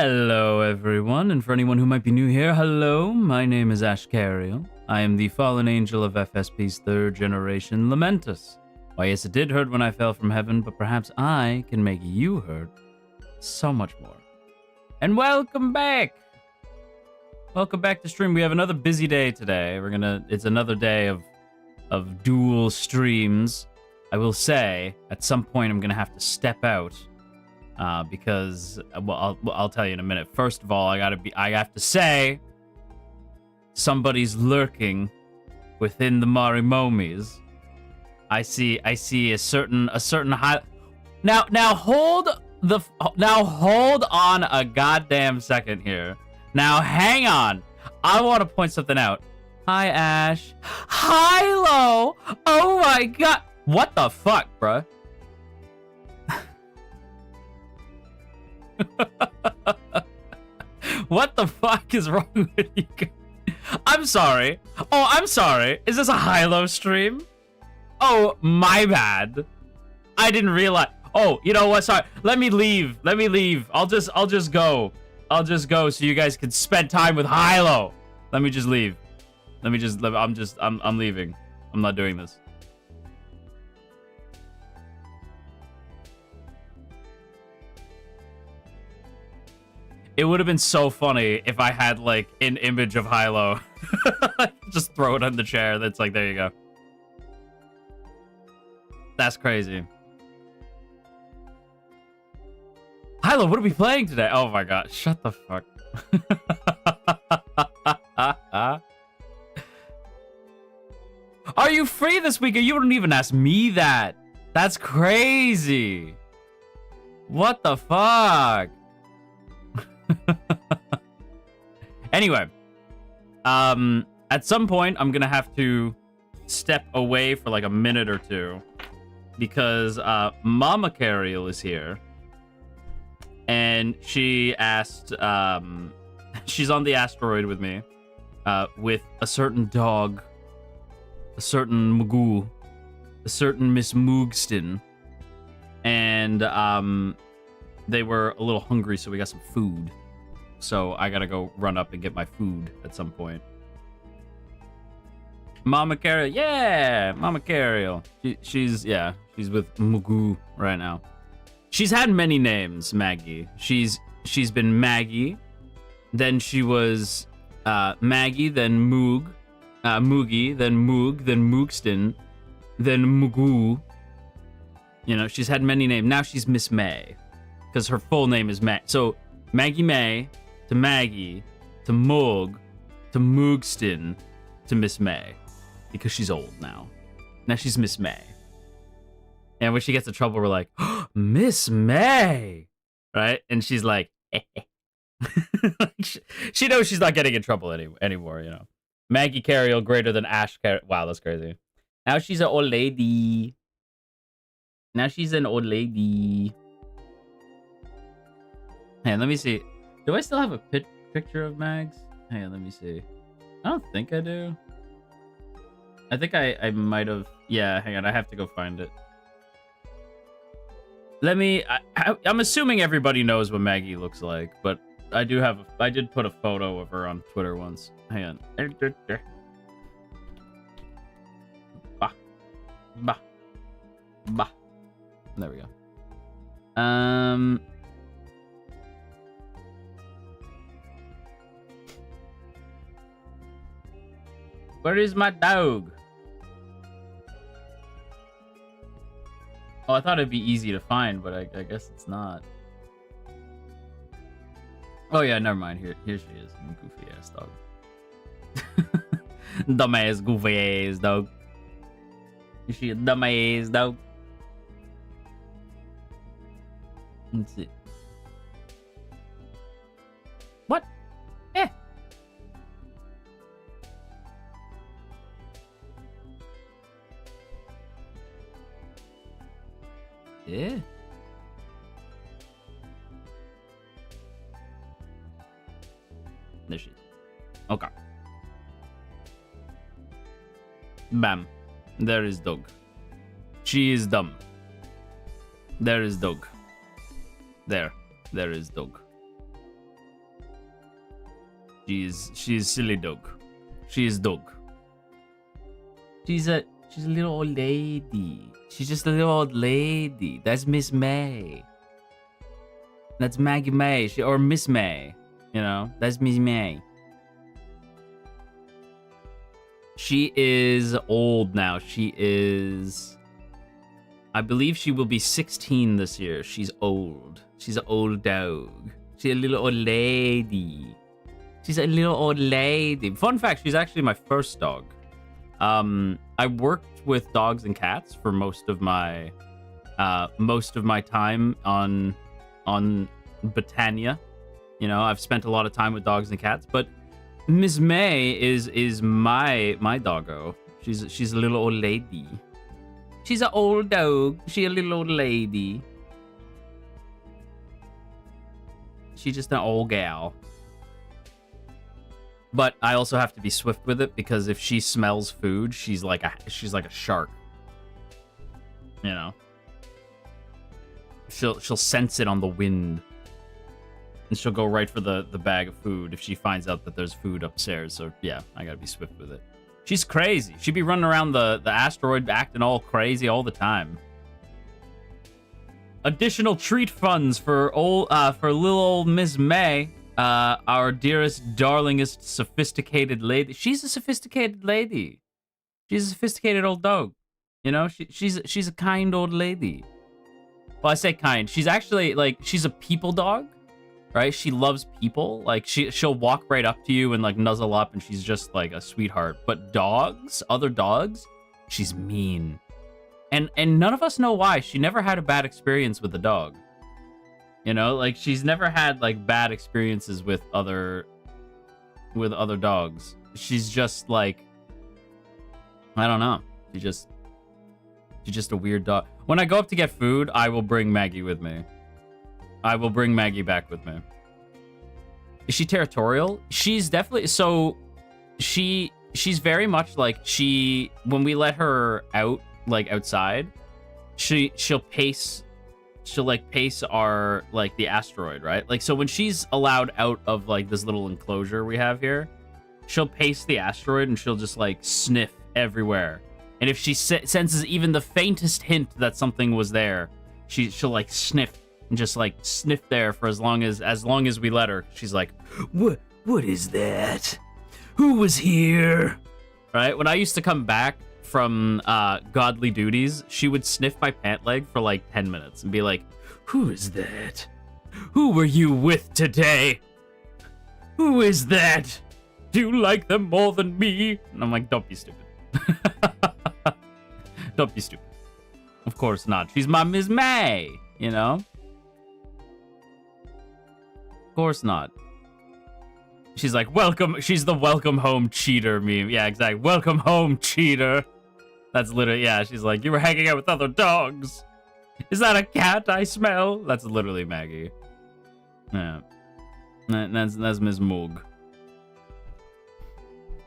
Hello, everyone, and for anyone who might be new here, hello, my name is Ashkariel. I am the fallen angel of FSP's third generation, Lamentus. Why, yes, it did hurt when I fell from heaven, but perhaps I can make you hurt so much more. And welcome back! Welcome back to stream. We have another busy day today. It's another day of dual streams. I will say, at some point, I'm gonna have to step out. Because, well, I'll tell you in a minute. First of all, I have to say, somebody's lurking within the Marimomies. I see a certain high. Now hold on a goddamn second here. Now hang on. I want to point something out. Hi, Ash. Hi, Lo. Oh my god. What the fuck, bruh? What the fuck is wrong with you guys? I'm sorry. Oh, I'm sorry. Is this a high-low stream? Oh, my bad. I didn't realize. Oh, you know what? Sorry. Let me leave. I'll just go. So you guys can spend time with high-low. Let me just leave. I'm leaving. I'm not doing this. It would have been so funny if I had, like, an image of Hilo. Just throw it on the chair. That's like, there you go. That's crazy. Hilo, what are we playing today? Oh my god. Shut the fuck. Are you free this week? You wouldn't even ask me that. That's crazy. What the fuck? Anyway, at some point I'm gonna have to step away for like a minute or two because Mama Ashkariel is here, and she asked. She's on the asteroid with me, with a certain dog, a certain Magoo, a certain Miss Moogston, and they were a little hungry, so we got some food. So I gotta go run up and get my food at some point. Mama Ashkariel, yeah, Mama Ashkariel. She's with Magoo right now. She's had many names, Maggie. She's been Maggie, then she was Maggie, then Moog, Moogie, then Moog, then Moogston, then Magoo. You know, she's had many names. Now she's Miss May, because her full name is May. So Maggie May to Maggie to Moog to Moogston to Miss May, because she's old now. Now she's Miss May. And when she gets in trouble, we're like, oh, Miss May, right? And she's like, she knows she's not getting in trouble anymore, you know. Maggie Ashkariel greater than Ash Ashkariel. Wow, that's crazy. Now she's an old lady. Hey, let me see. Do I still have a picture of Mags? Hang on, let me see. I don't think I do. I think I might have. Yeah, hang on. I have to go find it. I'm assuming everybody knows what Maggie looks like, but I did put a photo of her on Twitter once. Hang on. Bah. There we go. Where is my dog? Oh, I thought it'd be easy to find, but I guess it's not. Oh yeah, never mind. Here she is. Goofy ass dog. Dumbass, goofy ass dog. Is she a dumbass dog? Let's see. What? Eh. Yeah. There she is. Okay. Bam. There is dog. She is dumb. There is dog. There is dog. She's silly dog. She is dog. She's a little old lady. She's just a little old lady. That's Miss May. That's Maggie May. Or Miss May. You know, that's Miss May. She is old now. She is... I believe she will be 16 this year. She's old. She's an old dog. She's a little old lady. She's a little old lady. Fun fact, she's actually my first dog. I worked with dogs and cats for most of my time on Britannia. You know, I've spent a lot of time with dogs and cats, but Miss May is my doggo. She's a little old lady. She's an old dog. She's a little old lady. She's just an old gal. But I also have to be swift with it because if she smells food, she's like a shark. You know. She'll sense it on the wind. And she'll go right for the bag of food if she finds out that there's food upstairs. So yeah, I gotta be swift with it. She's crazy. She'd be running around the asteroid acting all crazy all the time. Additional treat funds for little old Miss May, our dearest, darlingest, sophisticated lady. She's a sophisticated lady. She's a sophisticated old dog. You know, she's a kind old lady. Well, I say kind. She's actually she's a people dog. Right? She loves people. Like she'll walk right up to you and like nuzzle up and she's just like a sweetheart. But dogs, other dogs, she's mean. And none of us know why. She never had a bad experience with a dog. You know, like she's never had like bad experiences with other dogs. She's just like, I don't know. She's just a weird dog. When I go up to get food, I will bring Maggie with me. I will bring Maggie back with me. Is she territorial? She's definitely... So, she's very much like when we let her out, like outside, she'll pace our, like, the asteroid, right? Like, so when she's allowed out of, like, this little enclosure we have here, she'll pace the asteroid and she'll just, like, sniff everywhere. And if she senses even the faintest hint that something was there, she'll, like, sniff. And just like sniff there for as long as we let her. She's like, what is that? Who was here? Right? When I used to come back from godly duties, she would sniff my pant leg for like 10 minutes and be like, who is that? Who were you with today? Who is that? Do you like them more than me? And I'm like, don't be stupid. Don't be stupid. Of course not. She's my Miss May, you know? Of course not. She's like, welcome. She's the welcome home cheater meme. Yeah, exactly. Welcome home, cheater. That's literally, yeah. She's like, you were hanging out with other dogs. Is that a cat I smell? That's literally Maggie. Yeah. That's Ms. Moog.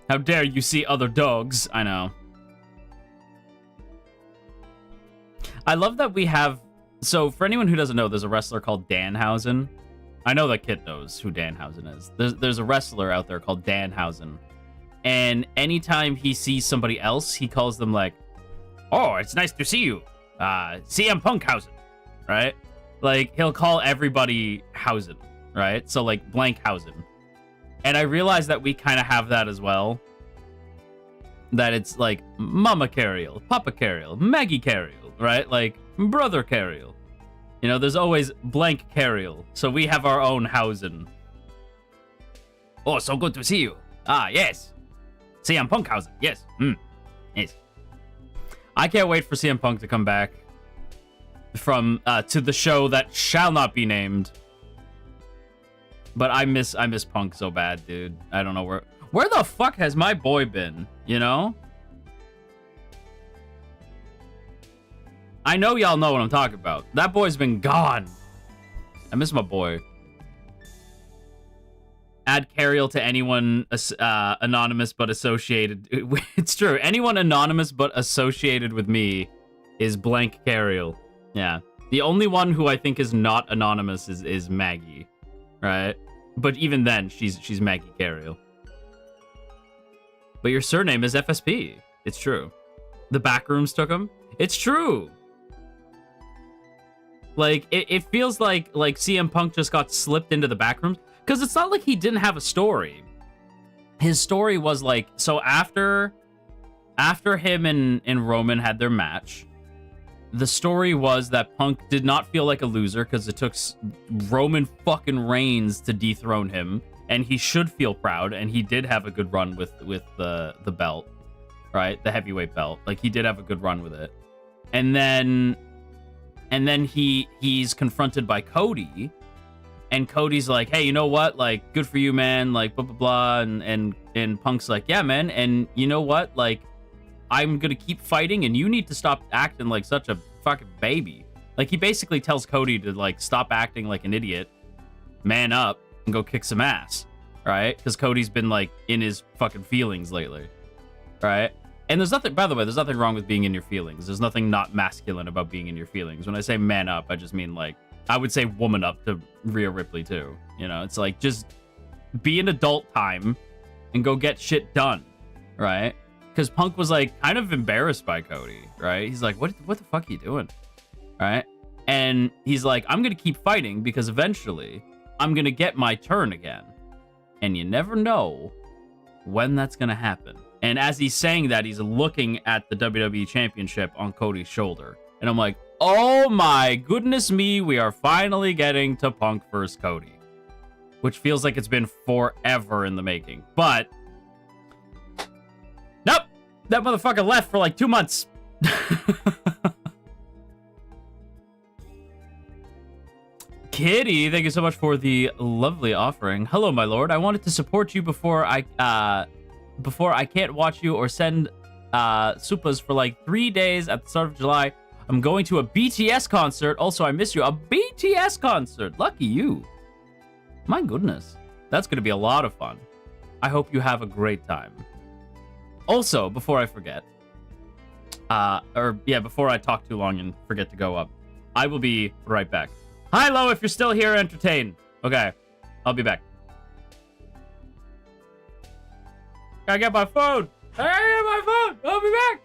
How dare you see other dogs? I know. I love that we have... So, for anyone who doesn't know, there's a wrestler called Danhausen. I know that Kit knows who Danhausen is. There's a wrestler out there called Danhausen. And anytime he sees somebody else, he calls them like, oh, it's nice to see you. CM Punkhausen, right? Like, he'll call everybody Hausen, right? So, like, Blankhausen. And I realize that we kind of have that as well. That it's like, Mama Cariel, Papa Cariel, Maggie Cariel, right? Like, Brother Cariel. You know, there's always blank Cariel. So we have our own Hausen. Oh, so good to see you. Ah, yes. CM Punkhausen, yes. Yes. I can't wait for CM Punk to come back from to the show that shall not be named. But I miss Punk so bad, dude. I don't know where the fuck has my boy been, you know? I know y'all know what I'm talking about. That boy's been gone. I miss my boy. Add Cariel to anyone anonymous but associated. It's true. Anyone anonymous but associated with me is blank Cariel. Yeah. The only one who I think is not anonymous is Maggie. Right? But even then, she's Maggie Carriel. But your surname is FSP. It's true. The Backrooms took him. It's true. Like, it feels like CM Punk just got slipped into the Backrooms. Because it's not like he didn't have a story. His story was like, so after him and Roman had their match, the story was that Punk did not feel like a loser because it took Roman fucking Reigns to dethrone him, and he should feel proud, and he did have a good run with the belt, right? The heavyweight belt. Like, he did have a good run with it. And then he's confronted by Cody, and Cody's like, hey, you know what? Like, good for you, man. Like, blah, blah, blah. And Punk's like, yeah, man. And you know what? Like, I'm going to keep fighting, and you need to stop acting like such a fucking baby. Like, he basically tells Cody to, like, stop acting like an idiot, man up, and go kick some ass, right? Because Cody's been, like, in his fucking feelings lately, right? And there's nothing, by the way, there's nothing wrong with being in your feelings. There's nothing not masculine about being in your feelings. When I say man up, I just mean, like, I would say woman up to Rhea Ripley, too. You know, it's like, just be an adult time and go get shit done, right? Because Punk was, like, kind of embarrassed by Cody, right? He's like, what the fuck are you doing? Right? And he's like, I'm going to keep fighting because eventually I'm going to get my turn again. And you never know when that's going to happen. And as he's saying that, he's looking at the WWE Championship on Cody's shoulder. And I'm like, oh my goodness me, we are finally getting to Punk versus Cody. Which feels like it's been forever in the making. But nope, that motherfucker left for like 2 months. Kitty, thank you so much for the lovely offering. Hello, my lord. I wanted to support you before I can't watch you or send supas for like 3 days at the start of July. I'm going to a BTS concert. Also, I miss you. A BTS concert. Lucky you. My goodness. That's going to be a lot of fun. I hope you have a great time. Also, before I forget, before I talk too long and forget to go up, I will be right back. Hi, Lo, if you're still here, entertain. Okay, I'll be back. Gotta get my phone. I gotta get my phone. I'll be back.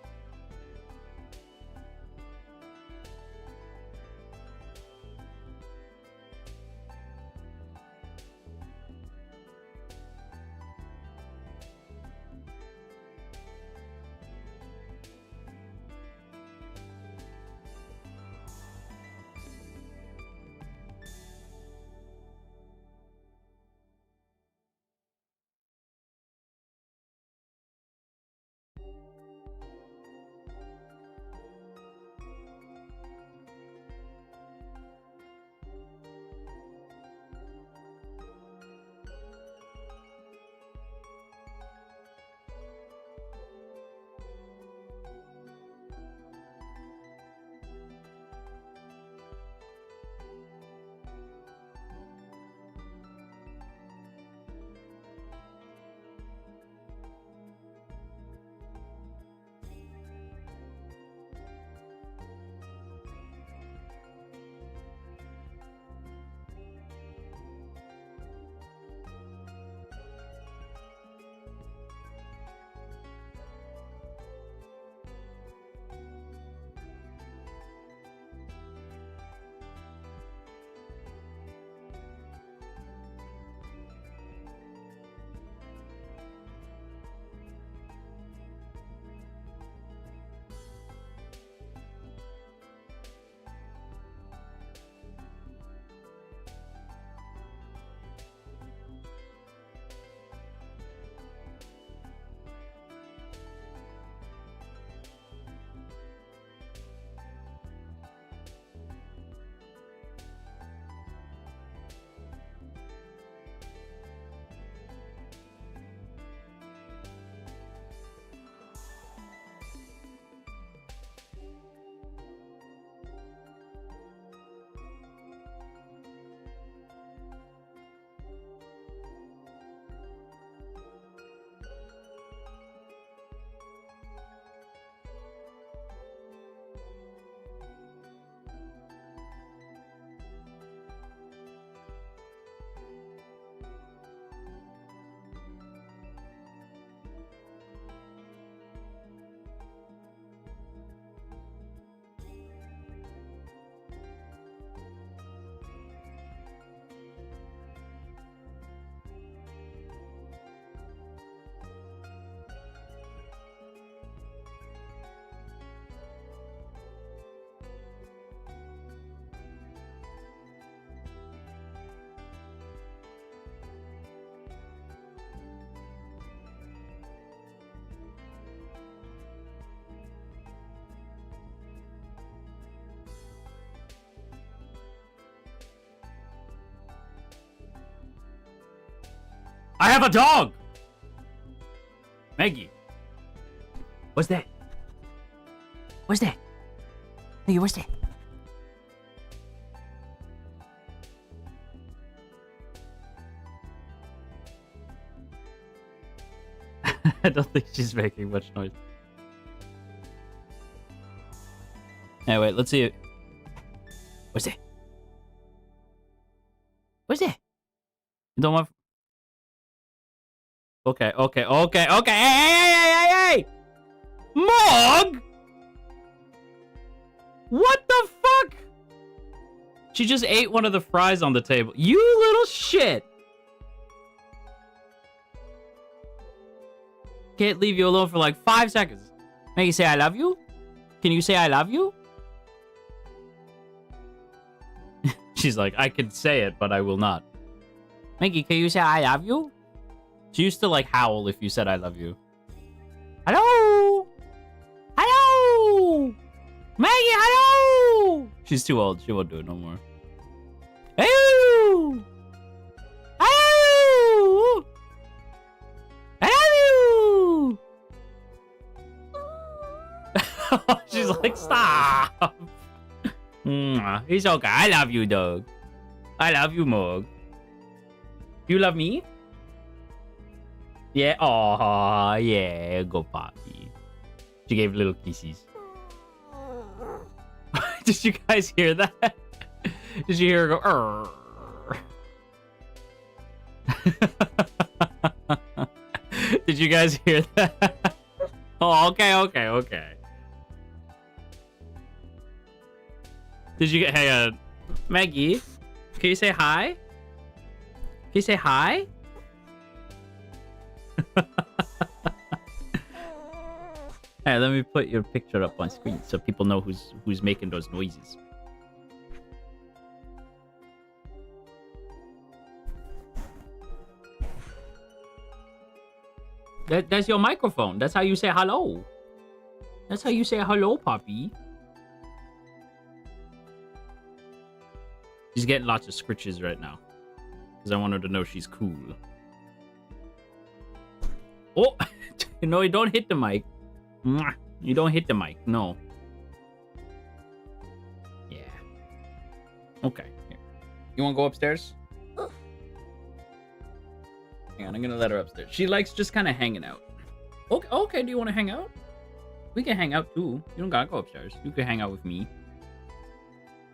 have a dog! Maggie. What's that? What's that? Maggie, what's that? I don't think she's making much noise. Hey, wait, let's see it. What's that? What's that? You don't want... Okay. Hey! Mog! What the fuck? She just ate one of the fries on the table. You little shit! Can't leave you alone for like 5 seconds. Maggie, say I love you? Can you say I love you? She's like, I can say it, but I will not. Maggie, can you say I love you? She used to like howl if you said I love you. Hello? Hello? Maggie, hello? She's too old. She won't do it no more. Hello? Hello? I love you! She's like, stop! It's okay. I love you, dog. I love you, Mog. You love me? Yeah. Oh, yeah. Go, Poppy. She gave little kisses. Did you guys hear that? Did you hear her go? Did you guys hear that? Oh, okay. Did you get... Hey, Maggie, can you say hi? Can you say hi? Hey, let me put your picture up on screen so people know who's making those noises. That's your microphone. That's how you say hello. That's how you say hello, Poppy. She's getting lots of scritches right now. Because I want her to know she's cool. Oh! No, you don't hit the mic. You don't hit the mic. No. Yeah. Okay. Here. You want to go upstairs? Hang on, I'm gonna let her upstairs. She likes just kind of hanging out. Okay, do you want to hang out? We can hang out too. You don't gotta go upstairs. You can hang out with me.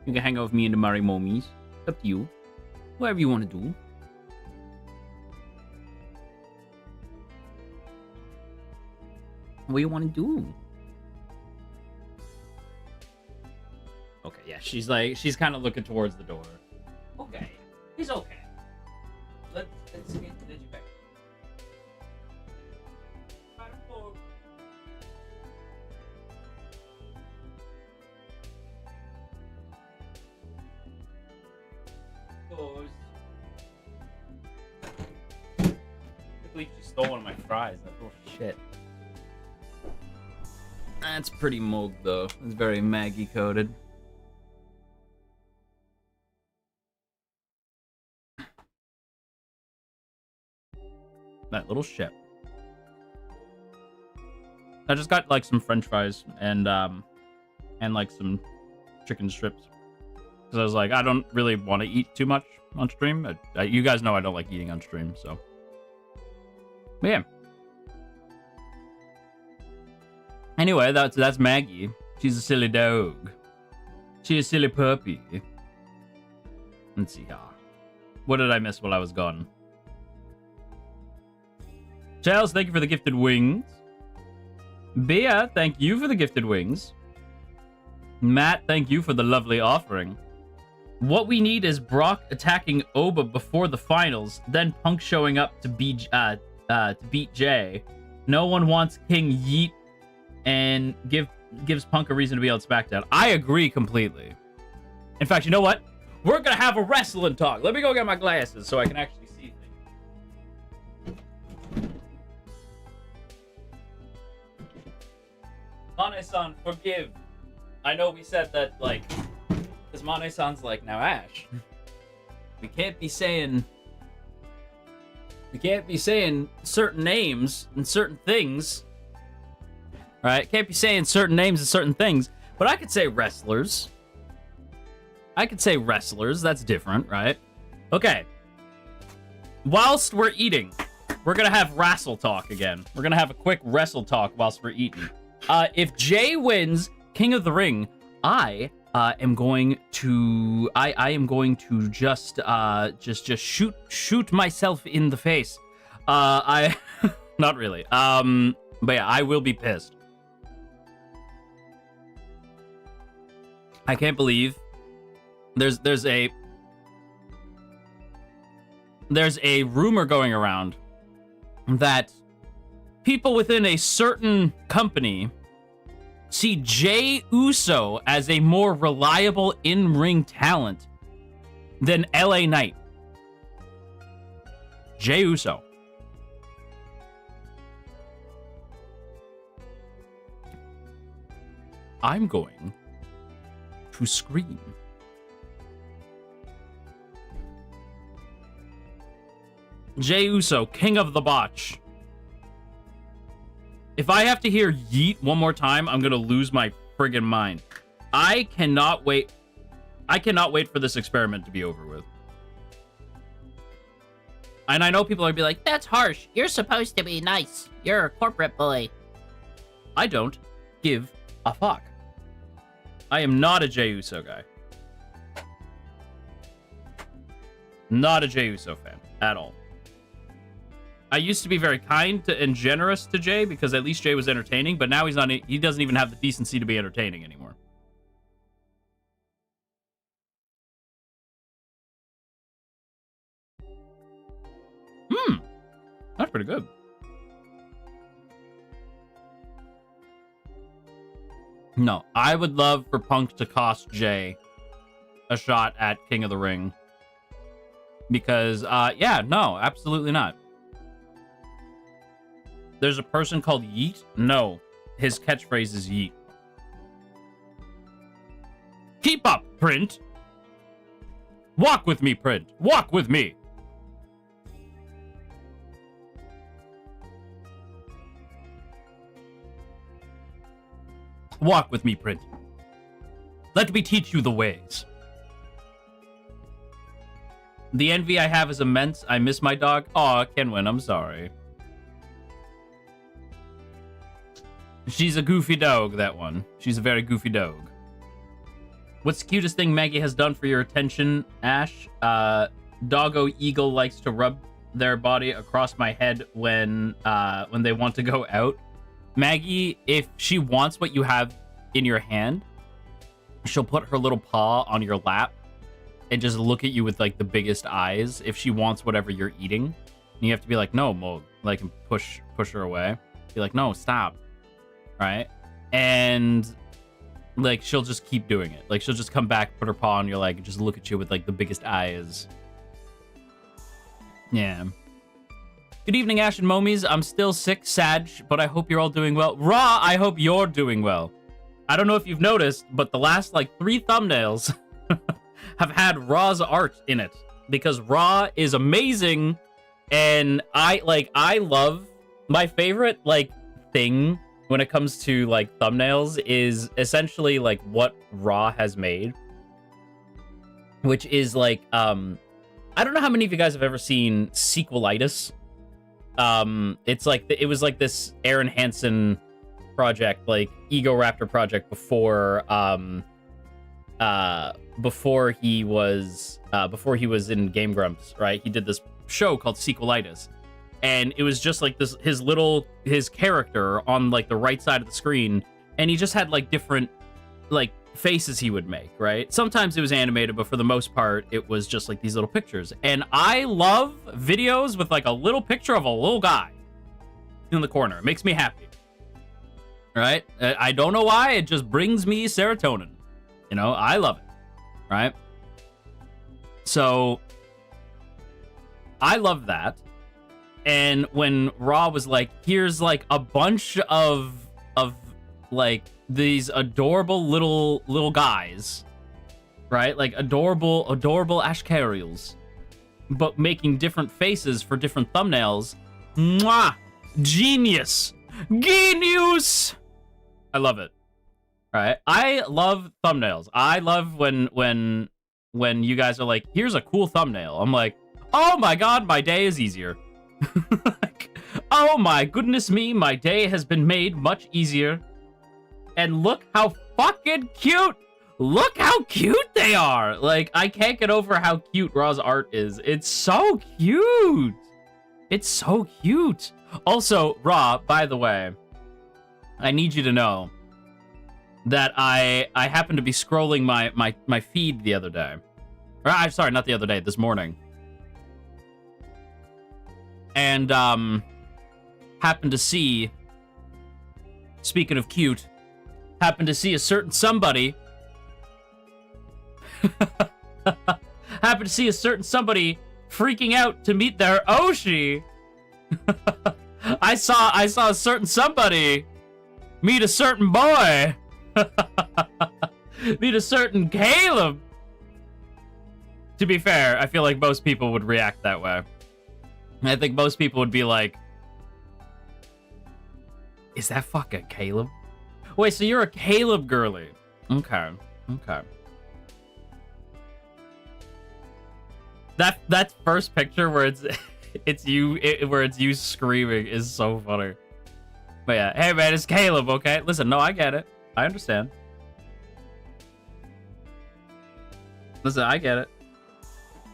You can hang out with me and the Marimomies. It's up to you. Whatever you want to do. What do you want to do? Okay, yeah, she's kind of looking towards the door. Okay, he's okay. Let's get the Digiback. I believe she stole one of my fries. That little shit. That's pretty Moog though. It's very Maggie coded. That little shit. I just got like some French fries and like some chicken strips. Because I was like, I don't really want to eat too much on stream. You guys know I don't like eating on stream, so. But yeah. Anyway, that's Maggie. She's a silly dog. She's a silly puppy. Let's see here. What did I miss while I was gone? Chels, thank you for the gifted wings. Bea, thank you for the gifted wings. Matt, thank you for the lovely offering. What we need is Brock attacking Oba before the finals, then Punk showing up to beat Jay. No one wants King Yeet and gives Punk a reason to be on SmackDown. I agree completely. In fact, you know what? We're gonna have a wrestling talk. Let me go get my glasses so I can actually see things. Mane-san, forgive. I know we said that, like, because Mane-san's like, now Ash, we can't be saying You can't be saying certain names and certain things. Right? Can't be saying certain names and certain things. But I could say wrestlers. That's different, right? Okay. Whilst we're eating, we're gonna have wrestle talk again. We're gonna have a quick wrestle talk whilst we're eating. If Jay wins King of the Ring, I am going to just shoot myself in the face. I not really. But yeah, I will be pissed. I can't believe there's a rumor going around that people within a certain company see Jey Uso as a more reliable in-ring talent than LA Knight. Jey Uso. I'm going to scream. Jey Uso, king of the botch. If I have to hear yeet one more time, I'm gonna lose my friggin' mind. I cannot wait for this experiment to be over with. And I know people are gonna be like, that's harsh. You're supposed to be nice. You're a corporate bully. I don't give a fuck. I am not a Jey Uso guy. Not a Jey Uso fan at all. I used to be very kind and generous to Jay because at least Jay was entertaining, but now he doesn't even have the decency to be entertaining anymore. That's pretty good. No, I would love for Punk to cost Jay a shot at King of the Ring. Because, yeah, no, absolutely not. There's a person called Yeet? No. His catchphrase is Yeet. Keep up, Print! Walk with me, Print! Walk with me! Walk with me, Print. Let me teach you the ways. The envy I have is immense. I miss my dog. Aw, Kenwin, I'm sorry. She's a goofy dog, that one. She's a very goofy dog. What's the cutest thing Maggie has done for your attention, Ash? Doggo Eagle likes to rub their body across my head when they want to go out. Maggie, if she wants what you have in your hand, she'll put her little paw on your lap and just look at you with, like, the biggest eyes if she wants whatever you're eating. And you have to be like, no, Mo, like, and push her away. Be like, no, stop. Right? And, like, she'll just keep doing it. Like, she'll just come back, put her paw on your leg, and just look at you with, like, the biggest eyes. Yeah. Good evening, Ash and Momies. I'm still sick, Sag, but I hope you're all doing well. Raw, I hope you're doing well. I don't know if you've noticed, but the last, like, 3 thumbnails have had Raw's art in it. Because Raw is amazing, and I love... My favorite, like, thing when it comes to, like, thumbnails is essentially, like, what Raw has made. Which is, like, I don't know how many of you guys have ever seen Sequelitis. It's like, it was like this Aaron Hansen project, like, Ego Raptor project before he was in Game Grumps, right? He did this show called Sequelitis. And it was just like this, his character on, like, the right side of the screen, and he just had, like, different, like, faces he would make, right? Sometimes it was animated, but for the most part, it was just, like, these little pictures. And I love videos with, like, a little picture of a little guy in the corner. It makes me happy, right? I don't know why, it just brings me serotonin. You know, I love it, right? So, I love that. And when Raw was like, here's, like, a bunch of like, these adorable little guys, right? Like, adorable Ashkariels. but making different faces for different thumbnails. Mwah! Genius! Genius! I love it. All right. I love thumbnails. I love when you guys are like, here's a cool thumbnail. I'm like, oh my god, my day is easier. Like, oh my goodness me, my day has been made much easier. And look how fucking cute! Look how cute they are! Like, I can't get over how cute Ra's art is. It's so cute! It's so cute! Also, Ra, by the way, I need you to know that I happened to be scrolling my feed the other day. Or, sorry, not the other day, this morning. And, happened to see, speaking of cute, happened to see a certain somebody happened to see a certain somebody freaking out to meet their Oshi. I saw a certain somebody meet a certain boy. Meet a certain Caleb. To be fair, I feel like most people would react that way. I think most people would be like, is that fucking Caleb? Wait, so you're a Caleb girly. Okay. Okay. That first picture where it's you screaming is so funny. But yeah, hey man, it's Caleb, okay? Listen, no, I get it. I understand. Listen, I get it.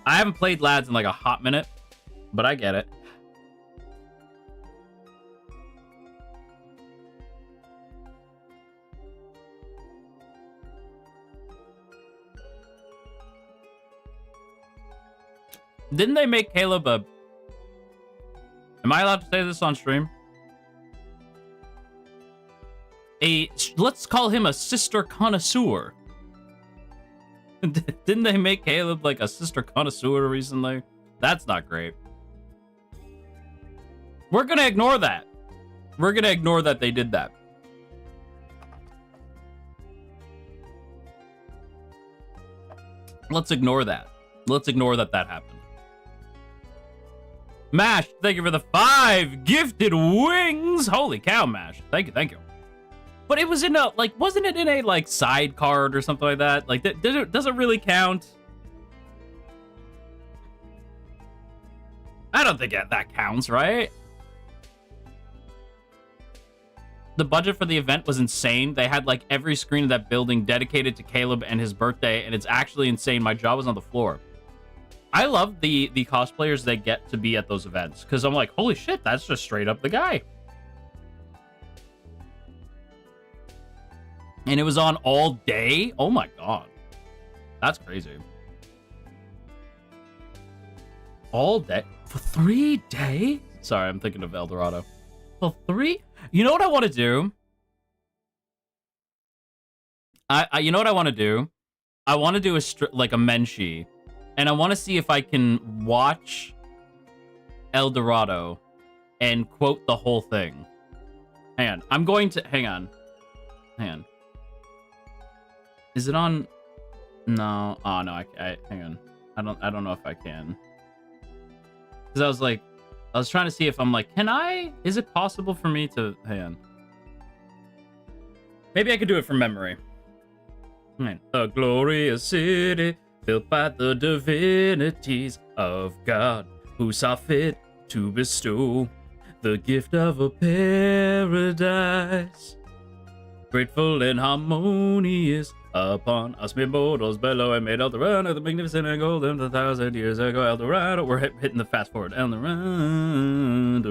I haven't played Lads in like a hot minute, but I get it. Didn't they make Caleb a... Am I allowed to say this on stream? Let's call him a sister connoisseur. Didn't they make Caleb like a sister connoisseur recently? That's not great. We're gonna ignore that. We're gonna ignore that they did that. Let's ignore that. Let's ignore that happened. Mash, thank you for the 5 gifted wings. Holy cow, Mash. Thank you, thank you. But it was in a, like, wasn't it in a, like, side card or something like that? Like, does it really count? I don't think that counts, right? The budget for the event was insane. They had, like, every screen of that building dedicated to Caleb and his birthday, and it's actually insane. My jaw was on the floor. I love the cosplayers that get to be at those events, because I'm like, holy shit, that's just straight up the guy. And it was on all day? Oh my god. That's crazy. All day? For 3 days? Sorry, I'm thinking of El Dorado. For 3? You know what I want to do? You know what I want to do? I want to do a miniwishie. And I want to see if I can watch El Dorado and quote the whole thing. Hang on. I'm going to... Hang on. Hang on. Is it on? No. Oh no. Hang on. I don't know if I can. Because I was like, I was trying to see if I'm like, can I? Is it possible for me to? Hang on. Maybe I could do it from memory. Right. A glorious city built by the divinities of God, who saw fit to bestow the gift of a paradise, grateful and harmonious upon us mere mortals below, and made El Dorado the magnificent and golden 1,000 years ago. El Dorado, we're hitting the fast forward. El Dorado.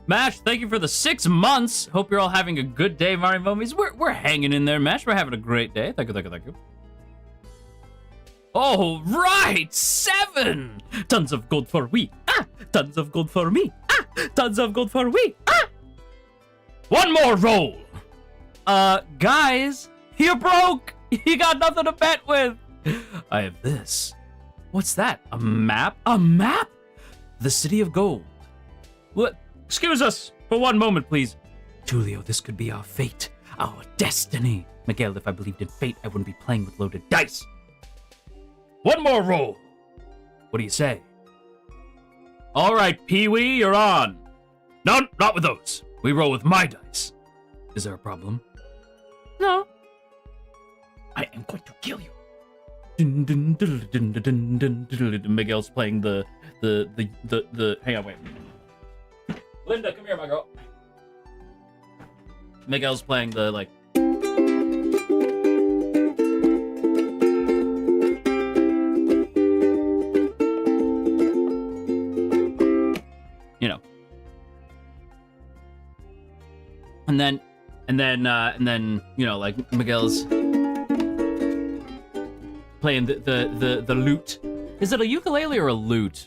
Mash, thank you for the 6 months. Hope you're all having a good day, Mario Momies. We're hanging in there, Mash. We're having a great day. Thank you, thank you, thank you. All right, 7 tons of gold for we. Tons of gold for me. Tons of gold for we. 1 more roll. Guys, you're broke. You got nothing to bet with. I have this. What's that? A map? A map? The city of gold. What? Excuse us for 1 moment, please. Julio, this could be our fate, our destiny. Miguel, if I believed in fate, I wouldn't be playing with loaded dice. One more roll. What do you say? All right, Pee-wee, you're on. No, not with those. We roll with my dice. Is there a problem? No. I am going to kill you. Miguel's playing the hang on, wait. Linda, come here, my girl. Miguel's playing the, like... You know. And then, you know, like, Miguel's playing the lute. Is it a ukulele or a lute?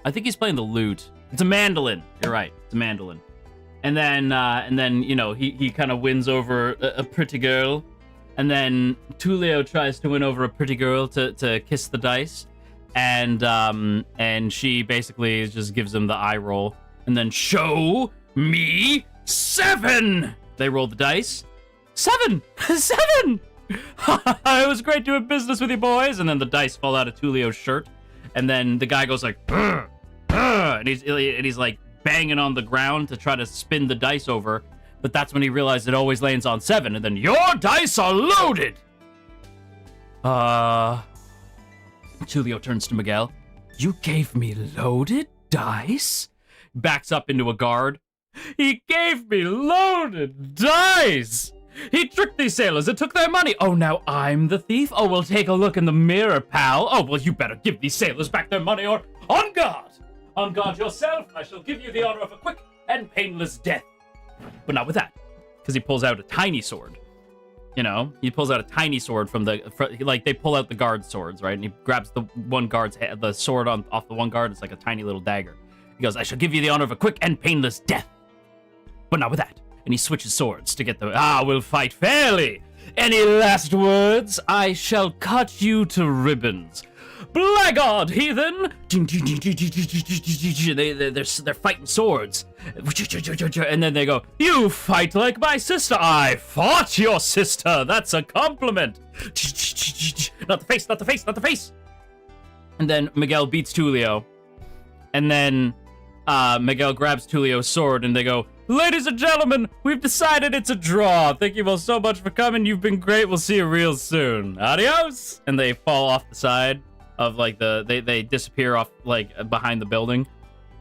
I think he's playing the lute. It's a mandolin. You're right. It's a mandolin. And then you know, he kind of wins over a pretty girl. And then Tulio tries to win over a pretty girl to kiss the dice. And she basically just gives him the eye roll. And then show me 7. They roll the dice. 7! 7! It was great doing business with you boys. And then the dice fall out of Tulio's shirt. And then the guy goes like, and he's like banging on the ground to try to spin the dice over. But that's when he realized it always lands on 7. And then, your dice are loaded! Tulio turns to Miguel. You gave me loaded dice? Backs up into a guard. He gave me loaded dice! He tricked these sailors and took their money. Oh, now I'm the thief? Oh, well, take a look in the mirror, pal. Oh, well, you better give these sailors back their money or on guard! On guard yourself, I shall give you the honor of a quick and painless death. But not with that, because he pulls out a tiny sword. You know, he pulls out a tiny sword from like, they pull out the guard swords, right? And he grabs the one guard's head, the sword off the one guard. It's like a tiny little dagger. He goes, I shall give you the honor of a quick and painless death. But not with that. And he switches swords to get we'll fight fairly. Any last words? I shall cut you to ribbons. Blackguard, heathen! They're fighting swords. And then they go, you fight like my sister. I fought your sister. That's a compliment. Not the face, not the face, not the face. And then Miguel beats Tulio. And then Miguel grabs Tulio's sword and they go, ladies and gentlemen, we've decided it's a draw. Thank you all so much for coming. You've been great. We'll see you real soon. Adios. And they fall off the side of like they disappear off like behind the building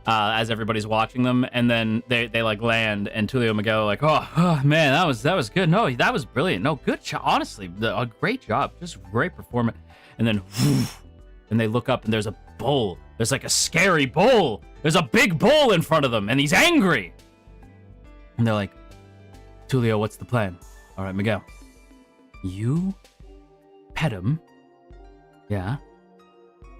as everybody's watching them. And then they like land and Tulio and Miguel are like, oh man, that was good. No, that was brilliant. No, good job. Honestly, a great job. Just great performance. And then and they look up and there's a bull. There's like a scary bull. There's a big bull in front of them and he's angry. And they're like, Tulio, what's the plan? All right, Miguel, you pet him, yeah,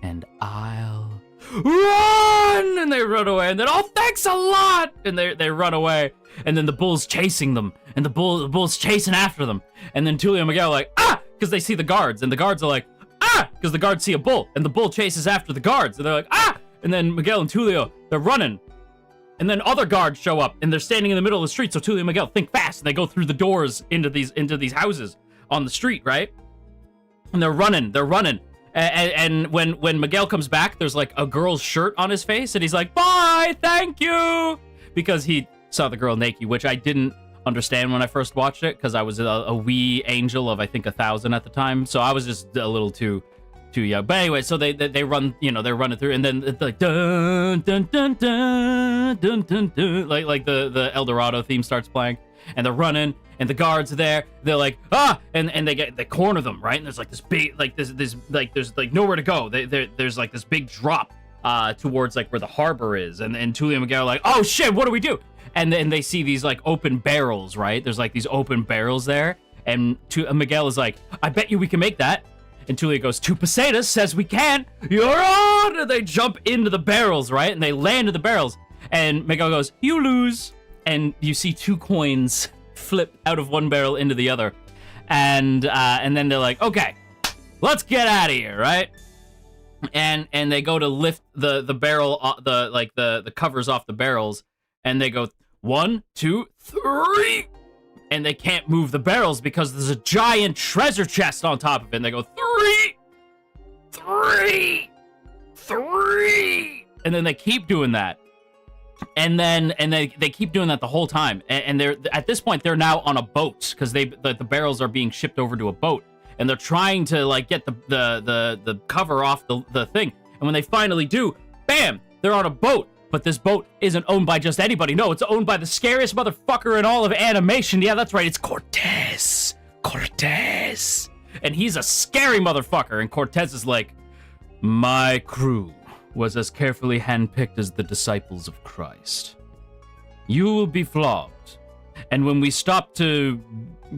and I'll run! And they run away, and then, oh, thanks a lot! And they run away, and then the bull's chasing them, and the bull's chasing after them. And then Tulio and Miguel are like, ah! Because they see the guards, and the guards are like, ah! Because the guards see a bull, and the bull chases after the guards, and they're like, ah! And then Miguel and Tulio, they're running. And then other guards show up, and they're standing in the middle of the street. So Tulio and Miguel think fast, and they go through the doors into these houses on the street, right? And they're running. And when Miguel comes back, there's like a girl's shirt on his face, and he's like, "Bye, thank you," because he saw the girl naked, which I didn't understand when I first watched it, because I was a wee angel of I think 1,000 at the time, so I was just a little too young. But anyway, so they run, you know, they're running through, and then it's like dun dun dun dun dun dun dun, like the El Dorado theme starts playing, and they're running, and the guards are there. They're like, ah, and they corner them, right? And there's like this big, like this like there's like nowhere to go. There's like this big drop towards like where the harbor is, and Tulio and Miguel are like, oh shit, what do we do? And then they see these like open barrels, right? There's like these open barrels there, and Miguel is like, I bet you we can make that. And Tulio goes, 2 pesetas says we can. You're on! And they jump into the barrels, right? And they land in the barrels. And Miguel goes, you lose. And you see 2 coins flip out of one barrel into the other. And then they're like, okay, let's get out of here, right? And they go to lift the barrel, the covers off the barrels. And they go, 1, 2, 3. And they can't move the barrels because there's a giant treasure chest on top of it. And they go, 3. 3, 3. And then they keep doing that. And they keep doing that the whole time. And they're at this point they're now on a boat because the barrels are being shipped over to a boat. And they're trying to like get the cover off the thing. And when they finally do, bam, they're on a boat. But this boat isn't owned by just anybody. No, it's owned by the scariest motherfucker in all of animation. Yeah, that's right. It's Cortez. Cortez. And he's a scary motherfucker. And Cortez is like, my crew was as carefully handpicked as the disciples of Christ. You will be flogged. And when we stop to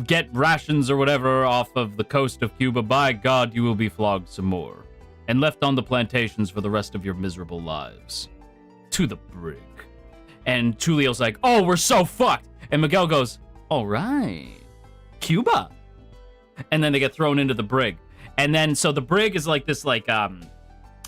get rations or whatever off of the coast of Cuba, by God, you will be flogged some more. And left on the plantations for the rest of your miserable lives. To the brig. And Tulio's like, oh, we're so fucked. And Miguel goes, all right, Cuba. And then they get thrown into the brig. And then, so the brig is like this, like,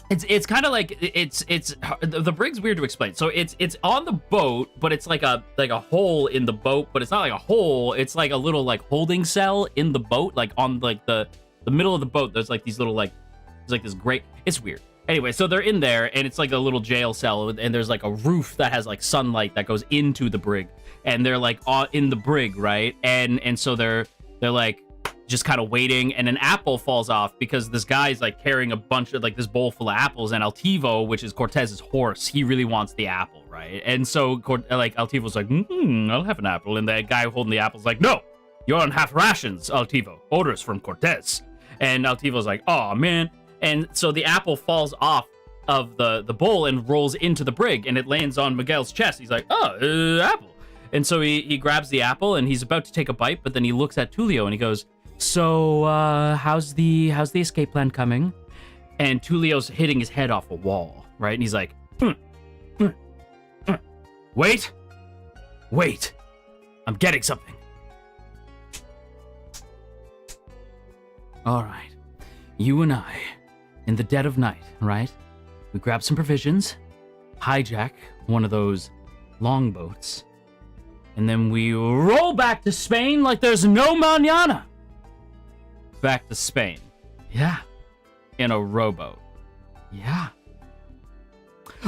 it's kind of like, the brig's weird to explain. So it's on the boat, but it's like a hole in the boat, but it's not like a hole. It's like a little, like, holding cell in the boat, like on, like, the middle of the boat. There's, like, these little, like, there's, like, this great, it's weird. Anyway, so they're in there, and it's like a little jail cell, and there's like a roof that has like sunlight that goes into the brig, and they're like in the brig, right? And so they're like just kind of waiting, and an apple falls off because this guy's like carrying a bunch of like this bowl full of apples, and Altivo, which is Cortez's horse, he really wants the apple, right? And so like Altivo's like, I'll have an apple, and the guy holding the apple's like, no, you're on half rations, Altivo. Orders from Cortez. And Altivo's like, oh man. And so the apple falls off of the bowl and rolls into the brig, and it lands on Miguel's chest. He's like, oh, apple. And so he grabs the apple, and he's about to take a bite, but then he looks at Tulio, and he goes, so, how's the escape plan coming? And Tulio's hitting his head off a wall, right? And he's like, wait, I'm getting something. All right, you and I, in the dead of night, right? We grab some provisions, hijack one of those longboats, and then we roll back to Spain like there's no mañana. Back to Spain. Yeah. In a rowboat. Yeah.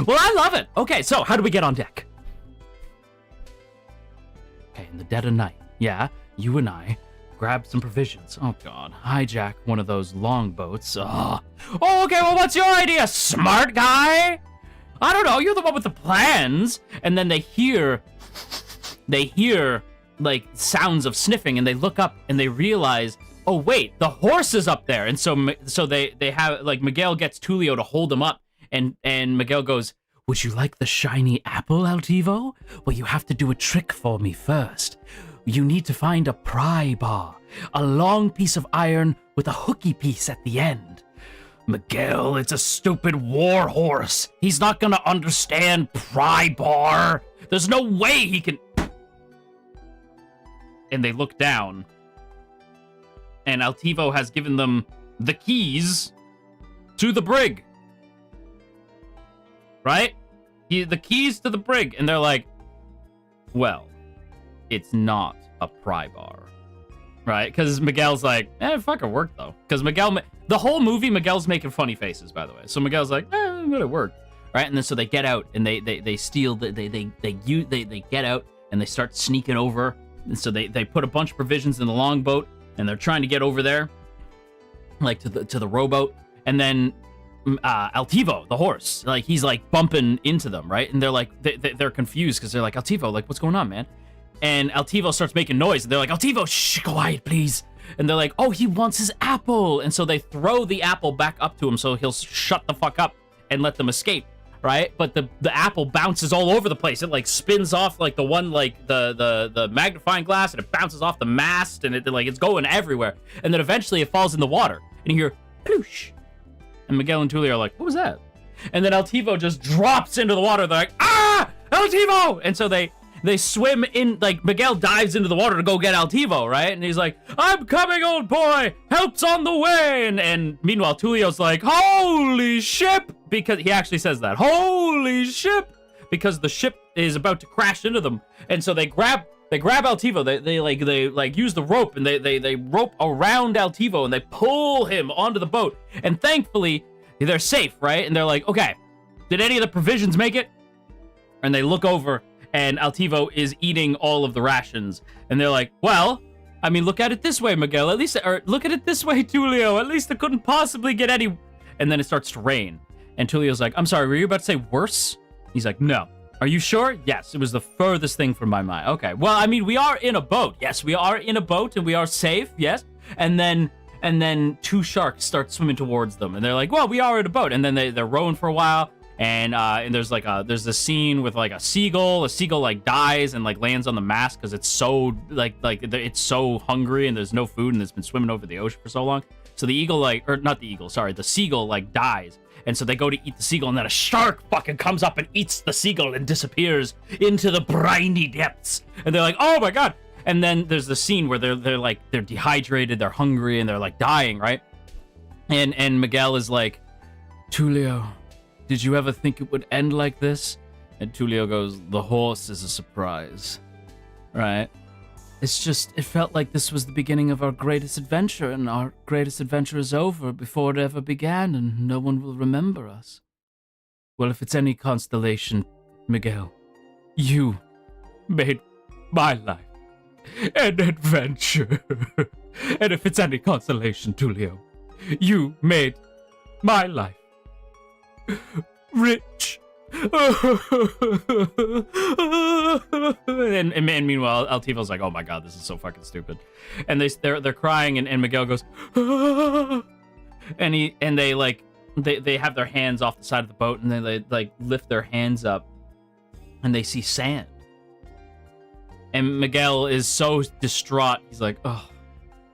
Well, I love it. Okay, so how do we get on deck? Okay, in the dead of night. Yeah, you and I grab some provisions. Oh, God. Hijack one of those longboats. Oh, okay, well, what's your idea, smart guy? I don't know, you're the one with the plans. And then they hear, like, sounds of sniffing, and they look up, and they realize, oh, wait, the horse is up there. And so they have, like, Miguel gets Tulio to hold him up, and Miguel goes, would you like the shiny apple, Altivo? Well, you have to do a trick for me first. You need to find a pry bar, a long piece of iron with a hooky piece at the end. Miguel, it's a stupid war horse. He's not gonna understand pry bar. There's no way he can... And they look down, and Altivo has given them the keys to the brig. Right? The keys to the brig, and they're like, well, it's not a pry bar, right? Because Miguel's like, it fucking worked though. Because the whole movie, Miguel's making funny faces, by the way. So Miguel's like, it worked, right? And then so they get out and they steal, they get out and they start sneaking over. And so they put a bunch of provisions in the longboat, and they're trying to get over there, like to the rowboat. And then Altivo, the horse, like he's like bumping into them, right? And they're like, they're confused because they're like, Altivo, like what's going on, man? And Altivo starts making noise, and they're like, Altivo, shh, quiet, please. And they're like, oh, he wants his apple. And so they throw the apple back up to him so he'll shut the fuck up and let them escape, right? But the apple bounces all over the place. It like spins off like the one, like the magnifying glass, and it bounces off the mast, and it's going everywhere. And then eventually it falls in the water, and you hear ploosh. And Miguel and Tulio are like, what was that? And then Altivo just drops into the water. They're like, ah, Altivo! And so they swim in, like, Miguel dives into the water to go get Altivo, right? And he's like, I'm coming, old boy! Help's on the way! And meanwhile, Tulio's like, holy ship! Because he actually says that, holy ship! Because the ship is about to crash into them. And so they grab They grab Altivo. They use the rope, and they rope around Altivo, and they pull him onto the boat. And thankfully, they're safe, right? And they're like, okay, did any of the provisions make it? And they look over, and Altivo is eating all of the rations. And they're like, well, I mean, look at it this way, Miguel. At least, or look at it this way, Tulio. At least it couldn't possibly get any. And then it starts to rain. And Tulio's like, I'm sorry, were you about to say worse? He's like, no. Are you sure? Yes, it was the furthest thing from my mind. Okay, well, I mean, we are in a boat. Yes, we are in a boat, and we are safe. Yes, and then two sharks start swimming towards them, and they're like, well, we are in a boat. And then they're rowing for a while, and there's this scene with like a seagull. A seagull like dies and like lands on the mast because it's so it's so hungry and there's no food and it's been swimming over the ocean for so long. So the eagle the seagull like dies. And so they go to eat the seagull, and then a shark fucking comes up and eats the seagull and disappears into the briny depths. And they're like, oh my god. And then there's the scene where they're dehydrated, they're hungry, and they're like dying, right? And Miguel is like, Tulio, did you ever think it would end like this? And Tulio goes, the horse is a surprise, right? It's just, it felt like this was the beginning of our greatest adventure, and our greatest adventure is over before it ever began, and no one will remember us. Well, if it's any constellation, Miguel, you made my life an adventure. And if it's any consolation, Tulio, you made my life rich. and meanwhile, Altivo's like, oh my god, this is so fucking stupid. And they're crying, and Miguel goes, and they have their hands off the side of the boat, and they like lift their hands up, and they see sand. And Miguel is so distraught, he's like, oh.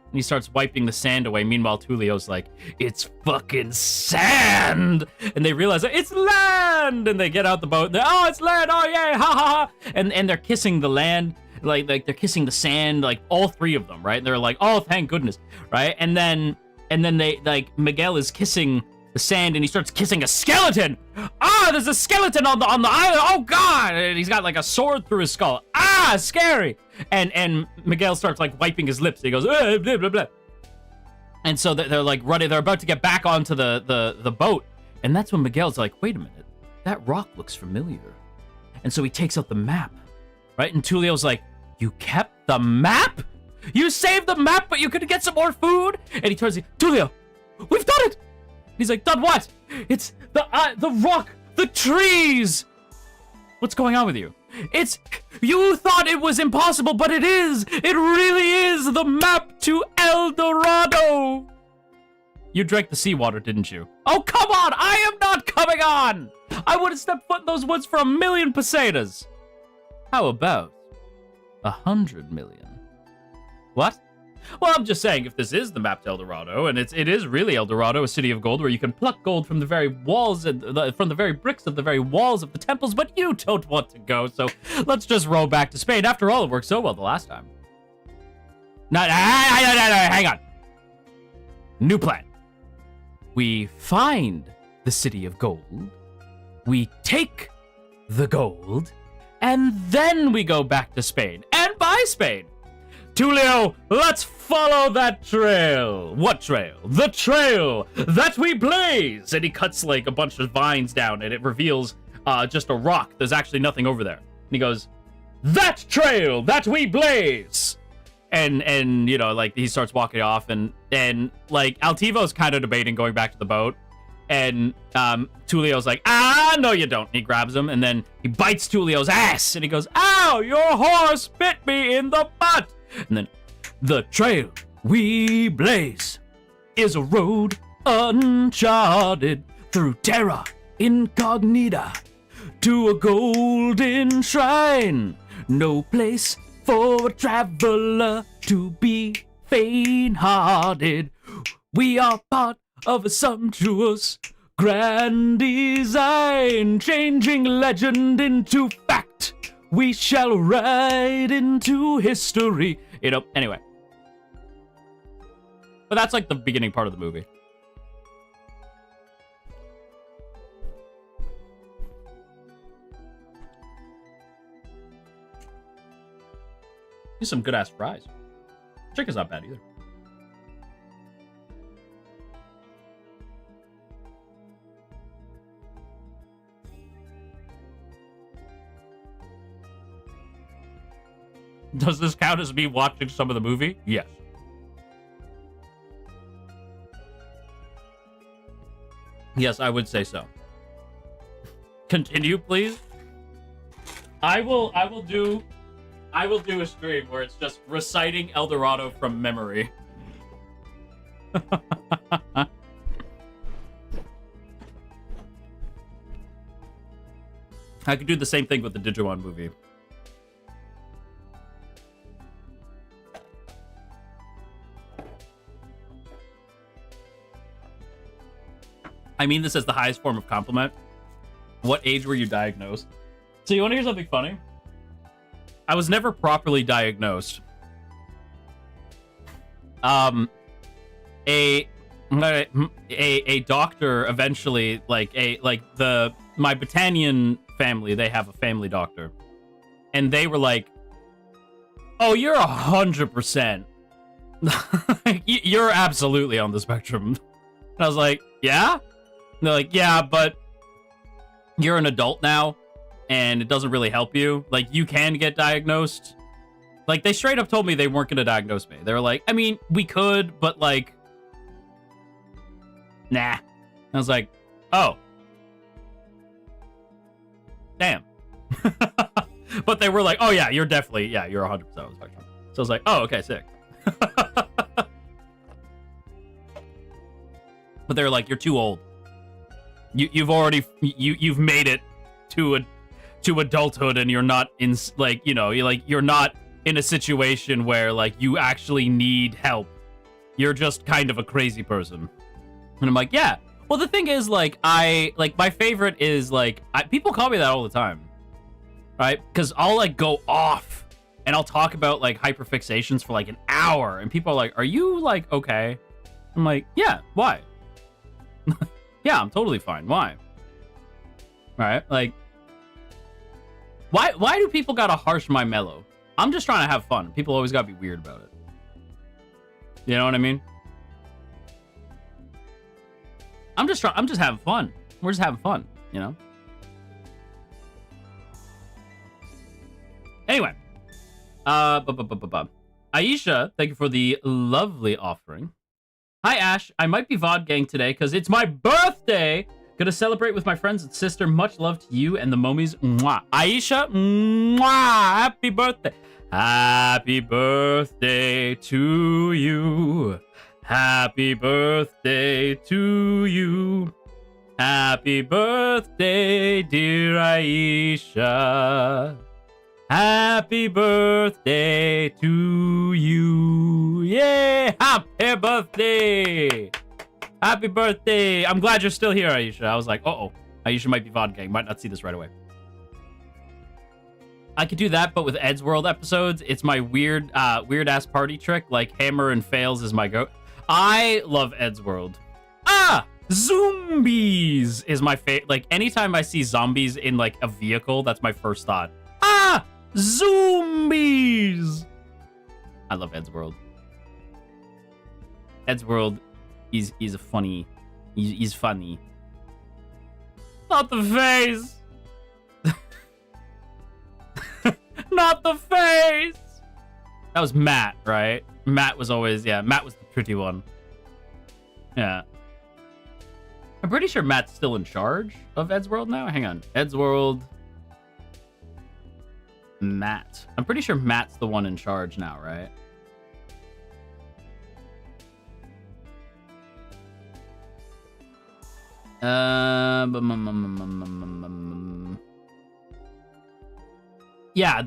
And he starts wiping the sand away. Meanwhile, Tulio's like, it's fucking sand! And they realize, it's land! And they get out the boat. Oh, it's land! Oh, yay! Ha, ha, ha! And they're kissing the land. Like they're kissing the sand, like, all three of them, right? And they're like, oh, thank goodness, right? And then they, like, Miguel is kissing the sand, and he starts kissing a skeleton! Ah, there's a skeleton on the island! Oh, God! And he's got, like, a sword through his skull. Ah, scary! And Miguel starts like wiping his lips. He goes, blah, blah, blah. And so they're like running. They're about to get back onto the boat. And that's when Miguel's like, wait a minute. That rock looks familiar. And so he takes out the map, right? And Tulio's like, you kept the map? You saved the map, but you couldn't get some more food? And he turns to Tulio, we've done it! And he's like, done what? It's the rock, the trees! What's going on with you? You thought it was impossible, but it is! It really is the map to El Dorado! You drank the seawater, didn't you? Oh, come on! I am not coming on! I would have stepped foot in those woods for 1,000,000 pesetas. How about 100 million? What? Well, I'm just saying, if this is the map to El Dorado, and it is really El Dorado, a city of gold, where you can pluck gold from the very walls, from the very bricks of the very walls of the temples, but you don't want to go, so let's just roll back to Spain. After all, it worked so well the last time. No, hang on. New plan. We find the city of gold, we take the gold, and then we go back to Spain, and buy Spain. Tulio, let's follow that trail. What trail? The trail that we blaze. And he cuts like a bunch of vines down, and it reveals just a rock. There's actually nothing over there. And he goes, that trail that we blaze. And you know, like he starts walking off, and like Altivo's kind of debating going back to the boat. And Tulio's like, no you don't. And he grabs him, and then he bites Tulio's ass, and he goes, ow, your horse bit me in the butt. And then, the trail we blaze is a road uncharted through terra incognita to a golden shrine. No place for a traveler to be faint-hearted. We are part of a sumptuous grand design, changing legend into fact. We shall ride into history. You know, anyway. But that's like the beginning part of the movie. These some good ass fries. Chicken's not bad either. Does this count as me watching some of the movie? Yes. Yes, I would say so. Continue, please. I will do a stream where it's just reciting El Dorado from memory. I could do the same thing with the Digimon movie. I mean this as the highest form of compliment. What age were you diagnosed? So you want to hear something funny? I was never properly diagnosed. A doctor eventually, my Battanian family, they have a family doctor, and they were like, "Oh, you're 100%. You're absolutely on the spectrum." And I was like, "Yeah?" And they're like, "Yeah, but you're an adult now, and it doesn't really help you. Like, you can get diagnosed." Like, they straight up told me they weren't going to diagnose me. They were like, I mean, we could, but, like, nah. I was like, oh. Damn. But they were like, oh, yeah, you're definitely, yeah, you're 100% on the spectrum. So I was like, oh, okay, sick. But they were like, you're too old. You've already, you've made it to adulthood, and you're not in, like, you know, you're not in a situation where, like, you actually need help. You're just kind of a crazy person. And I'm like, yeah. Well, the thing is, like, my favorite is, like, people call me that all the time, right? Because I'll, like, go off, and I'll talk about, like, hyperfixations for, like, an hour, and people are like, are you, like, okay? I'm like, yeah, why? Yeah, I'm totally fine. Why? Right? Like, why do people gotta harsh my mellow? I'm just trying to have fun. People always gotta be weird about it. You know what I mean? I'm just having fun. We're just having fun, you know? Anyway. Aisha, thank you for the lovely offering. Hi, Ash. I might be VODgang today because it's my birthday. Gonna celebrate with my friends and sister. Much love to you and the Momies. Mwah. Aisha, mwah. Happy birthday. Happy birthday to you. Happy birthday to you. Happy birthday, dear Aisha. Happy birthday to you. Yay! Happy birthday! Happy birthday! I'm glad you're still here, Aisha. I was like, uh-oh. Aisha might be VODgang. Might not see this right away. I could do that, but with Ed's World episodes, it's my weird-ass party trick. Like, Hammer and Fails is my go. I love Ed's World. Ah! Zombies is my favorite. Like, anytime I see zombies in, like, a vehicle, that's my first thought. Ah! Zombies! I love Ed's World. Ed's World, he's a funny. He's funny. Not the face! Not the face! That was Matt, right? Matt was always, yeah, Matt was the pretty one. Yeah. I'm pretty sure Matt's still in charge of Ed's World now. Hang on. Ed's World. Matt. I'm pretty sure Matt's the one in charge now, right? Yeah,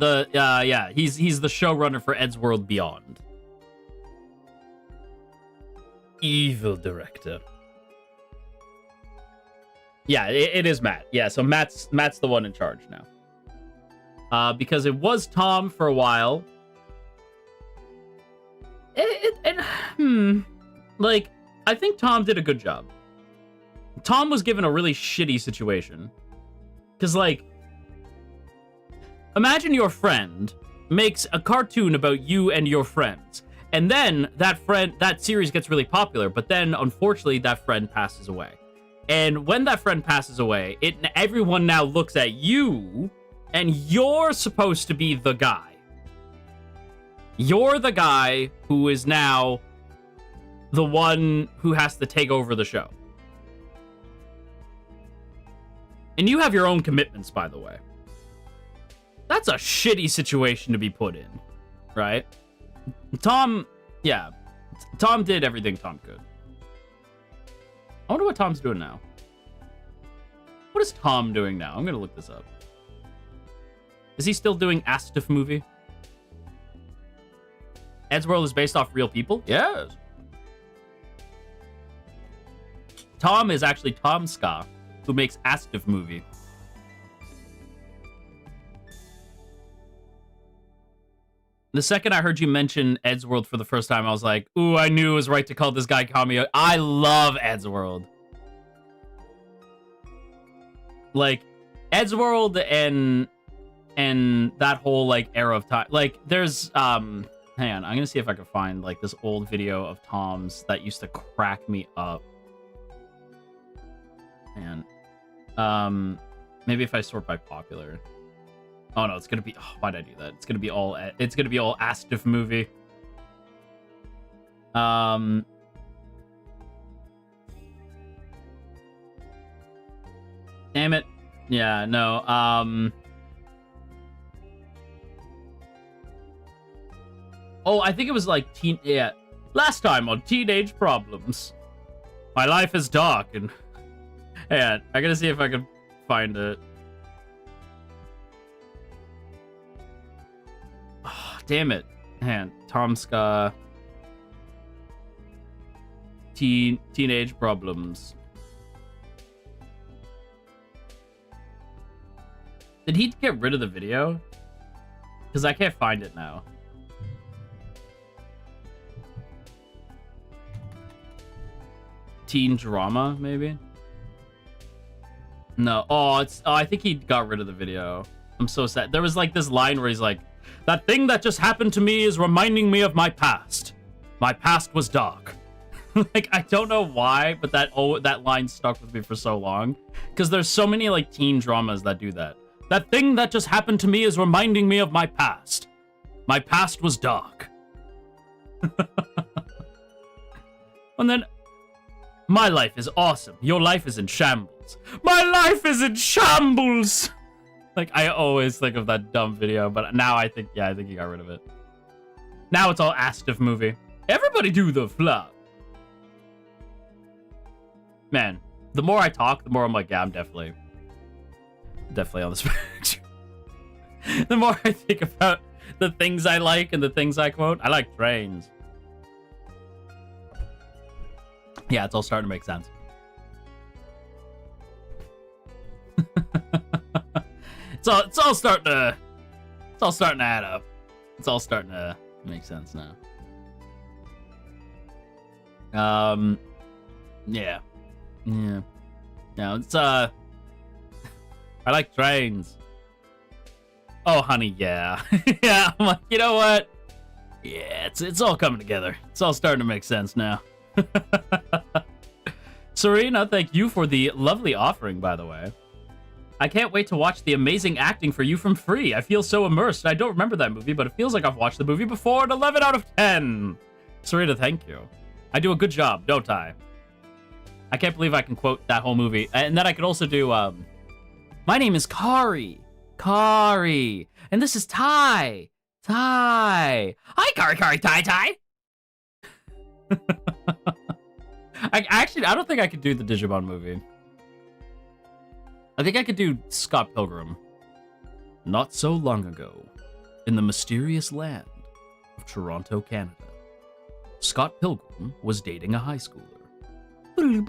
yeah, he's the showrunner for Ed's World Beyond. Evil director. Yeah, it is Matt. Yeah, so Matt's the one in charge now. Because it was Tom for a while. Like, I think Tom did a good job. Tom was given a really shitty situation. Because, like, imagine your friend makes a cartoon about you and your friends. And then that series gets really popular, but then unfortunately that friend passes away. And when that friend passes away, everyone now looks at you, and you're supposed to be the guy. You're the guy who is now the one who has to take over the show. And you have your own commitments, by the way. That's a shitty situation to be put in, right? Tom did everything Tom could. I wonder what Tom's doing now. What is Tom doing now? I'm gonna look this up. Is he still doing Astif movie? Eddsworld is based off real people? Yes. Tom is actually Tom Ska, who makes Astif movie. The second I heard you mention Eddsworld for the first time, I was like, ooh, I knew it was right to call this guy Kamiya. I love Eddsworld. Like, Eddsworld and that whole, like, era of time. Like, there's, hang on, I'm gonna see if I can find, like, this old video of Tom's that used to crack me up. Man. Maybe if I sort by popular. Oh no, it's gonna be. Oh, why'd I do that? It's gonna be all Astif movie. Damn it. Yeah, no. Oh, I think it was like last time on Teenage Problems. My life is dark and. Yeah, I gotta see if I can find it. Damn it. Man, Tom Ska. Teenage Problems. Did he get rid of the video? Because I can't find it now. Teen drama, maybe? No. Oh, I think he got rid of the video. I'm so sad. There was like this line where he's like, that thing that just happened to me is reminding me of my past. My past was dark. Like, I don't know why, but that line stuck with me for so long. Because there's so many, like, teen dramas that do that. That thing that just happened to me is reminding me of my past. My past was dark. And then, my life is awesome. Your life is in shambles. My life is in shambles! Like, I always think of that dumb video, but now I think he got rid of it. Now it's all Astif movie. Everybody do the flop. Man, the more I talk, the more I'm like, yeah, I'm definitely on the spectrum. The more I think about the things I like and the things I quote, I like trains. Yeah, it's all starting to make sense. It's all starting to add up. It's all starting to make sense now. Yeah. No, it's I like trains. Oh, honey, yeah. Yeah, I'm like, you know what? Yeah, it's all coming together. It's all starting to make sense now. Serena, thank you for the lovely offering, by the way. I can't wait to watch the amazing acting for You From Free. I feel so immersed. I don't remember that movie, but it feels like I've watched the movie before. An 11 out of 10. Serena, thank you. I do a good job, don't I? I can't believe I can quote that whole movie. And then I could also do, my name is Kari. Kari. And this is Ty. Ty. Hi, Kari, Ty. I don't think I could do the Digimon movie. I think I could do Scott Pilgrim. Not so long ago, in the mysterious land of Toronto, Canada, Scott Pilgrim was dating a high schooler. And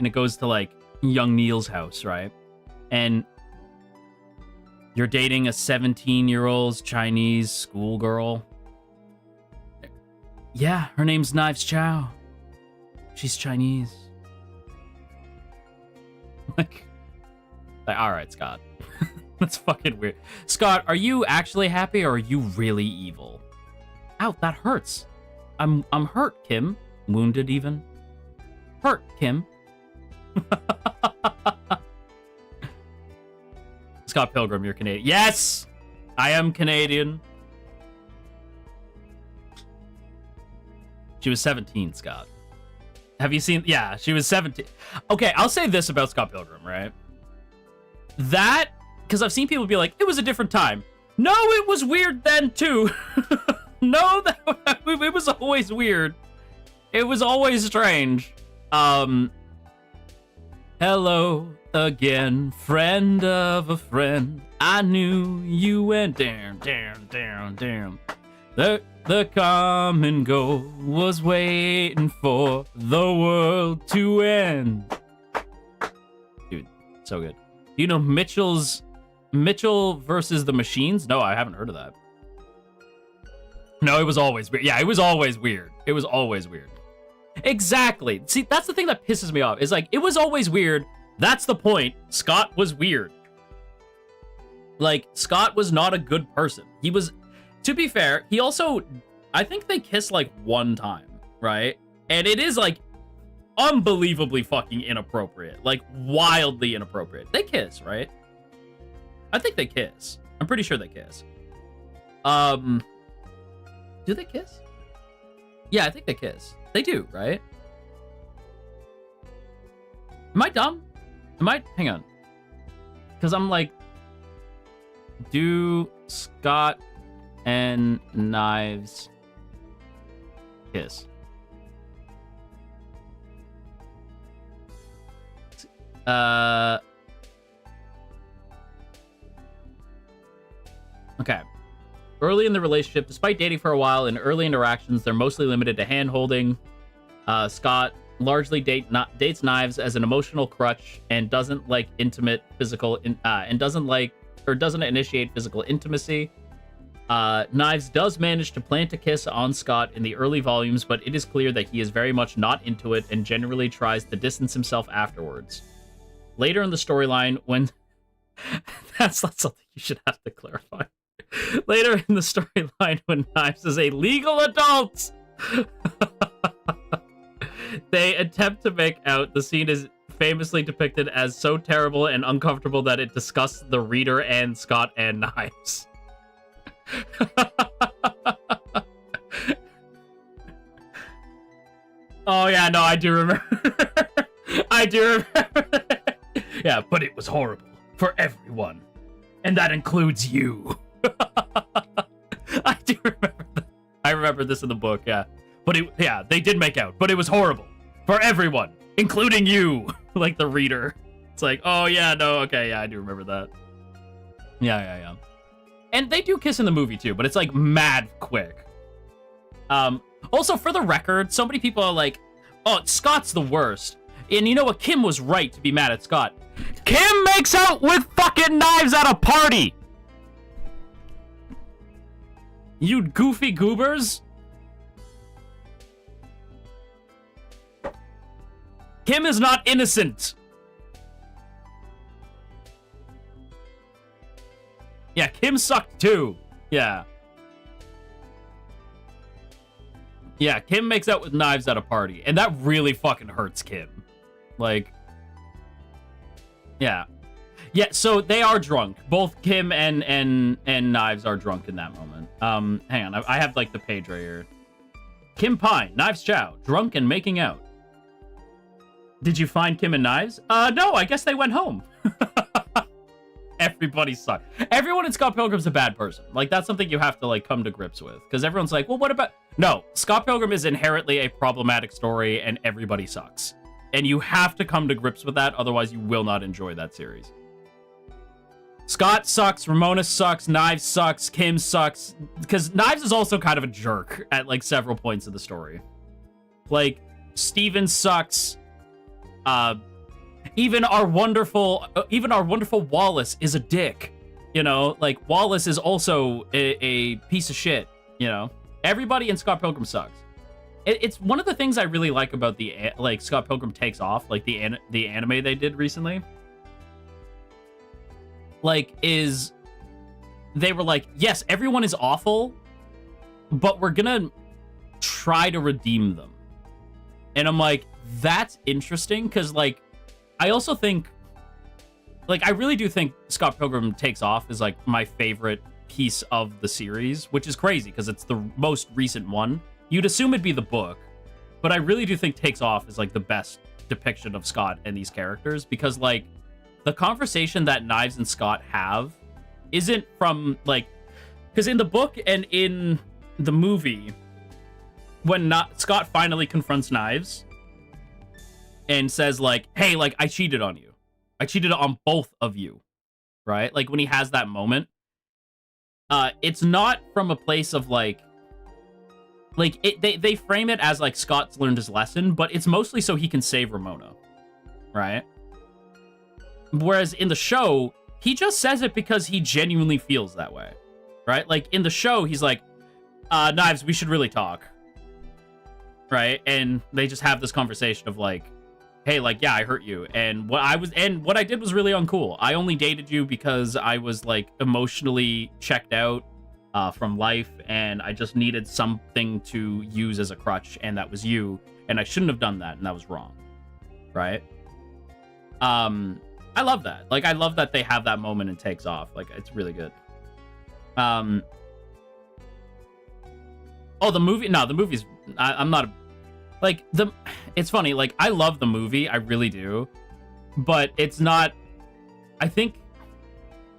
it goes to, like, young Neil's house, right? And you're dating a 17-year-old Chinese schoolgirl. Yeah, her name's Knives Chow. She's Chinese. Like, all right, Scott. That's fucking weird. Scott, are you actually happy or are you really evil? Ow, that hurts. I'm hurt, Kim. Wounded even. Hurt, Kim. Scott Pilgrim, you're Canadian. Yes! I am Canadian. She was 17, Scott. Have you seen? Yeah, she was 17. Okay, I'll say this about Scott Pilgrim, right? That, because I've seen people be like, it was a different time. No, it was weird then, too. No, it was always weird. It was always strange. Hello again, friend of a friend. I knew you went down. The common goal was waiting for the world to end. Dude, so good. Do you know Mitchell versus the Machines? No, I haven't heard of that. No, it was always weird. Yeah, it was always weird. It was always weird. Exactly. See, that's the thing that pisses me off. Is like, it was always weird. That's the point. Scott was weird. Like, Scott was not a good person. He was, to be fair, he also, I think they kissed like one time, right? And it is like unbelievably fucking inappropriate. Like, wildly inappropriate. They kiss, right? I think they kiss. I'm pretty sure they kiss. Do they kiss? Yeah, I think they kiss. They do, right? Am I dumb? Hang on. Because I'm like, do Scott and Knives kiss? Okay. Early in the relationship, despite dating for a while, in early interactions, they're mostly limited to hand-holding. Scott largely dates Knives as an emotional crutch and doesn't like intimate physical and doesn't initiate physical intimacy. Knives does manage to plant a kiss on Scott in the early volumes, but it is clear that he is very much not into it and generally tries to distance himself afterwards. Later in the storyline, when that's not something you should have to clarify. Later in the storyline, when Knives is a legal adult, they attempt to make out. The scene is famously depicted as so terrible and uncomfortable that it disgusts the reader and Scott and Knives. Oh yeah, no, I do remember. I do remember. Yeah, but it was horrible for everyone, and that includes you. I do remember that. I remember this in the book, yeah. But they did make out, but it was horrible for everyone, including you, like the reader. It's like, oh yeah, no, okay, yeah, I do remember that. Yeah. And they do kiss in the movie too, but it's like mad quick. Also, for the record, so many people are like, oh, Scott's the worst. And you know what? Kim was right to be mad at Scott. Kim makes out with fucking Knives at a party! You goofy goobers. Kim is not innocent. Yeah, Kim sucked too. Yeah. Yeah, Kim makes out with Knives at a party. And that really fucking hurts Kim. Like, yeah. Yeah, so they are drunk. Both Kim and Knives are drunk in that moment. Hang on, I have like the page right here. Kim Pine, Knives Chow, drunk and making out. Did you find Kim and Knives? No, I guess they went home. Everybody sucks. Everyone in Scott Pilgrim's a bad person. Like, that's something you have to like come to grips with. Because everyone's like, well, what about... No, Scott Pilgrim is inherently a problematic story and everybody sucks. And you have to come to grips with that, otherwise you will not enjoy that series. Scott sucks, Ramona sucks, Knives sucks, Kim sucks. Because Knives is also kind of a jerk at like several points of the story. Like, Steven sucks. Even our wonderful Wallace is a dick. You know, like Wallace is also a piece of shit. You know, everybody in Scott Pilgrim sucks. It's one of the things I really like about the like Scott Pilgrim Takes Off, like the anime they did recently. like, is they were like, yes, everyone is awful, but we're gonna try to redeem them. And I'm like, that's interesting, because, like, I also think, like, I really do think Scott Pilgrim Takes Off is, like, my favorite piece of the series, which is crazy, because it's the most recent one. You'd assume it'd be the book, but I really do think Takes Off is, like, the best depiction of Scott and these characters, because, like, the conversation that Knives and Scott have isn't from, like, because in the book and in the movie, when Scott finally confronts Knives and says, like, hey, like, I cheated on you. I cheated on both of you, right? Like, when he has that moment, it's not from a place of, like they frame it as, like, Scott's learned his lesson, but it's mostly so he can save Ramona, right? Whereas in the show, he just says it because he genuinely feels that way, right? Like, in the show, he's like, Knives, we should really talk, right? And they just have this conversation of, like, hey, like, yeah, I hurt you, and what I did was really uncool. I only dated you because I was, like, emotionally checked out from life, and I just needed something to use as a crutch, and that was you, and I shouldn't have done that, and that was wrong, right? I love that. Like, I love that they have that moment and Takes Off. Like, it's really good. Oh, the movie? No, the movie's... I'm not... Like, it's funny. Like, I love the movie. I really do. But it's not... I think...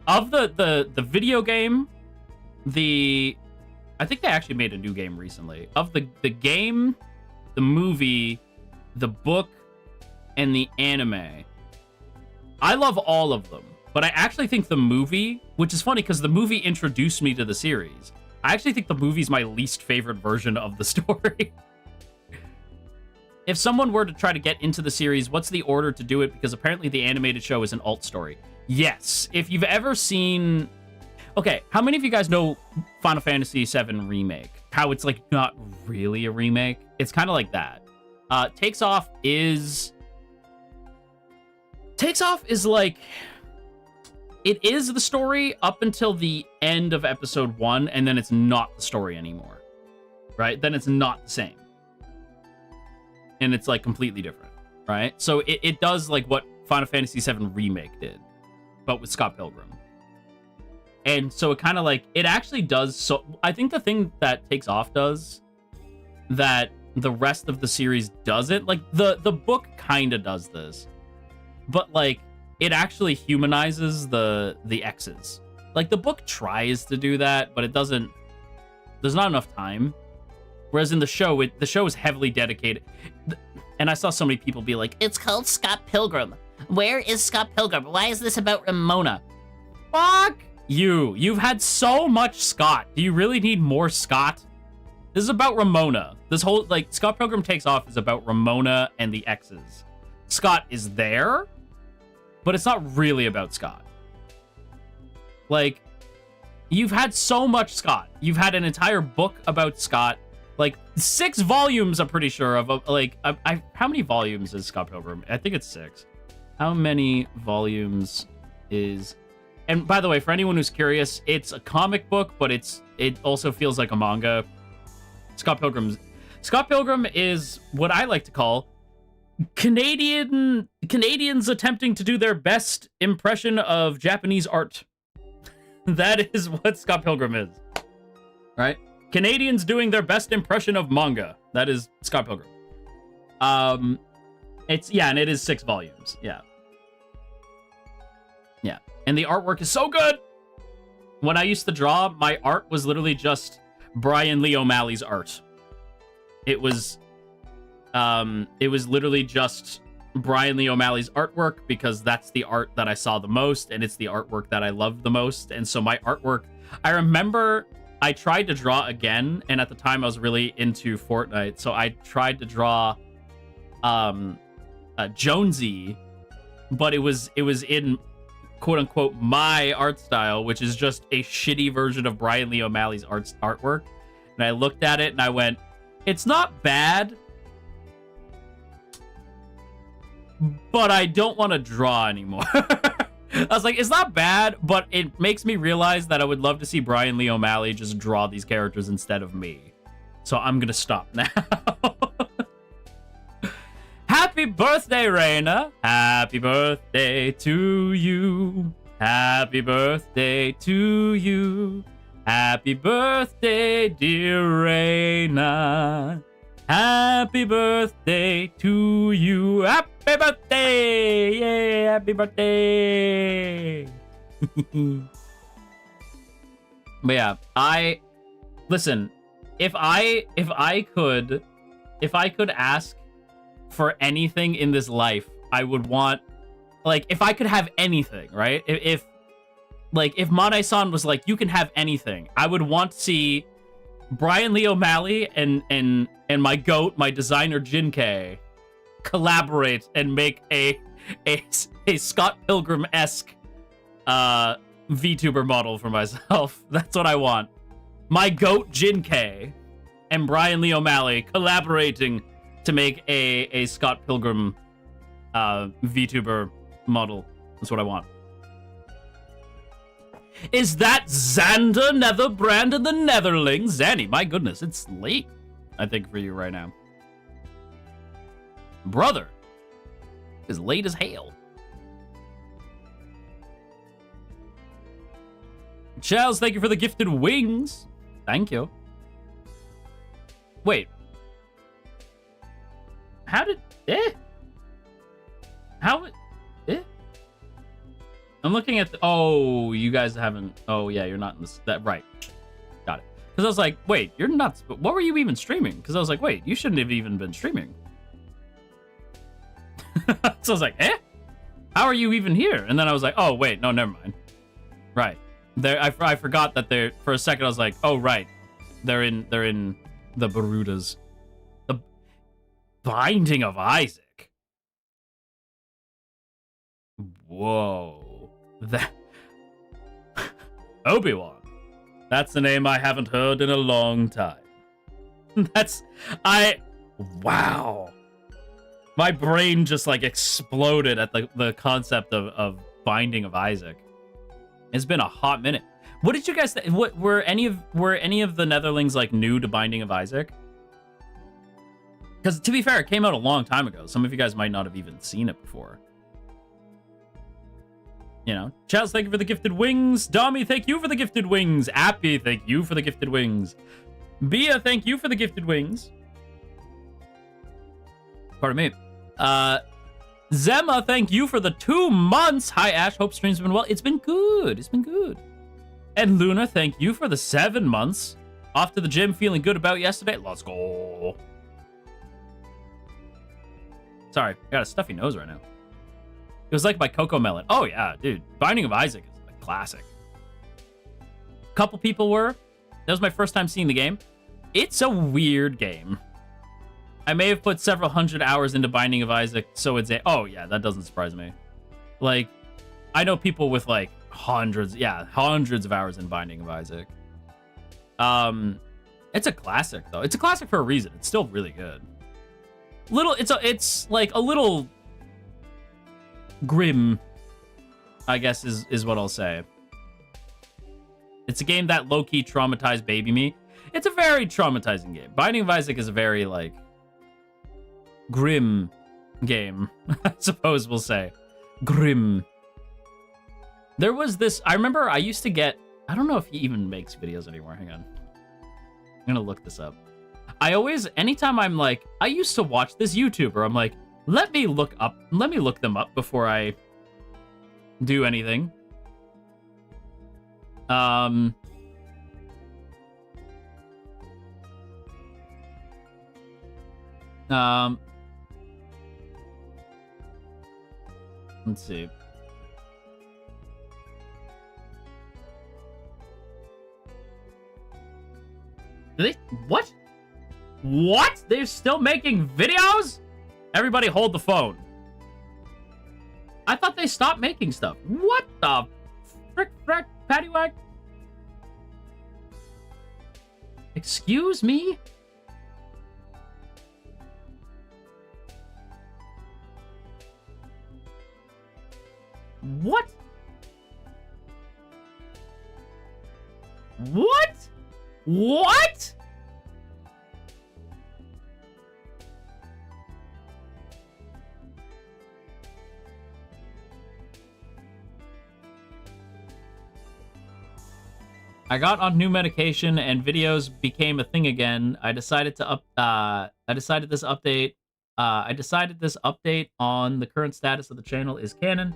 Of the video game, I think they actually made a new game recently. Of the game, the movie, the book, and the anime, I love all of them. But I actually think the movie, which is funny because the movie introduced me to the series, I actually think the movie's my least favorite version of the story. If someone were to try to get into the series, what's the order to do it? Because apparently the animated show is an alt story. Yes. If you've ever seen... Okay, how many of you guys know Final Fantasy VII Remake? How it's, like, not really a remake? It's kind of like that. Takes Off is, like... It is the story up until the end of episode 1, and then it's not the story anymore. Right? Then it's not the same. And it's, like, completely different. Right? So it does, like, what Final Fantasy VII Remake did, but with Scott Pilgrim. And so it kind of, like, it actually does... So I think the thing that Takes Off does that the rest of the series doesn't, like, the book kind of does this, but, like, it actually humanizes the exes. Like, the book tries to do that, but it doesn't... There's not enough time. Whereas in the show, the show is heavily dedicated. And I saw so many people be like, it's called Scott Pilgrim. Where is Scott Pilgrim? Why is this about Ramona? Fuck you. You've had so much Scott. Do you really need more Scott? This is about Ramona. This whole, like, Scott Pilgrim Takes Off is about Ramona and the exes. Scott is there, but it's not really about Scott. Like, you've had so much Scott. You've had an entire book about Scott. Like, 6 volumes, I'm pretty sure, of, like... how many volumes is Scott Pilgrim? I think it's 6. How many volumes is... And by the way, for anyone who's curious, it's a comic book, but it also feels like a manga. Scott Pilgrim is what I like to call Canadians attempting to do their best impression of Japanese art. That is what Scott Pilgrim is. Right? Canadians doing their best impression of manga. That is Scott Pilgrim. And it is 6 volumes. Yeah. Yeah. And the artwork is so good. When I used to draw, my art was literally just Brian Lee O'Malley's art. It was literally just Brian Lee O'Malley's artwork because that's the art that I saw the most, and it's the artwork that I loved the most. And so my artwork, I remember I tried to draw again, and at the time I was really into Fortnite, so I tried to draw Jonesy, but it was in quote-unquote my art style, which is just a shitty version of Brian Lee O'Malley's artwork. And I looked at it and I went, it's not bad, but I don't want to draw anymore. I was like, it's not bad, but it makes me realize that I would love to see Brian Lee O'Malley just draw these characters instead of me. So I'm gonna stop now. Happy birthday, Raina. Happy birthday to you. Happy birthday to you. Happy birthday, dear Raina. Happy birthday to you. Happy birthday. Yay, happy birthday. But yeah, listen, if I could ask for anything in this life, I would want, like, if I could have anything, right? If Mane-san was like, you can have anything, I would want to see Brian Lee O'Malley and my goat, my designer Jinkei, collaborate and make a Scott Pilgrim-esque VTuber model for myself. That's what I want. My goat Jinkei and Brian Lee O'Malley collaborating to make a Scott Pilgrim VTuber model. That's what I want. Is that Xander Netherbrand in the Netherlings? Zanny, my goodness, it's late, I think, for you right now. Brother, it's late as hell. Charles, thank you for the gifted wings. Thank you. Wait. How did... How... I'm looking at the... Oh, you guys haven't... Oh, yeah, you're not in this... That right. Got it. Because I was like, wait, you're nuts. But what were you even streaming? Because I was like, wait, you shouldn't have even been streaming. So I was like, how are you even here? And then I was like, oh, wait, no, never mind. Right. I forgot that they're... For a second, I was like, oh, right. They're in the Barudas. The Binding of Isaac. Whoa. That... Obi-Wan. That's the name I haven't heard in a long time. Wow. My brain just, like, exploded at the concept of Binding of Isaac. It's been a hot minute. What did you guys think? Were any of the Netherlings, like, new to Binding of Isaac? Because, to be fair, it came out a long time ago. Some of you guys might not have even seen it before. You know, Charles, thank you for the gifted wings. Dami, thank you for the gifted wings. Appy, thank you for the gifted wings. Bia, thank you for the gifted wings. Pardon me. Zema, thank you for the 2 months. Hi, Ash. Hope stream's been well. It's been good. It's been good. And Luna, thank you for the 7 months. Off to the gym, feeling good about yesterday. Let's go. Sorry, I got a stuffy nose right now. It was like my Coco Melon. Oh, yeah, dude. Binding of Isaac is a classic. A couple people were. That was my first time seeing the game. It's a weird game. I may have put several hundred hours into Binding of Isaac, so it's a... Oh, yeah, that doesn't surprise me. Like, I know people with, like, hundreds of hours in Binding of Isaac. It's a classic, though. It's a classic for a reason. It's still really good. It's like a little... grim, I guess is what I'll say. It's a game that low-key traumatized baby me. It's a very traumatizing game. Binding of Isaac is a very, like, grim game, I suppose we'll say. Grim. There was this... I remember I used to get... I don't know if he even makes videos anymore. Hang on. I'm gonna look this up. I always... Anytime I'm like... I used to watch this YouTuber. I'm like... Let me look them up before I do anything. Let's see. What? What? They're still making videos? Everybody hold the phone. I thought they stopped making stuff. What the frick, paddywhack? Excuse me? What? What? What? I got on new medication and videos became a thing again. I decided this update on the current status of the channel is canon.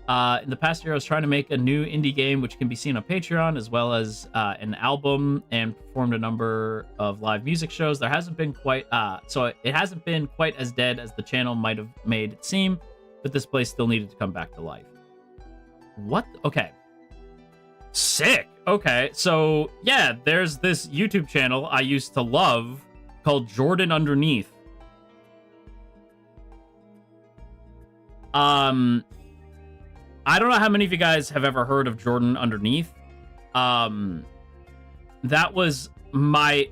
In the past year, I was trying to make a new indie game, which can be seen on Patreon, as well as an album, and performed a number of live music shows. There hasn't been quite, so it hasn't been quite as dead as the channel might have made it seem, but this place still needed to come back to life. What? Okay. Sick. Okay, so yeah, there's this YouTube channel I used to love called Jordan Underneath. I don't know how many of you guys have ever heard of Jordan Underneath. That was my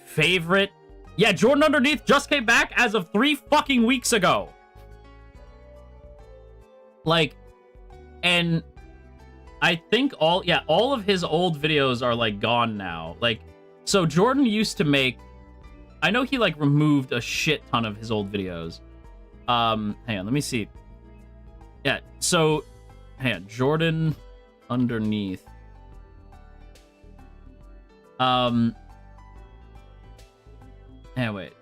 favorite. Yeah, Jordan Underneath just came back as of 3 fucking weeks ago. Like, and I think all of his old videos are like gone now. Like, so Jordan used to make, I know he like removed a shit ton of his old videos. Hang on, let me see. Yeah, so hang on, Jordan Underneath. Hey, wait.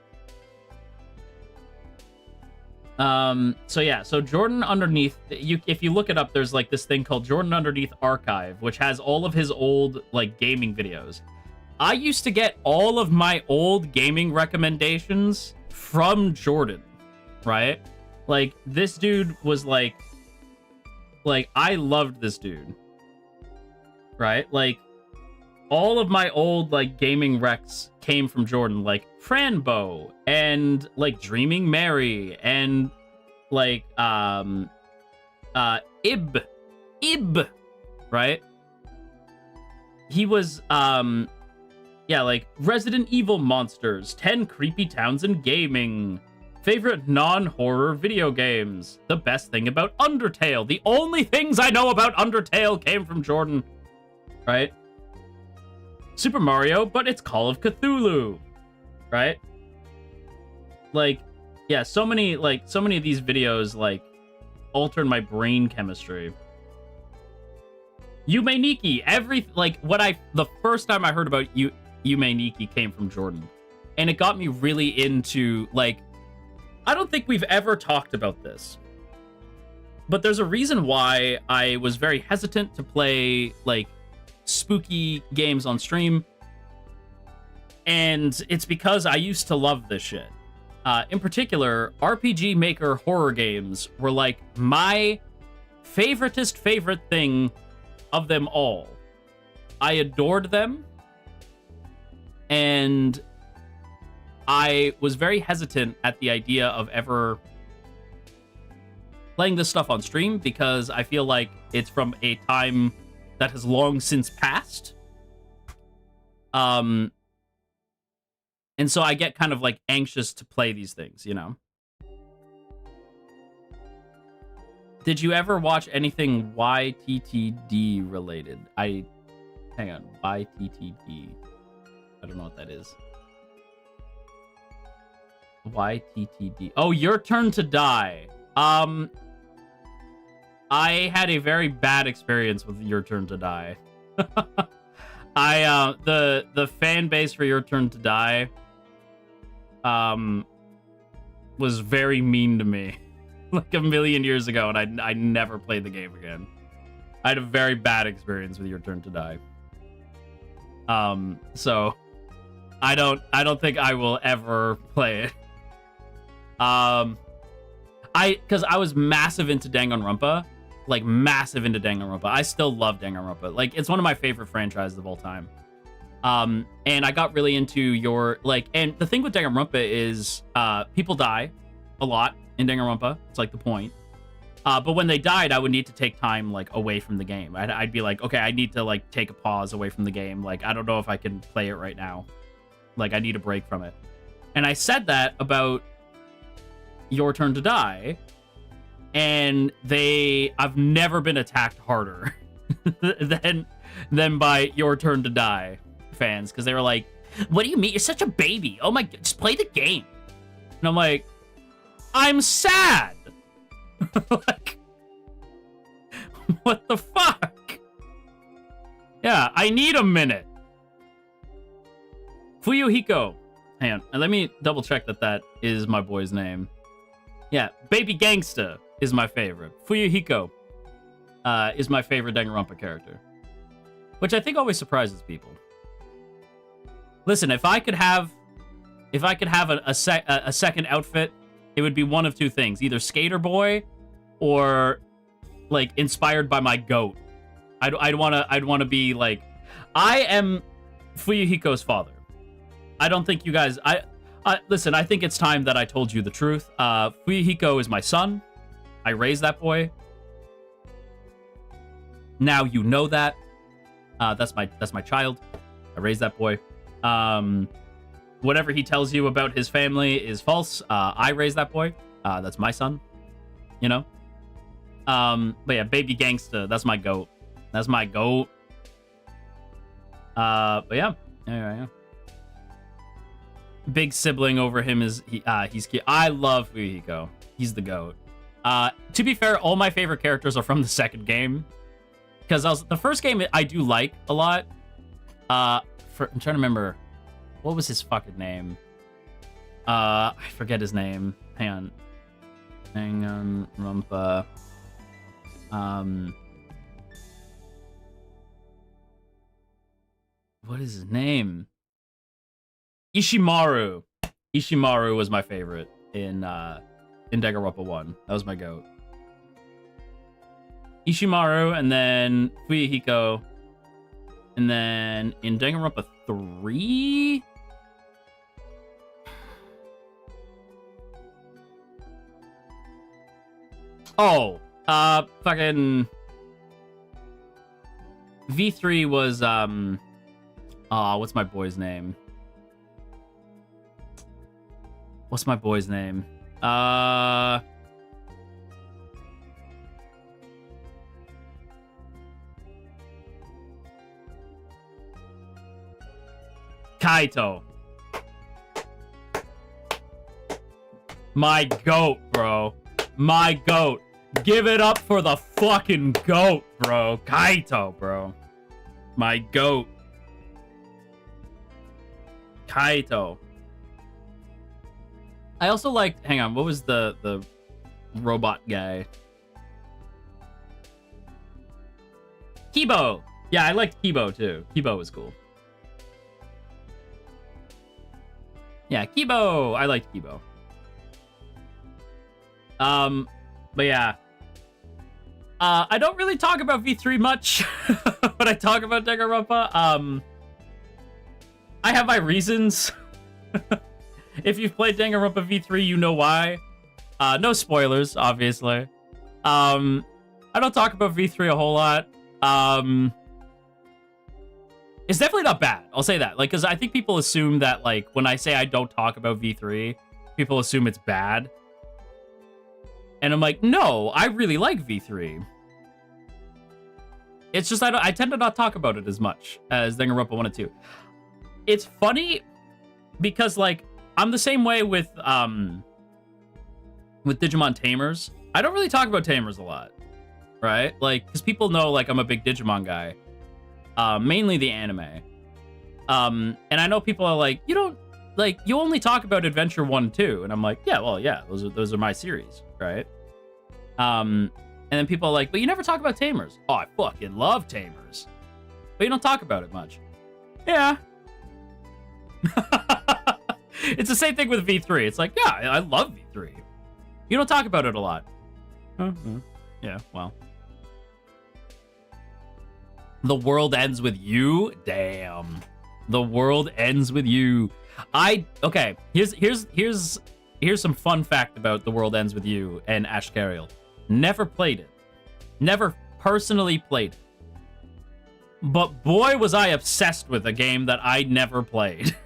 So yeah, so Jordan Underneath, if you look it up, there's like this thing called Jordan Underneath Archive, which has all of his old like gaming videos. I used to get all of my old gaming recommendations from Jordan, right? Like, this dude was like I loved this dude, right? Like, all of my old like gaming recs came from Jordan, like Franbo and like Dreaming Mary and like Ib, right? He was yeah, like Resident Evil monsters, 10 creepy towns in gaming, favorite non-horror video games, the best thing about Undertale. The only things I know about Undertale came from Jordan, right? Super Mario, but it's Call of Cthulhu, right? Like, yeah, so many of these videos like altered my brain chemistry. Yume Nikki, the first time I heard about Yume Nikki came from Jordan, and it got me really into, like, I don't think we've ever talked about this, but there's a reason why I was very hesitant to play like spooky games on stream, and it's because I used to love this shit. In particular, RPG Maker horror games were like my favorite thing of them all. I adored them, and I was very hesitant at the idea of ever playing this stuff on stream, because I feel like it's from a time that has long since passed. And so I get kind of like anxious to play these things, you know? Did you ever watch anything YTTD related? Hang on, YTTD. I don't know what that is. YTTD. Oh, Your Turn to Die. I had a very bad experience with Your Turn to Die. The fan base for Your Turn to Die was very mean to me like a million years ago, and I never played the game again. I had a very bad experience with Your Turn to Die. So I don't think I will ever play it. Because I was massive into Danganronpa. Like, massive into Danganronpa. I still love Danganronpa. Like, it's one of my favorite franchises of all time. And I got really into your, like, and the thing with Danganronpa is, people die a lot in Danganronpa. It's like the point. But when they died, I would need to take time, like, away from the game. I'd be like, okay, I need to, like, take a pause away from the game. Like, I don't know if I can play it right now. Like, I need a break from it. And I said that about Your Turn to Die, and I've never been attacked harder than by Your Turn to Die fans, because they were like, what do you mean? You're such a baby. Oh my god, just play the game. And I'm like, I'm sad. Like, what the fuck? Yeah, I need a minute. Fuyuhiko. Hang on, let me double check that is my boy's name. Yeah, Baby Gangsta is my favorite. Fuyuhiko is my favorite Danganronpa character, which I think always surprises people. Listen, if I could have a second outfit, it would be one of two things: either Skater Boy, or like inspired by my goat. I'd want to be like, I am Fuyuhiko's father. I don't think you guys. Listen. I think it's time that I told you the truth. Fuyuhiko is my son. I raised that boy. Now you know that. That's my child. I raised that boy. Whatever he tells you about his family is false. I raised that boy. That's my son. You know. But yeah, Baby Gangsta. That's my goat. That's my goat. But yeah. Yeah. Big sibling over him is he's cute. I love Fuyuhiko. He's the goat. To be fair, all my favorite characters are from the second game, because the first game I do like a lot. I'm trying to remember, what was his fucking name? I forget his name. Hang on, Rumpa. What is his name? Ishimaru. Ishimaru was my favorite in Danganronpa 1. That was my goat. Ishimaru, and then Fuyuhiko, and then in Danganronpa 3. Oh, fucking V3 was what's my boy's name? What's my boy's name? Kaito. My goat, bro. My goat. Give it up for the fucking goat, bro. Kaito, bro. My goat. Kaito. I also liked, hang on, what was the robot guy? Kibo. Yeah, I liked Kibo too. Kibo was cool. Yeah, Kibo. I liked Kibo. But yeah. I don't really talk about V3 much, but I talk about Danganronpa. I have my reasons. If you've played Danganronpa V3, you know why. No spoilers, obviously. I don't talk about V3 a whole lot. It's definitely not bad. I'll say that. Like, because I think people assume that, like, when I say I don't talk about V3, people assume it's bad. And I'm like, no, I really like V3. It's just I tend to not talk about it as much as Danganronpa 1 and 2. It's funny because, like, I'm the same way with Digimon Tamers. I don't really talk about Tamers a lot, right? Like, because people know, like, I'm a big Digimon guy. Mainly the anime. And I know people are like, you don't, like, you only talk about Adventure 1 and 2. And I'm like, yeah, well, yeah, those are my series, right? And then people are like, but you never talk about Tamers. Oh, I fucking love Tamers. But you don't talk about it much. Yeah. It's the same thing with V3. It's like, yeah, I love V3. You don't talk about it a lot. Yeah, well. The world ends with you? Damn. The world ends with you. Okay, here's some fun fact about The World Ends With You and Ashkariel. Never played it. Never personally played it. But boy, was I obsessed with a game that I never played.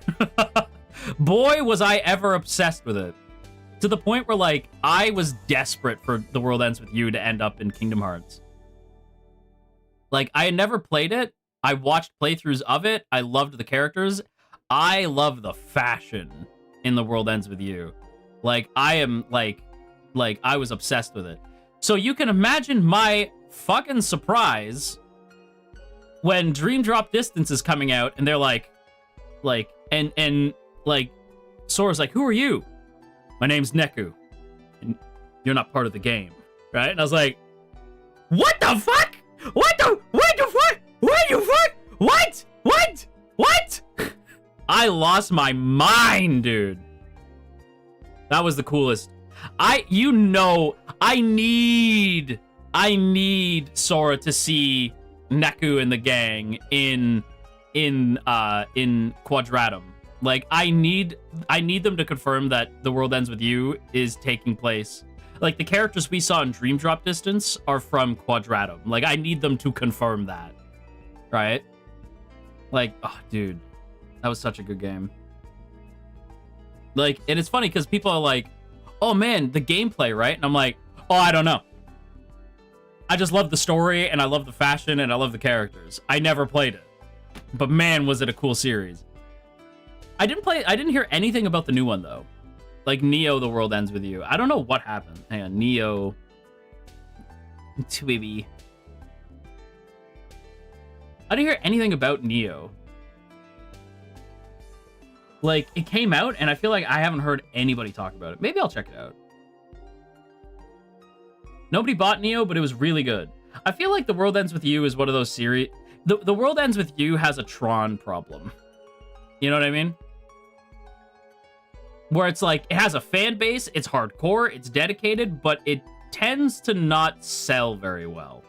Boy, was I ever obsessed with it. To the point where, like, I was desperate for The World Ends With You to end up in Kingdom Hearts. Like, I had never played it, I watched playthroughs of it. I loved the characters. I love the fashion in The World Ends With You. Like, I am, like, I was obsessed with it. So you can imagine my fucking surprise when Dream Drop Distance is coming out, and they're like, Sora's like, who are you? My name's Neku, and you're not part of the game, right? And I was like, what the fuck? What the fuck? What the fuck? What? I lost my mind, dude. That was the coolest. I need Sora to see Neku and the gang in Quadratum. Like, I need them to confirm that The World Ends With You is taking place. Like, the characters we saw in Dream Drop Distance are from Quadratum. Like, I need them to confirm that. Right? Like, oh, dude. That was such a good game. Like, and it's funny because people are like, oh man, the gameplay, right? And I'm like, oh, I don't know. I just love the story, and I love the fashion, and I love the characters. I never played it. But man, was it a cool series. I didn't hear anything about the new one, though. Like, Neo, The World Ends With You. I don't know what happened. Hang on, Neo... Twibby. I didn't hear anything about Neo. Like, it came out, and I feel like I haven't heard anybody talk about it. Maybe I'll check it out. Nobody bought Neo, but it was really good. I feel like The World Ends With You is one of those series... The World Ends With You has a Tron problem. You know what I mean? Where it's like, it has a fan base, it's hardcore, it's dedicated, but it tends to not sell very well.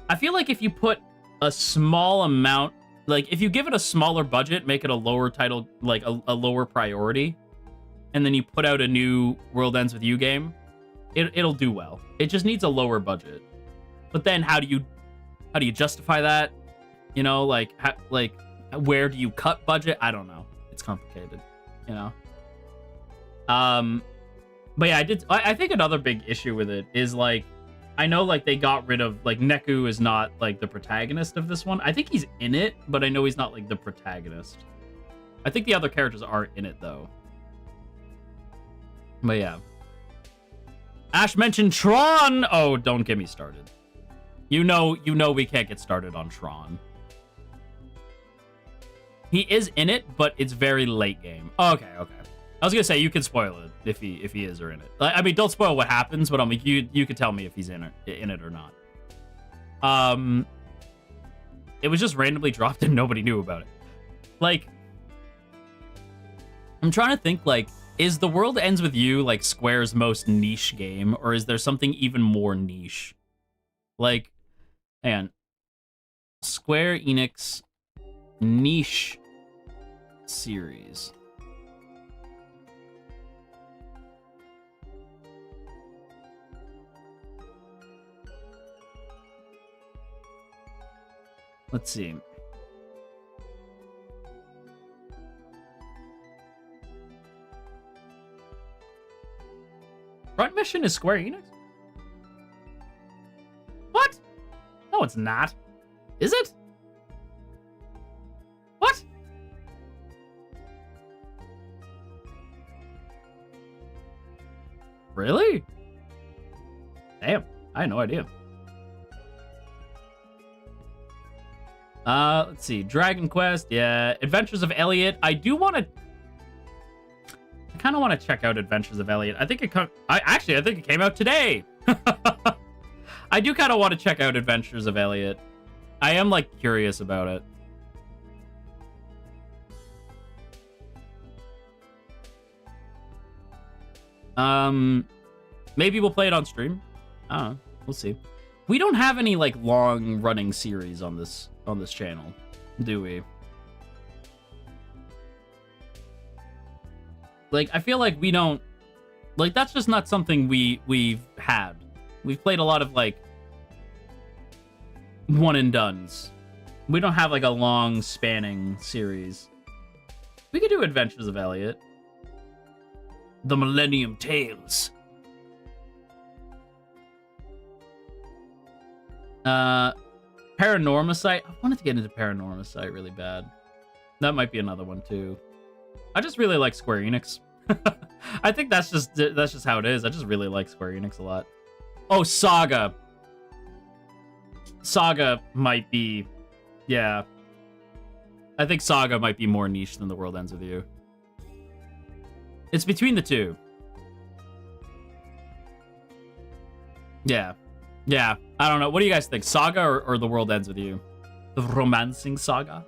I feel like if you put a small amount, like, if you give it a smaller budget, make it a lower title, like, a lower priority, and then you put out a new World Ends With You game, it'll do well. It just needs a lower budget. But then how do you justify that? You know, like, where do you cut budget? I don't know. It's complicated, you know? But yeah, I think another big issue with it is, like, I know, like, they got rid of, like, Neku is not, like, the protagonist of this one. I think he's in it, but I know he's not, like, the protagonist. I think the other characters are in it, though. But yeah. Ash mentioned Tron! Oh, don't get me started. You know we can't get started on Tron. He is in it, but it's very late game. Okay. I was gonna say you can spoil it if he is or in it. I mean, don't spoil what happens, but I'm like, you could tell me if he's in it or not. It was just randomly dropped and nobody knew about it. Like, I'm trying to think, like, is The World Ends With You, like, Square's most niche game, or is there something even more niche? Like, hang on. Square Enix niche series. Let's see. Front Mission is Square Enix? What? No, it's not. Is it? What? Really? Damn, I had no idea. Let's see. Dragon Quest, yeah. Adventures of Elliot. I kind of want to check out Adventures of Elliot. I think it came out today. I do kind of want to check out Adventures of Elliot. I am, like, curious about it. Maybe we'll play it on stream. I don't know. We'll see. We don't have any, like, long-running series on this channel, do we? Like, I feel like we don't... Like, that's just not something we've had. We've played a lot of, like, one-and-dones. We don't have, like, a long-spanning series. We could do Adventures of Elliot. The Millennium Tales. Paranormicite. I wanted to get into Paranormicite really bad. That might be another one too. I just really like Square Enix. I think that's just how it is. I just really like Square Enix a lot. Oh, Saga. Saga might be, yeah. I think Saga might be more niche than The World Ends With You. It's between the two. Yeah. Yeah. I don't know. What do you guys think? Saga or The World Ends With You? The romancing saga?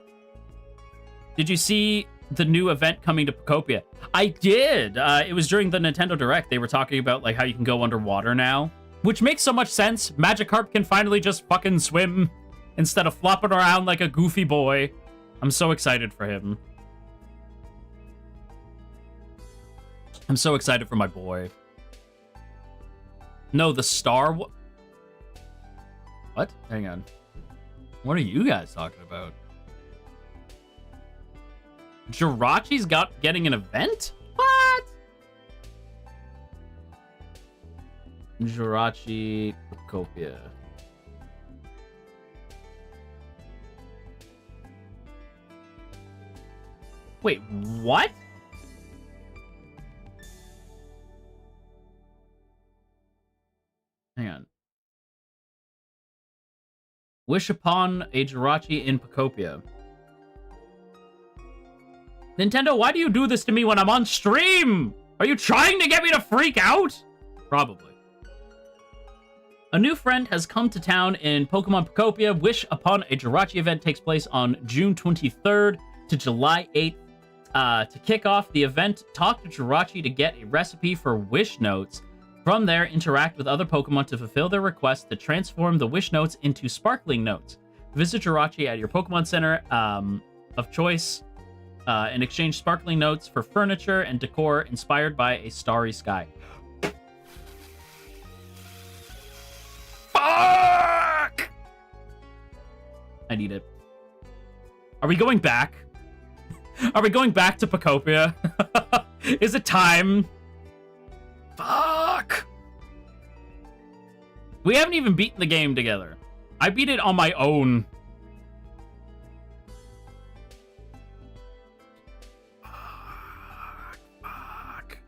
Did you see the new event coming to Pocopia? I did. It was during the Nintendo Direct. They were talking about like how you can go underwater now, which makes so much sense. Magikarp can finally just fucking swim instead of flopping around like a goofy boy. I'm so excited for him. I'm so excited for my boy. No, the star... What? Hang on. What are you guys talking about? Jirachi's getting an event? What? Jirachi Pocopia. Wait, what? Hang on. Wish upon a Jirachi in Pocopia. Nintendo, why do you do this to me when I'm on stream? Are you trying to get me to freak out? Probably. A new friend has come to town in Pokemon Pocopia. Wish upon a Jirachi event takes place on June 23rd to July 8th. To kick off the event, talk to Jirachi to get a recipe for wish notes. From there, interact with other Pokemon to fulfill their request to transform the wish notes into sparkling notes. Visit Jirachi at your Pokemon Center of choice and exchange sparkling notes for furniture and decor inspired by a starry sky. Fuck! I need it. Are we going back? Are we going back to Pocopia? Is it time? Fuck! We haven't even beaten the game together. I beat it on my own. Fuck.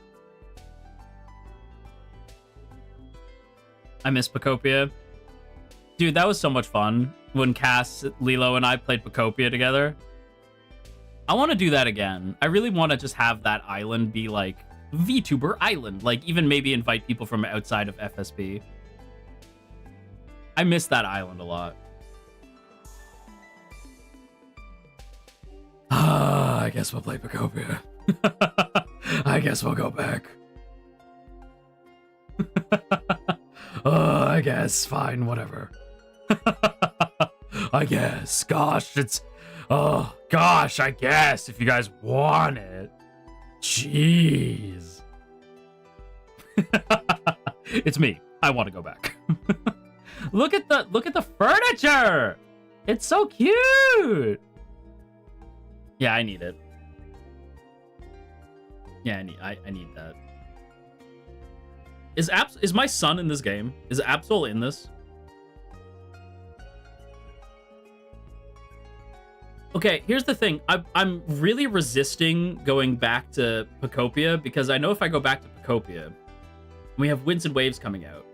I miss Pocopia. Dude, that was so much fun when Cass, Lilo, and I played Pocopia together. I want to do that again. I really want to just have that island be like VTuber Island. Like, even maybe invite people from outside of FSP. I miss that island a lot. I guess we'll play Pocopia. I guess we'll go back. I guess. Fine, whatever. I guess. Gosh, it's... Oh, gosh, I guess, if you guys want it. Jeez. It's me. I want to go back. Look at the furniture. It's so cute. Yeah, I need it. Yeah, I need that. Is my son in this game? Is Absol in this? Okay, here's the thing. I'm really resisting going back to Pocopia because I know if I go back to Pocopia, we have Winds and Waves coming out.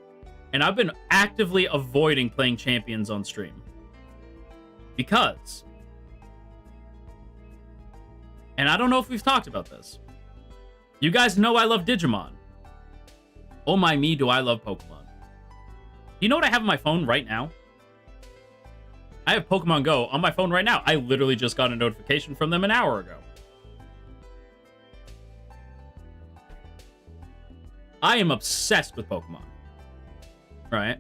And I've been actively avoiding playing Champions on stream. Because... And I don't know if we've talked about this. You guys know I love Digimon. Oh my me, do I love Pokemon. You know what I have on my phone right now? I have Pokemon Go on my phone right now. I literally just got a notification from them an hour ago. I am obsessed with Pokemon. Right?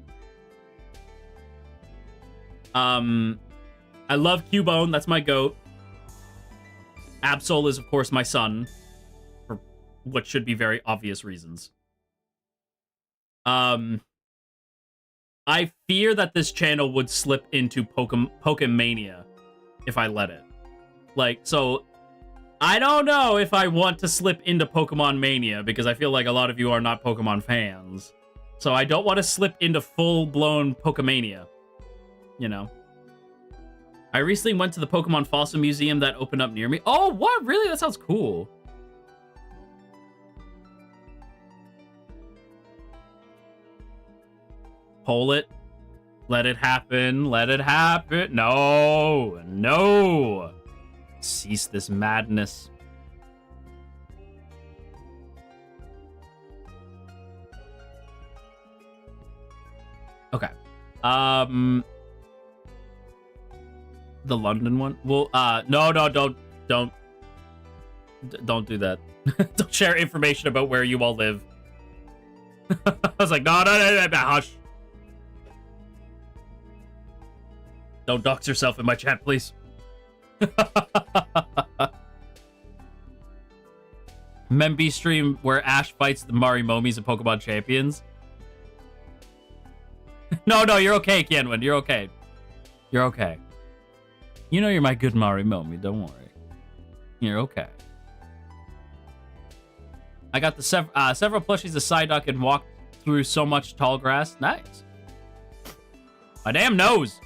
I love Cubone. That's my goat. Absol is, of course, my son. For what should be very obvious reasons. I fear that this channel would slip into Pokemania if I let it. Like, so, I don't know if I want to slip into Pokemon Mania, because I feel like a lot of you are not Pokemon fans. So I don't want to slip into full-blown Pokemania. You know? I recently went to the Pokemon Fossil Museum that opened up near me. Oh, what? Really? That sounds cool. Pull it. Let it happen. Let it happen. No. No. Cease this madness. Okay. The London one? Well, no, don't do that. Don't share information about where you all live. I was like, no, hush. Don't dox yourself in my chat, please. Memby stream where Ash fights the Marimomis and Pokemon champions. No, you're okay, Kienwin. You're okay. You're okay. You know you're my good Marimomi, don't worry. You're okay. I got the several plushies of Psyduck and walked through so much tall grass. Nice. My damn nose.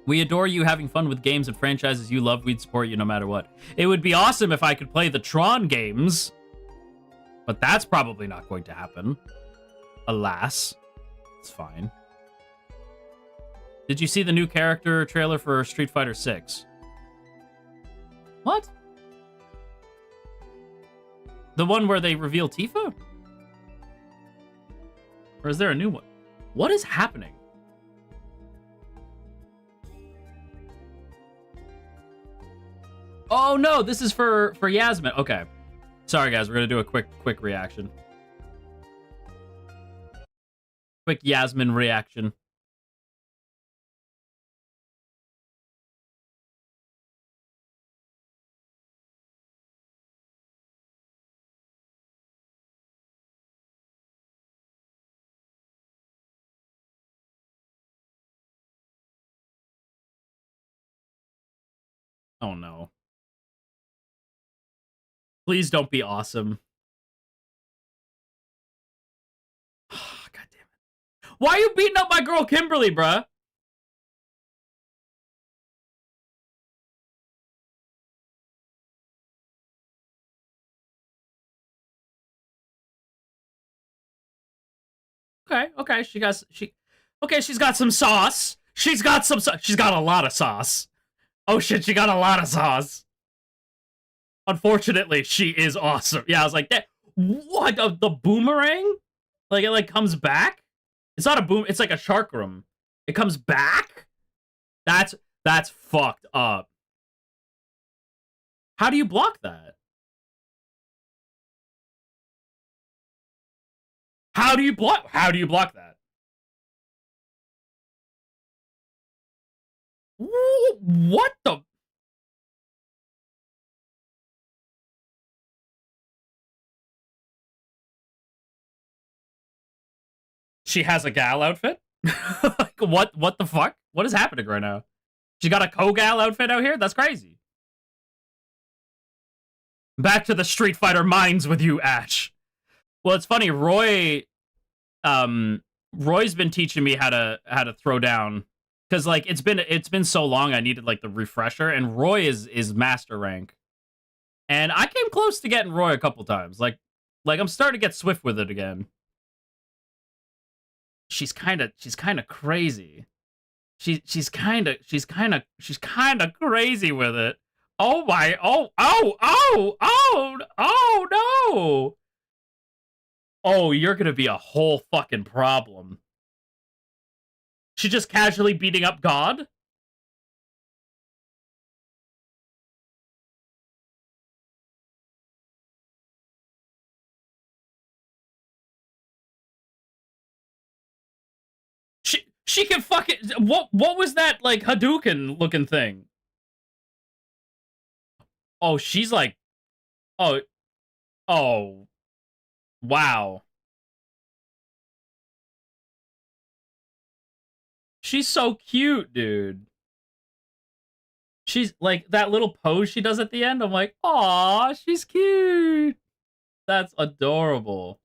We adore you having fun with games and franchises you love. We'd support you no matter what. It would be awesome if I could play the Tron games. But that's probably not going to happen. Alas. It's fine. Did you see the new character trailer for Street Fighter 6? What? The one where they reveal Tifa? Or is there a new one? What is happening? Oh no, this is for Yasmin. Okay. Sorry guys, we're gonna do a quick reaction. Quick Yasmin reaction. Oh no. Please don't be awesome. God damn it. Why are you beating up my girl Kimberly, bruh? Okay, she's got some sauce. She's got a lot of sauce. Oh shit, she got a lot of sauce. Unfortunately, she is awesome. Yeah, I was like, that. What? The boomerang? Like, it, like, comes back? It's not a boom. It's like a chakram. It comes back? That's fucked up. How do you block that? How do you block that? What the? She has a gal outfit? Like, what the fuck? What is happening right now? She got a Kogal outfit out here? That's crazy. Back to the Street Fighter mines with you, Ash. Well, it's funny, Roy's been teaching me how to throw down. Cause like it's been so long I needed like the refresher, and Roy is master rank. And I came close to getting Roy a couple times. Like I'm starting to get swift with it again. She's kind of crazy. She's kind of crazy with it. Oh my! Oh no! Oh, you're gonna be a whole fucking problem. She just casually beating up God? She can fucking... What was that, like, Hadouken-looking thing? Oh, she's like... Oh. Wow. She's so cute, dude. She's, like, that little pose she does at the end, I'm like, aw, she's cute. That's adorable.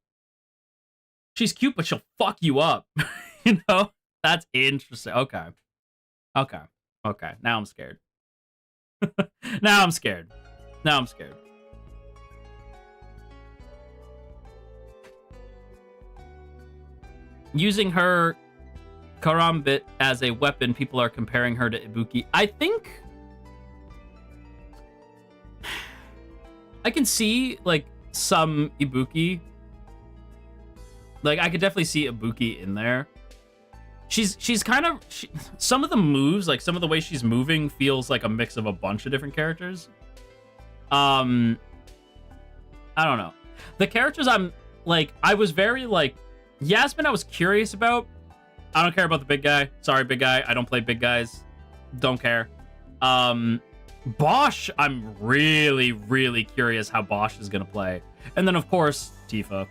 She's cute, but she'll fuck you up. You know? That's interesting. Okay. Okay. Okay. Now I'm scared. Now I'm scared. Now I'm scared. Using her karambit as a weapon, people are comparing her to Ibuki. I think I can see like some Ibuki. Like I could definitely see Ibuki in there. She's kind of some of the moves, like some of the way she's moving feels like a mix of a bunch of different characters. I don't know. The characters I'm like, I was very like Yasmin I was curious about. I don't care about the big guy. Sorry, big guy. I don't play big guys. Don't care. Bosch, I'm really, really curious how Bosch is gonna play. And then of course, Tifa.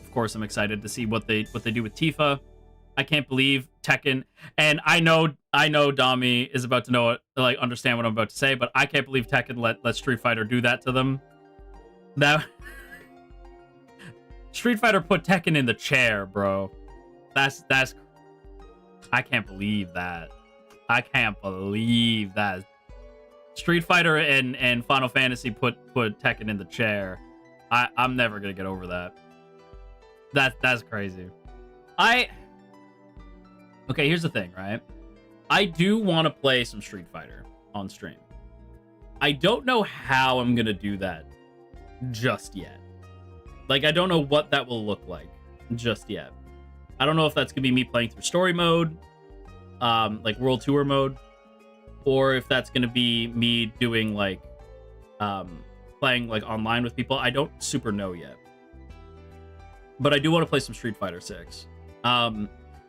Of course, I'm excited to see what they do with Tifa. I can't believe Tekken, and I know Dami is about to know it, like understand what I'm about to say, but I can't believe Tekken let Street Fighter do that to them. That Street Fighter put Tekken in the chair, bro. That's I can't believe that. I can't believe that. Street Fighter and Final Fantasy put Tekken in the chair. I'm never gonna get over that. That's crazy. Okay, here's the thing, right? I do want to play some Street Fighter on stream. I don't know how I'm gonna do that just yet. Like, I don't know what that will look like just yet. I don't know if that's gonna be me playing through story mode, like World Tour mode, or if that's gonna be me doing like, playing like online with people. I don't super know yet. But I do want to play some Street Fighter 6.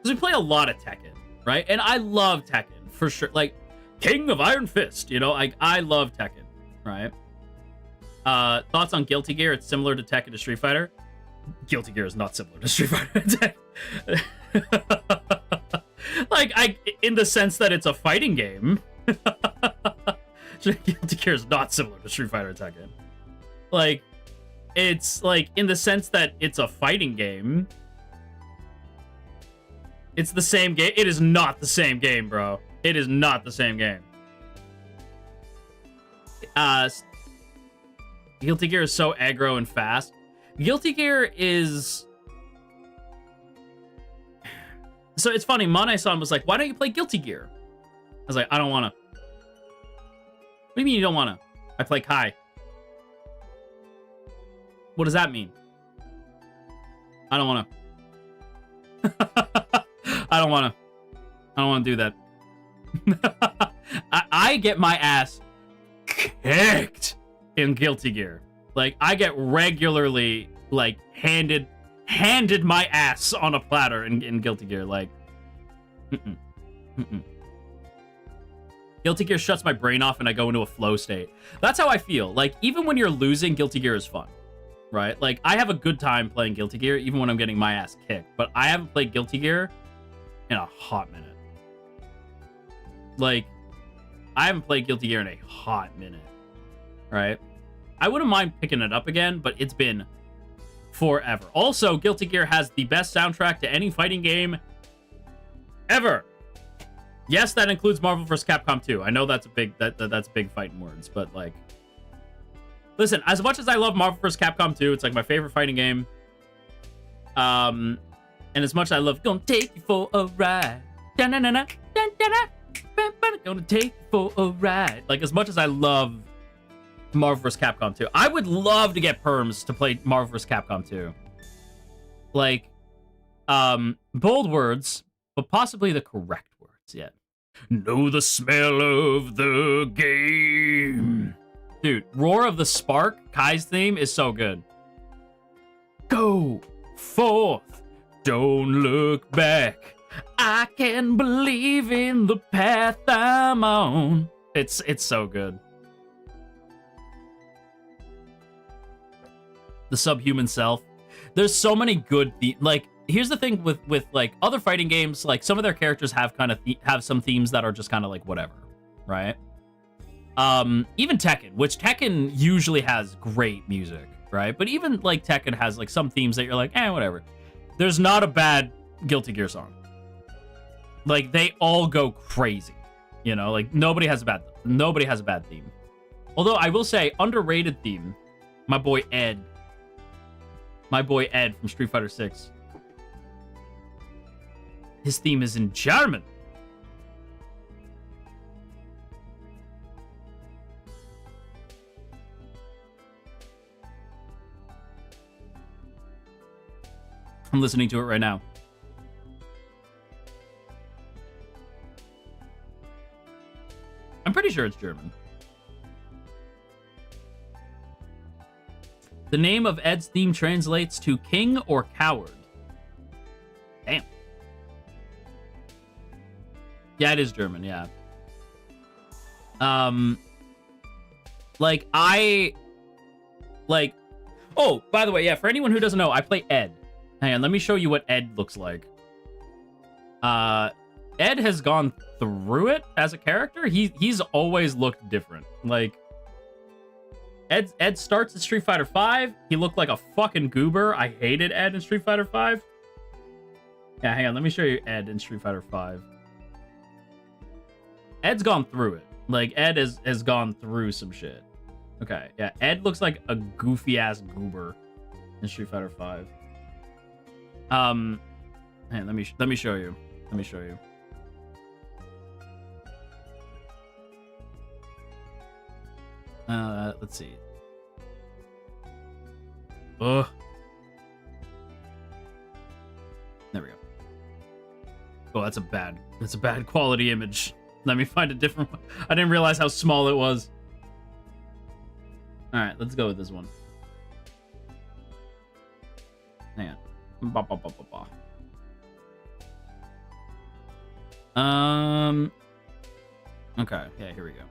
Because we play a lot of Tekken, right? And I love Tekken, for sure. Like, King of Iron Fist, you know? I love Tekken, right? Thoughts on Guilty Gear? It's similar to Tekken to Street Fighter. Guilty Gear is not similar to Street Fighter. Like, in the sense that it's a fighting game. Guilty Gear is not similar to Street Fighter and Tekken. Like, it's, like, in the sense that it's a fighting game. It's the same game. It is not the same game, bro. It is not the same game. Guilty Gear is so aggro and fast. Guilty Gear is... So it's funny, Mane-san was like, why don't you play Guilty Gear? I was like, I don't want to. What do you mean you don't want to? I play Kai. What does that mean? I don't want to. I don't want to do that. I get my ass kicked in Guilty Gear. Like, I get regularly, like, handed my ass on a platter in Guilty Gear. Like, Guilty Gear shuts my brain off and I go into a flow state. That's how I feel. Like, even when you're losing, Guilty Gear is fun, right? Like, I have a good time playing Guilty Gear, even when I'm getting my ass kicked. But I haven't played Guilty Gear in a hot minute. Like, I haven't played Guilty Gear in a hot minute, right? I wouldn't mind picking it up again, but it's been forever. Also, Guilty Gear has the best soundtrack to any fighting game ever. Yes, that includes Marvel vs. Capcom 2. I know that's a big that's big fighting words, but like, listen, as much as I love Marvel vs. Capcom 2, it's like my favorite fighting game. And as much as I love Gonna Take You For a Ride, gonna take you for a ride. Like, as much as I love Marvel vs. Capcom 2, I would love to get perms to play Marvel vs. Capcom 2. Like, bold words, but possibly the correct words yet. Know the smell of the game. Dude, Roar of the Spark, Kai's theme, is so good. Go forth. Don't look back. I can believe in the path I'm on. It's so good. The subhuman self. There's so many good like, here's the thing with like other fighting games, like some of their characters have kind of have some themes that are just kind of like whatever, right? Even Tekken, which Tekken usually has great music, right? But even like Tekken has like some themes that you're like, whatever. There's not a bad Guilty Gear song. Like, they all go crazy. You know, like nobody has a bad theme. Although I will say, underrated theme, my boy Ed. My boy Ed from Street Fighter 6. His theme is in German. I'm listening to it right now. I'm pretty sure it's German. The name of Ed's theme translates to king or coward. Damn. Yeah, it is German, yeah. Oh, by the way, yeah, for anyone who doesn't know, I play Ed. Hang on, let me show you what Ed looks like. Ed has gone through it as a character. He's always looked different. Like, Ed starts at Street Fighter 5. He looked like a fucking goober. I hated Ed in Street Fighter 5. Yeah, hang on, let me show you Ed in Street Fighter 5. Ed's gone through it. Like, Ed has gone through some shit. Okay, yeah, Ed looks like a goofy-ass goober in Street Fighter 5. Hey, let me show you. Let me show you. Let's see. Ugh. There we go. Oh, that's a bad quality image. Let me find a different one. I didn't realize how small it was. All right, let's go with this one. Hang on. Okay, yeah, here we go.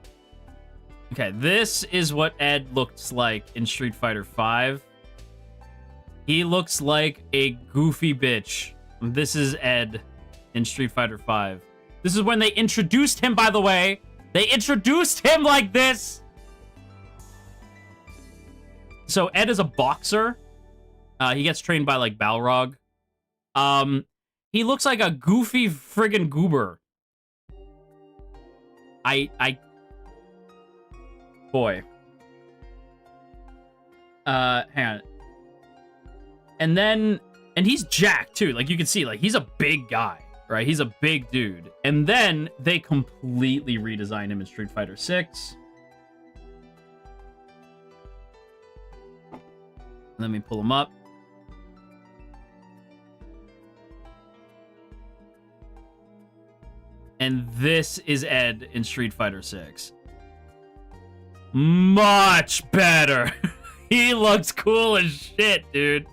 Okay, this is what Ed looks like in Street Fighter 5. He looks like a goofy bitch. This is Ed in Street Fighter 5. This is when they introduced him, by the way. They introduced him like this. So Ed is a boxer. He gets trained by, like, Balrog. He looks like a goofy friggin' goober. Boy. Hang on. And he's jacked, too. Like, you can see, like, he's a big guy, right? He's a big dude. And then they completely redesigned him in Street Fighter 6. Let me pull him up. And this is Ed in Street Fighter 6. Much better. He looks cool as shit, dude.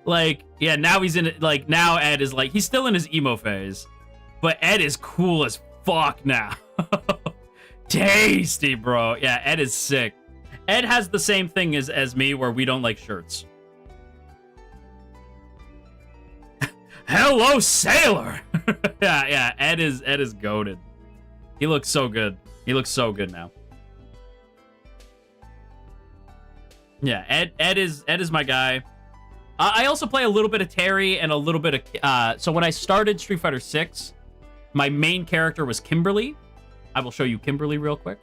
Like, yeah, now he's in it. Like, now Ed is like, he's still in his emo phase. But Ed is cool as fuck now. Tasty, bro. Yeah, Ed is sick. Ed has the same thing as me, where we don't like shirts. Hello, sailor. yeah. Ed is goated. He looks so good. He looks so good now. Yeah, Ed is my guy. I also play a little bit of Terry and a little bit of. So when I started Street Fighter 6, my main character was Kimberly. I will show you Kimberly real quick.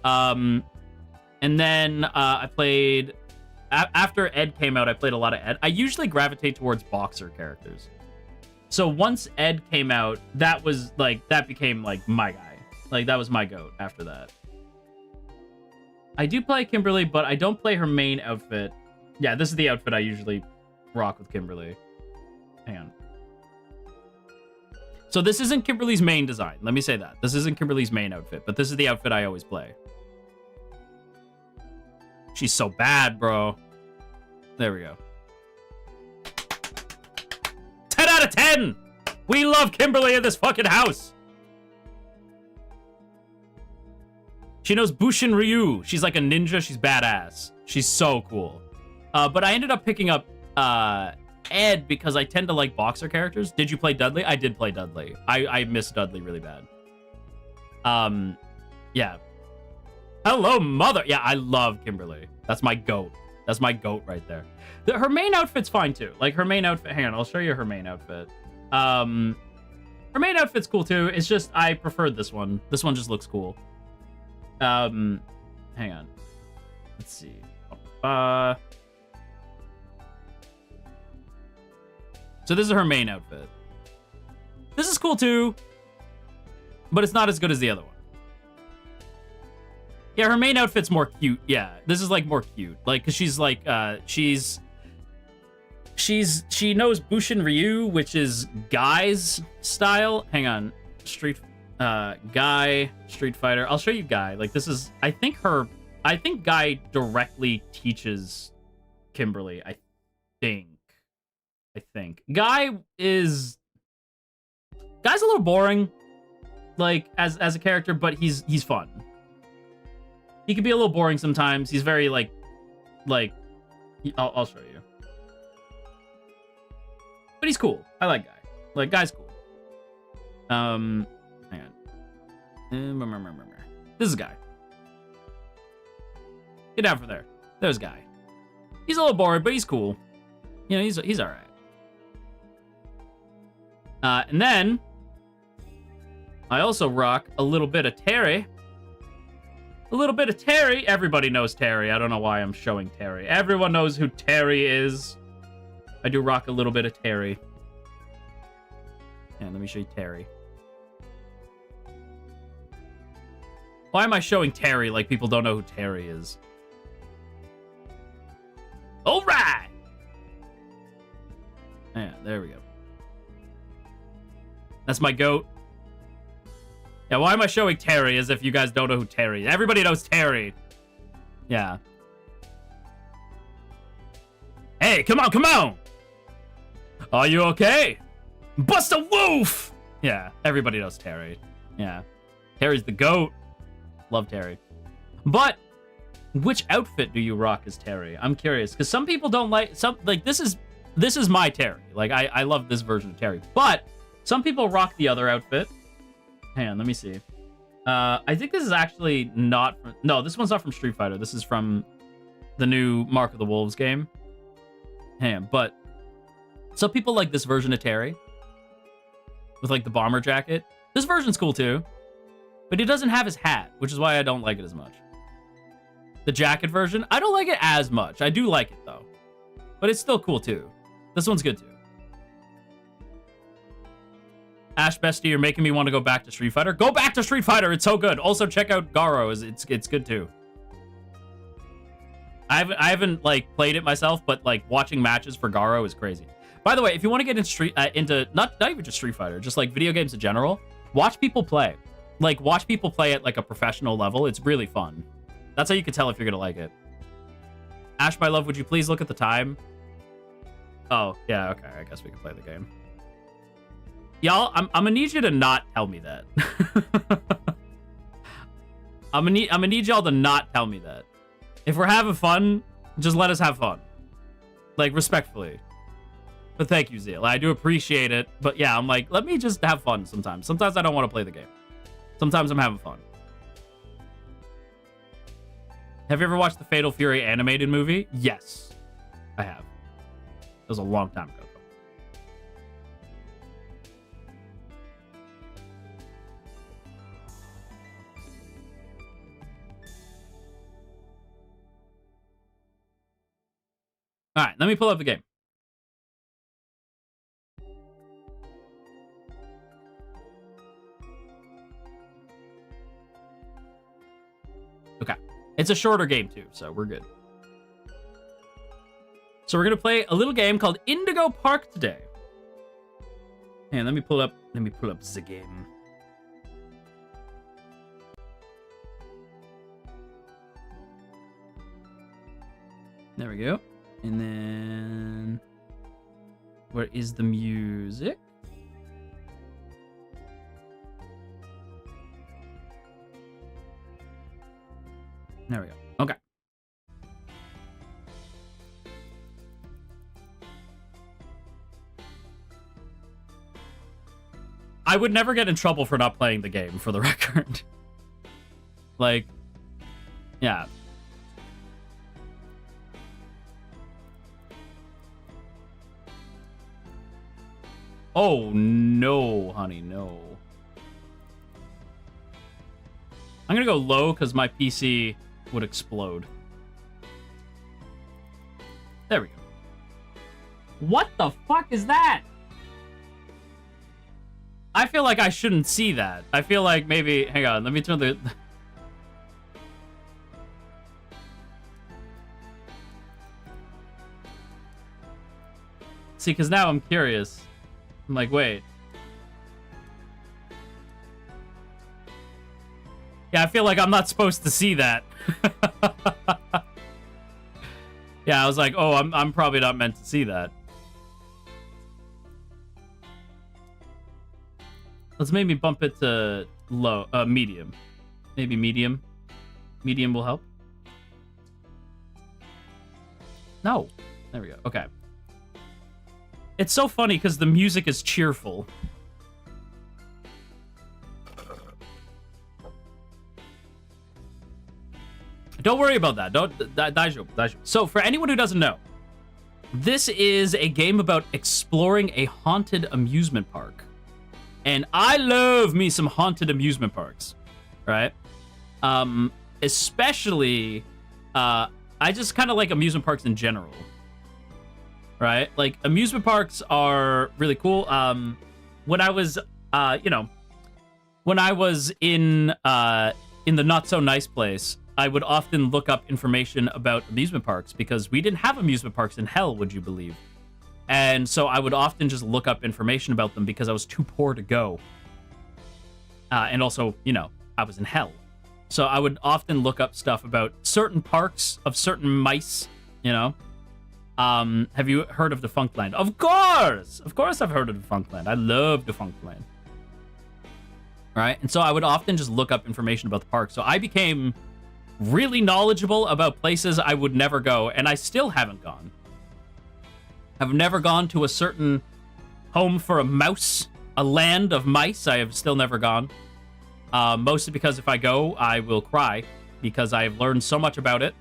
And then I played after Ed came out. I played a lot of Ed. I usually gravitate towards boxer characters. So once Ed came out, that became like my guy. Like, that was my goat after that. I do play Kimberly, but I don't play her main outfit. Yeah, this is the outfit I usually rock with Kimberly. Hang on. So this isn't Kimberly's main design. Let me say that. This isn't Kimberly's main outfit, but this is the outfit I always play. She's so bad, bro. There we go. 10 out of 10! We love Kimberly in this fucking house! She knows Bushin Ryu. She's like a ninja. She's badass. She's so cool. But I ended up picking up Ed because I tend to like boxer characters. Did you play Dudley? I did play Dudley. I miss Dudley really bad. Yeah. Hello, mother. Yeah, I love Kimberly. That's my goat. That's my goat right there. Her main outfit's fine too. Like, her main outfit. Hang on, I'll show you her main outfit. Her main outfit's cool too. It's just I preferred this one. This one just looks cool. Hang on. Let's see. So this is her main outfit. This is cool too, but it's not as good as the other one. Yeah, her main outfit's more cute. Yeah, this is like more cute. Like, cause she's like, she knows Bushin Ryu, which is Guy's style. Hang on, Guy, Street Fighter. I'll show you Guy. Like, this is, I think Guy directly teaches Kimberly. I think Guy's a little boring, like as a character, but he's fun. He can be a little boring sometimes. He's very like I'll show you. But he's cool. I like Guy. Like, Guy's cool. Hang on. This is Guy. Get down from there. There's Guy. He's a little boring, but he's cool. You know, he's all right. And then I also rock a little bit of Terry. A little bit of Terry. Everybody knows Terry. I don't know why I'm showing Terry. Everyone knows who Terry is. I do rock a little bit of Terry. And let me show you Terry. Why am I showing Terry like people don't know who Terry is? All right. Yeah, there we go. That's my goat. Yeah, why am I showing Terry as if you guys don't know who Terry is? Everybody knows Terry. Yeah. Hey, come on. Are you okay? Bust a woof! Yeah, everybody knows Terry. Yeah. Terry's the GOAT. Love Terry. But which outfit do you rock as Terry? I'm curious, because some people don't like this is my Terry. Like, I love this version of Terry. But some people rock the other outfit. Hang on, let me see. I think this is actually not from, no, this one's not from Street Fighter. This is from the new Mark of the Wolves game. Hang on, but some people like this version of Terry with like the bomber jacket. This version's cool too, but he doesn't have his hat, which is why I don't like it as much. The jacket version, I don't like it as much. I do like it though, but it's still cool too. This one's good too. Ash Bestie, you're making me want to go back to Street Fighter. Go back to Street Fighter. It's so good. Also, check out Garo. It's good too. I haven't like played it myself, but like watching matches for Garo is crazy. By the way, if you want to get into not even just Street Fighter, just like video games in general, watch people play. Like, watch people play at like a professional level. It's really fun. That's how you can tell if you're gonna like it. Ash, my love, would you please look at the time? Oh, yeah, okay. I guess we can play the game. Y'all, I'm gonna need you to not tell me that. I'm gonna need y'all to not tell me that. If we're having fun, just let us have fun. Like, respectfully. But thank you, Zeal. I do appreciate it. But yeah, I'm like, let me just have fun sometimes. Sometimes I don't want to play the game. Sometimes I'm having fun. Have you ever watched the Fatal Fury animated movie? Yes, I have. It was a long time ago. All right, let me pull up the game. Okay. It's a shorter game too, so we're good. So we're going to play a little game called Indigo Park today. And let me pull up the game. There we go. And then, where is the music? There we go. Okay. I would never get in trouble for not playing the game, for the record. Like, yeah. Oh, no, honey, no. I'm gonna go low because my PC would explode. There we go. What the fuck is that? I feel like I shouldn't see that. I feel like maybe... Hang on, let me turn the... See, because now I'm curious. I'm like, wait. Yeah, I feel like I'm not supposed to see that. Yeah, I was like, oh, I'm probably not meant to see that. Let's maybe bump it to low, medium. Maybe medium. Medium will help. No. There we go. Okay. It's so funny because the music is cheerful. Don't worry about that. Daijoubu. So, for anyone who doesn't know, this is a game about exploring a haunted amusement park. And I love me some haunted amusement parks, right? Especially, I just kind of like amusement parks in general, right? Like, amusement parks are really cool. When I was, when I was in the not so nice place, I would often look up information about amusement parks because we didn't have amusement parks in hell, would you believe? And so I would often just look up information about them because I was too poor to go. And also, I was in hell. So I would often look up stuff about certain parks of certain mice, Have you heard of Defunctland? Of course! Of course I've heard of Defunctland. I love Defunctland. Right? And so I would often just look up information about the park. So I became really knowledgeable about places I would never go, and I still haven't gone. I've never gone to a certain home for a mouse, a land of mice. I have still never gone. Mostly because if I go, I will cry because I've learned so much about it,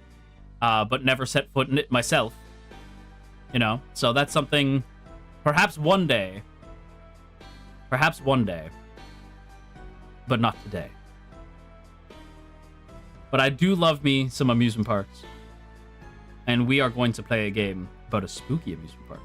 but never set foot in it myself. So that's something perhaps one day, but not today. But I do love me some amusement parks. And we are going to play a game about a spooky amusement park.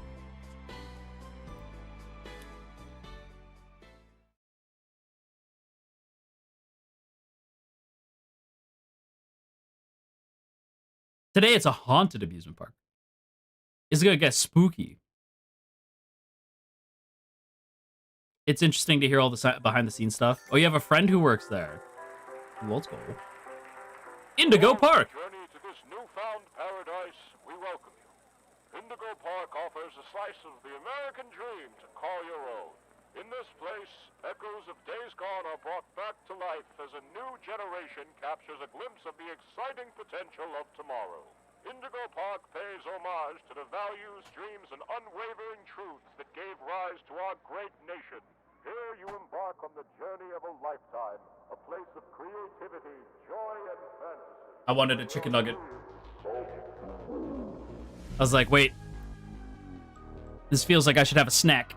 Today it's a haunted amusement park. It's gonna get spooky. It's interesting to hear all the behind the scenes stuff. Oh, you have a friend who works there. Well, let's go. Indigo Park! Journey to this newfound paradise, we welcome you. Indigo Park offers a slice of the American dream to call your own. In this place, echoes of days gone are brought back to life as a new generation captures a glimpse of the exciting potential of tomorrow. Indigo Park pays homage to the values, dreams, and unwavering truths that gave rise to our great nation. Here you embark on the journey of a lifetime, a place of creativity, joy, and fantasy. I wanted a chicken nugget. I was like, wait. This feels like I should have a snack.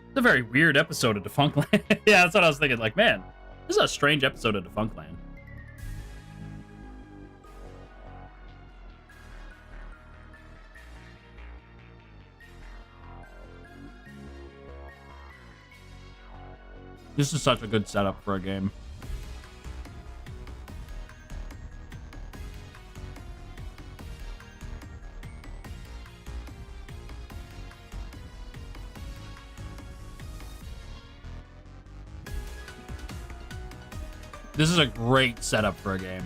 It's a very weird episode of Defunctland. Yeah, that's what I was thinking. Like, man, this is a strange episode of Defunctland. This is such a good setup for a game. This is a great setup for a game.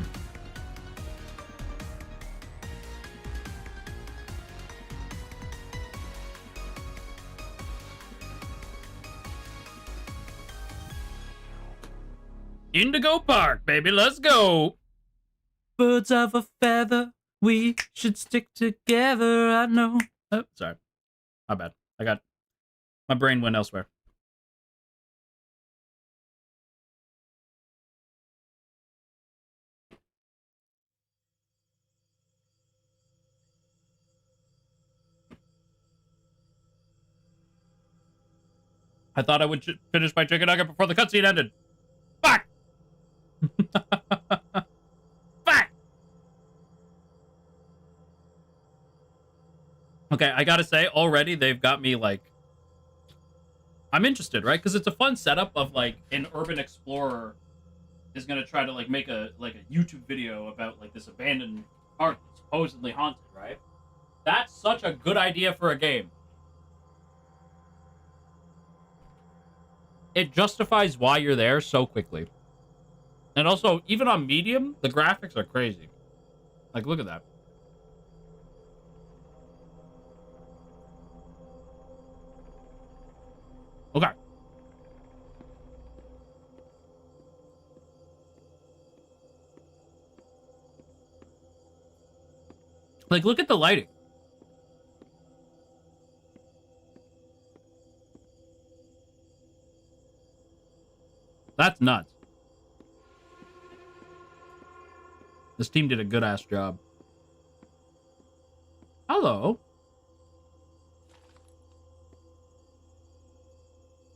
Indigo Park, baby, let's go. Birds of a feather, we should stick together, I know. Oh, sorry. My bad. My brain went elsewhere. I thought I would finish my chicken nugget before the cutscene ended. Fuck! Fuck! Okay, I gotta say, already they've got me, like... I'm interested, right? Because it's a fun setup of, like, an urban explorer is gonna try to, like, make a YouTube video about, like, this abandoned park that's supposedly haunted, right? That's such a good idea for a game. It justifies why you're there so quickly. And also, even on medium, the graphics are crazy. Like, look at that. Okay. Like, look at the lighting. That's nuts. This team did a good-ass job. Hello.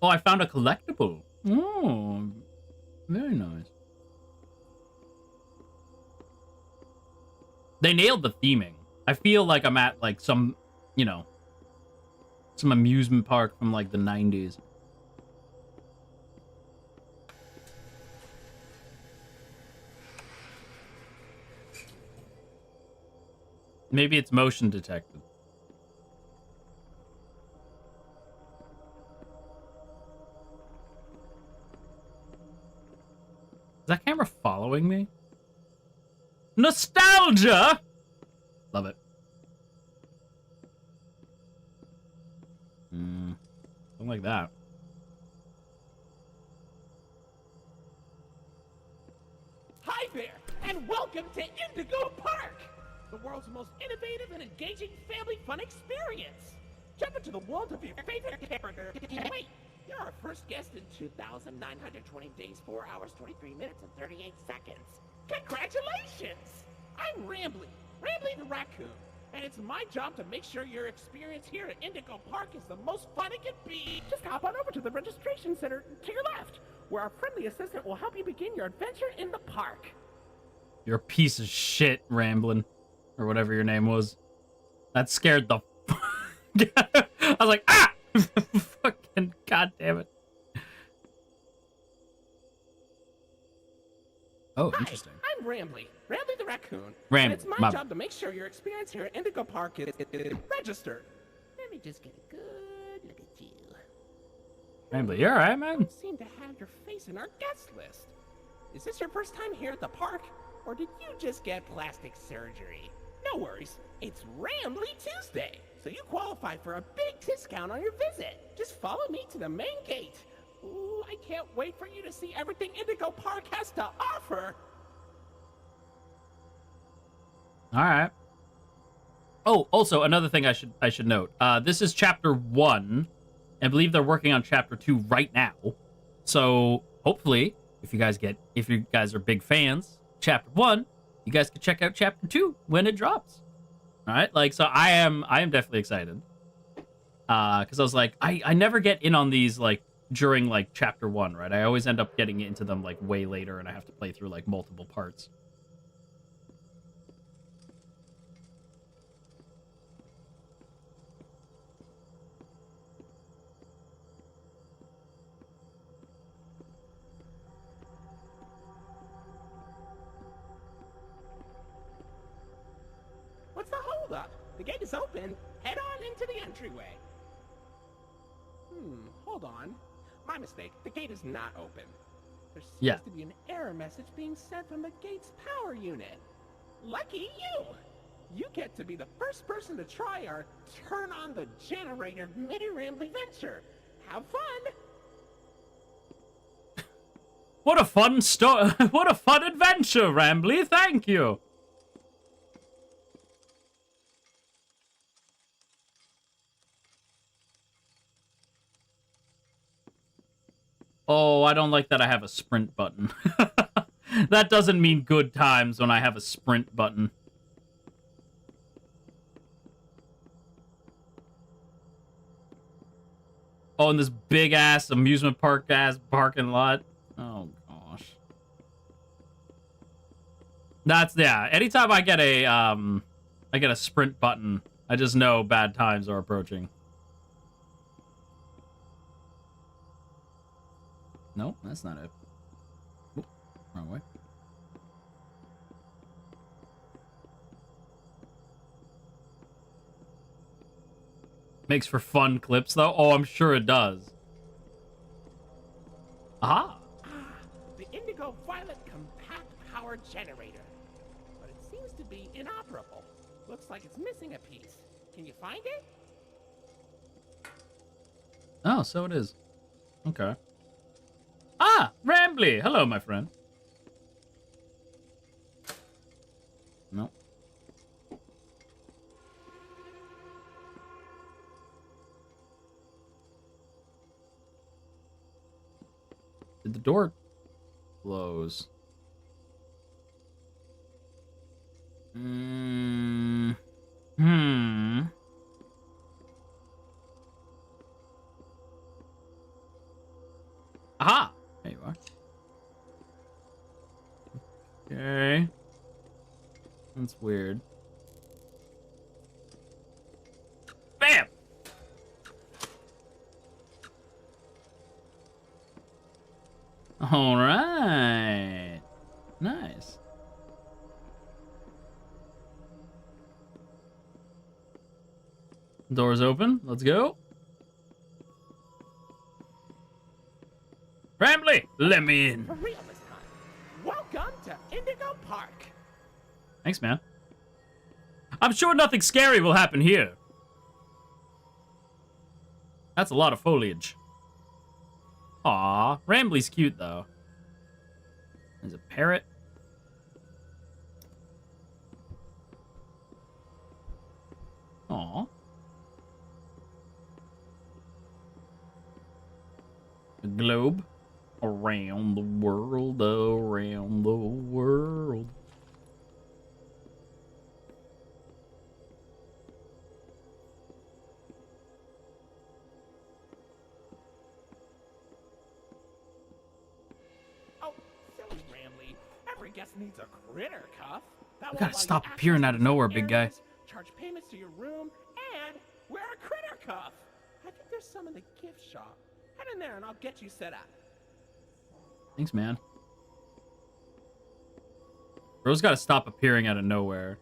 Oh, I found a collectible. Oh, very nice. They nailed the theming. I feel like I'm at, like, some, you know, some amusement park from, like, the 90s. Maybe it's motion detected. Is that camera following me? Nostalgia! Love it. Something like that. Hi there, and welcome to Indigo Park, the world's most innovative and engaging family fun experience. Jump into the world of your favorite character. Wait, you're our first guest in 2,920 days, 4 hours, 23 minutes, and 38 seconds. Congratulations! I'm Rambly the raccoon, and it's my job to make sure your experience here at Indigo Park is the most fun it can be. Just hop on over to the registration center to your left, where our friendly assistant will help you begin your adventure in the park. You're a piece of shit, Ramblin'. Or whatever your name was. That scared the... I was like, ah! Fucking goddamn it. Oh, interesting. Hi, I'm Rambly the raccoon. Rambly, and it's my job to make sure your experience here at Indigo Park is registered. Let me just get a good look at you. Rambly, you alright, man? Don't seem to have your face in our guest list. Is this your first time here at the park? Or did you just get plastic surgery? No worries, it's Rambly Tuesday, so you qualify for a big discount on your visit. Just follow me to the main gate. Ooh, I can't wait for you to see everything Indigo Park has to offer. All right. Oh, also another thing I should note. This is chapter 1. I believe they're working on chapter 2 right now. So hopefully, if you guys are big fans, chapter 1, you guys can check out chapter 2 when it drops. All right, like, so I am definitely excited. Because I was like, I never get in on these like during like chapter 1, right? I always end up getting into them like way later, and I have to play through like multiple parts. What's the holdup? The gate is open. Head on into the entryway. Hold on. My mistake. The gate is not open. There seems to be an error message being sent from the gate's power unit. Lucky you! You get to be the first person to try our turn on the generator mini Rambly venture. Have fun! What a fun what a fun adventure, Rambly. Thank you. Oh, I don't like that I have a sprint button. That doesn't mean good times when I have a sprint button. Oh, in this big ass amusement park ass parking lot. Oh gosh. That's yeah. Anytime I get a sprint button, I just know bad times are approaching. Nope, that's not it. Oop, wrong way. Makes for fun clips, though. Oh, I'm sure it does. Aha! The Indigo Violet Compact Power Generator. But it seems to be inoperable. Looks like it's missing a piece. Can you find it? Oh, so it is. Okay. Ah! Rambly! Hello, my friend. No. Did the door close? Aha! There you are. Okay. That's weird. Bam! All right. Nice. Doors open. Let's go. Rambly, let me in. For real this time. Welcome to Indigo Park. Thanks, man. I'm sure nothing scary will happen here. That's a lot of foliage. Aw, Rambly's cute, though. There's a parrot. Aw. A globe. Around the world, around the world. Oh, silly Ramley. Every guest needs a critter cuff. That You will gotta allow stop you appearing access out of to nowhere, some big guy. areas, charge payments to your room, and wear a critter cuff. I think there's some in the gift shop. Head in there and I'll get you set up. Thanks, man. Bro's gotta stop appearing out of nowhere.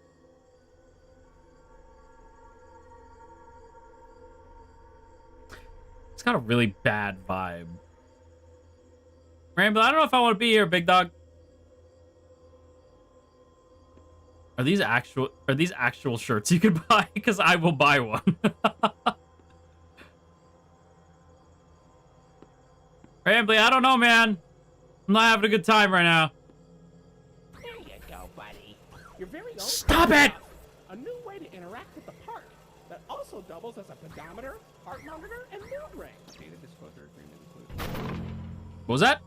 It's got a really bad vibe. Ramble, I don't know if I want to be here, big dog. Are these actual shirts you could buy? Because I will buy one. Rambly, I don't know, man. I'm not having a good time right now. There you go, buddy. Your very own Stop critter it! cuff. A new way to interact with the park that also doubles as a pedometer, heart monitor, and mood ring. Data disclosure agreement included. What was that?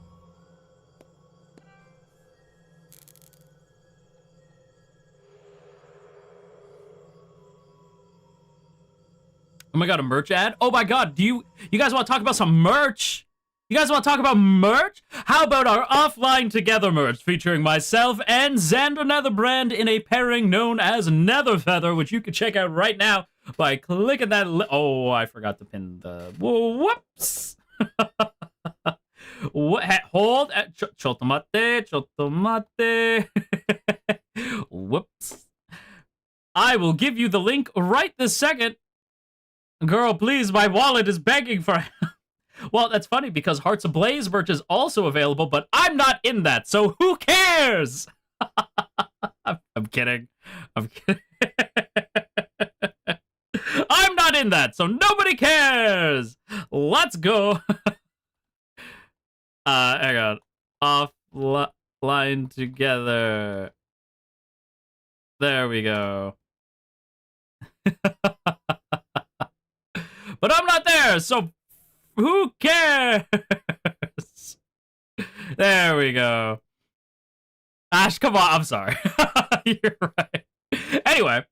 Oh my god, a merch ad? Oh my god, do you guys want to talk about some merch? You guys want to talk about merch? How about our Offline Together merch featuring myself and Xander Netherbrand in a pairing known as Netherfeather, which you can check out right now by clicking that oh, I forgot to pin the whoops. What? Hold. Chotomate. Whoops. I will give you the link right this second. Girl, please, my wallet is begging for help. Well, that's funny because Hearts Ablaze merch is also available, but I'm not in that, so who cares? I'm kidding. I'm kidding. I'm not in that, so nobody cares. Let's go. Hang on. Offline Together. There we go. But I'm not there, so who cares? There we go. Ash, come on. I'm sorry. You're right. Anyway,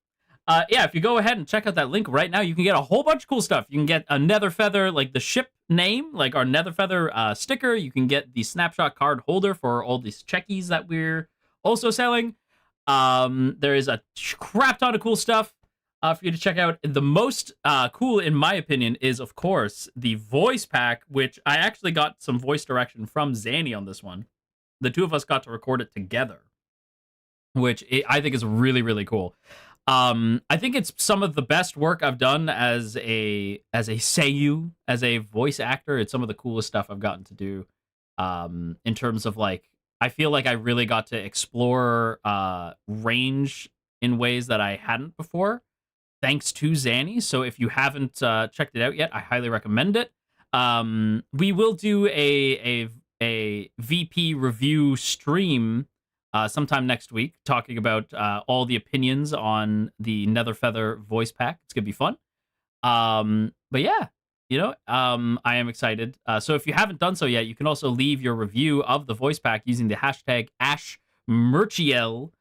Yeah, if you go ahead and check out that link right now, you can get a whole bunch of cool stuff. You can get a Nether Feather, like the ship name, like our Nether Feather sticker. You can get the snapshot card holder for all these checkies that we're also selling. There is a crap ton of cool stuff for you to check out. The most cool, in my opinion, is, of course, the voice pack, which I actually got some voice direction from Zanny on this one. The two of us got to record it together, which I think is really, really cool. I think it's some of the best work I've done as a seiyuu, as a voice actor. It's some of the coolest stuff I've gotten to do. In terms of like, I feel like I really got to explore range in ways that I hadn't before, thanks to Zanny. So if you haven't checked it out yet, I highly recommend it. We will do a VP review stream sometime next week, talking about all the opinions on the Nether Feather voice pack. It's gonna be fun. But yeah, you know, I am excited. So if you haven't done so yet, you can also leave your review of the voice pack using the hashtag Ashkariel.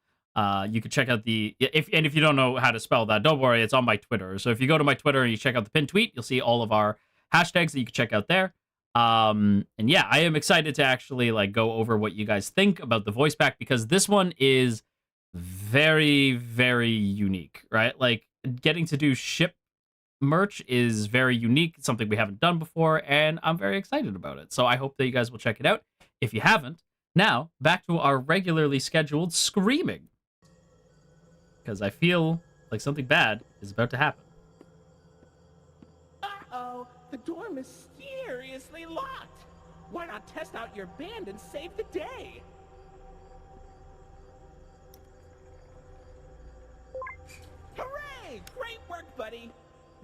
You can check out if you don't know how to spell that, don't worry, it's on my Twitter. So if you go to my Twitter and you check out the pinned tweet, you'll see all of our hashtags that you can check out there. And yeah, I am excited to actually like go over what you guys think about the voice pack, because this one is very, very unique, right? Like, getting to do ship merch is very unique. It's something we haven't done before, and I'm very excited about it. So I hope that you guys will check it out if you haven't. Now, back to our regularly scheduled screaming, because I feel like something bad is about to happen. Uh-oh, the door mysteriously locked. Why not test out your band and save the day? Hooray! Great work, buddy.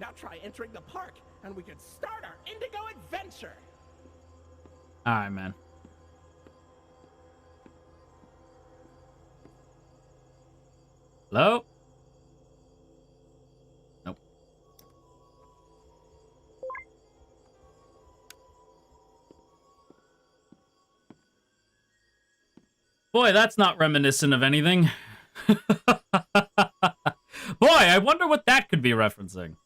Now try entering the park, and we can start our Indigo adventure. All right, man. Hello? Nope. Boy, that's not reminiscent of anything. Boy, I wonder what that could be referencing.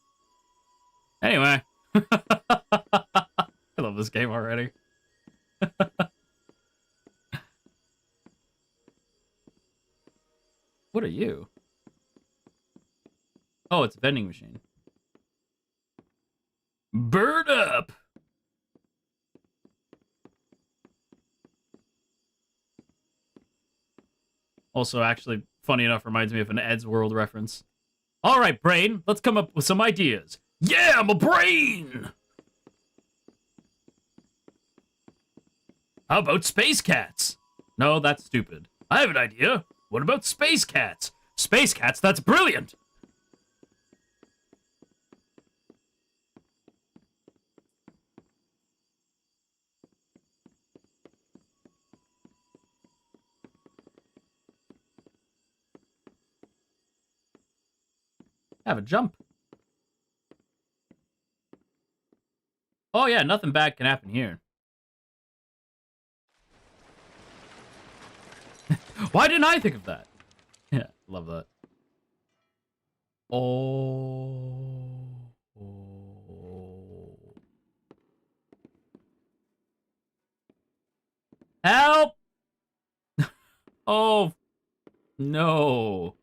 Anyway. I love this game already. What are you? Oh, it's a vending machine. Bird up! Also, actually, funny enough, reminds me of an Ed's World reference. All right, brain, let's come up with some ideas. Yeah, I'm a brain! How about space cats? No, that's stupid. I have an idea. What about space cats? Space cats, that's brilliant! Have a jump. Oh yeah, nothing bad can happen here. Why didn't I think of that? Yeah, love that. Oh. Help! Oh, no.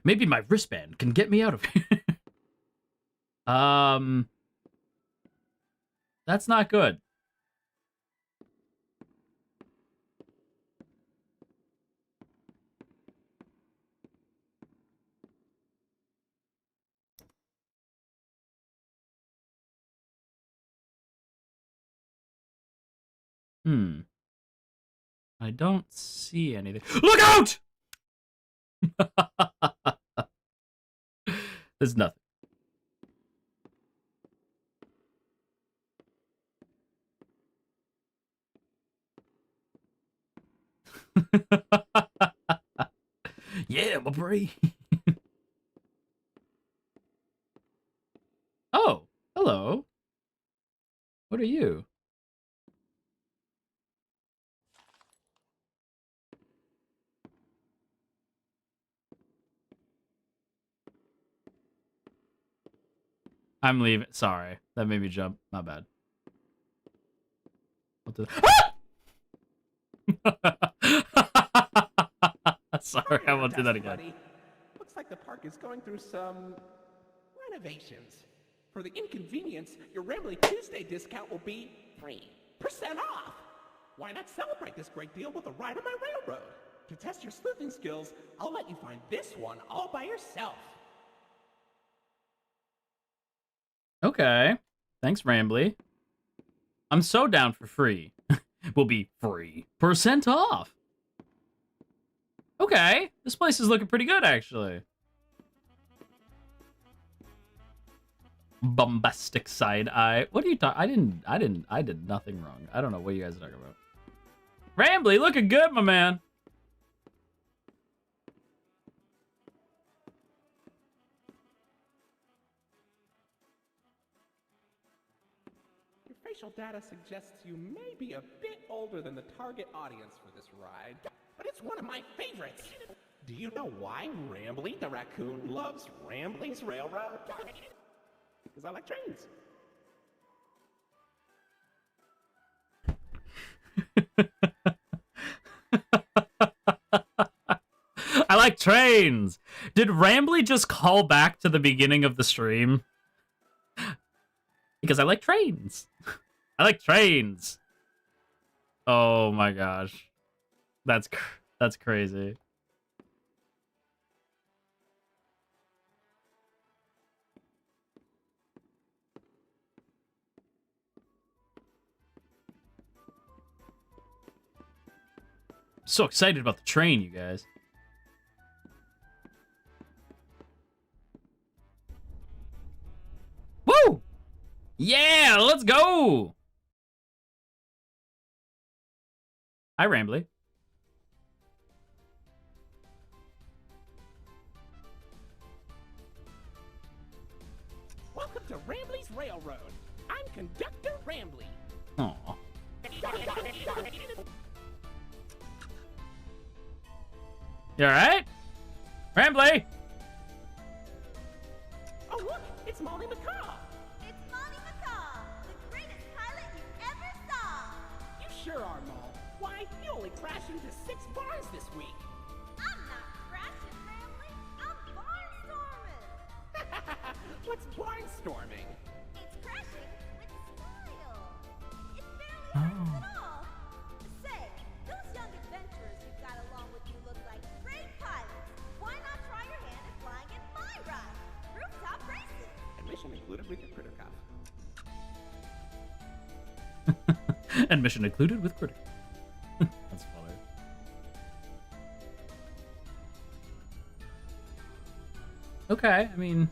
Maybe my wristband can get me out of here. That's not good. I don't see anything. Look out! There's nothing. Yeah, my brain. Oh, hello. What are you? I'm leaving. Sorry. That made me jump. Not bad. What the... Sorry, I won't do that again. Buddy. Looks like the park is going through some renovations. For the inconvenience, your Rambly Tuesday discount will be 3% off. Why not celebrate this great deal with a ride on my railroad? To test your sleuthing skills, I'll let you find this one all by yourself. Okay. Thanks, Rambly. I'm so down for free. Will be free. % off. Okay. This place is looking pretty good, actually. Bombastic side eye. What are you talking? I did nothing wrong. I don't know what you guys are talking about. Rambly, looking good, my man. Your facial data suggests you may be a bit older than the target audience for this ride, but it's one of my favorites. Do you know why Rambly the raccoon loves Rambly's Railroad? Because I like trains. I like trains. Did Rambly just call back to the beginning of the stream? Because I like trains. I like trains. Oh my gosh. That's crazy. So excited about the train, you guys. Woo! Yeah, let's go! Hi, Rambly. Welcome to Rambly's Railroad. I'm Conductor Rambly. Aw. You alright? Rambly! Oh, look, it's Molly McCaw. It's Molly McCaw, the greatest pilot you ever saw. You sure are, Mol. Why, you only crashed into 6 bars this week. I'm not crashing, Rambly. I'm barnstorming. What's barnstorming? It's crashing with style. It barely hurts at all. Say, those young adventurers you've got along with you look like great pilots. Why not try your hand at flying in my ride? Rooftop racing. Admission included with your critter cuff. And mission included with critic. That's funny. Okay, I mean...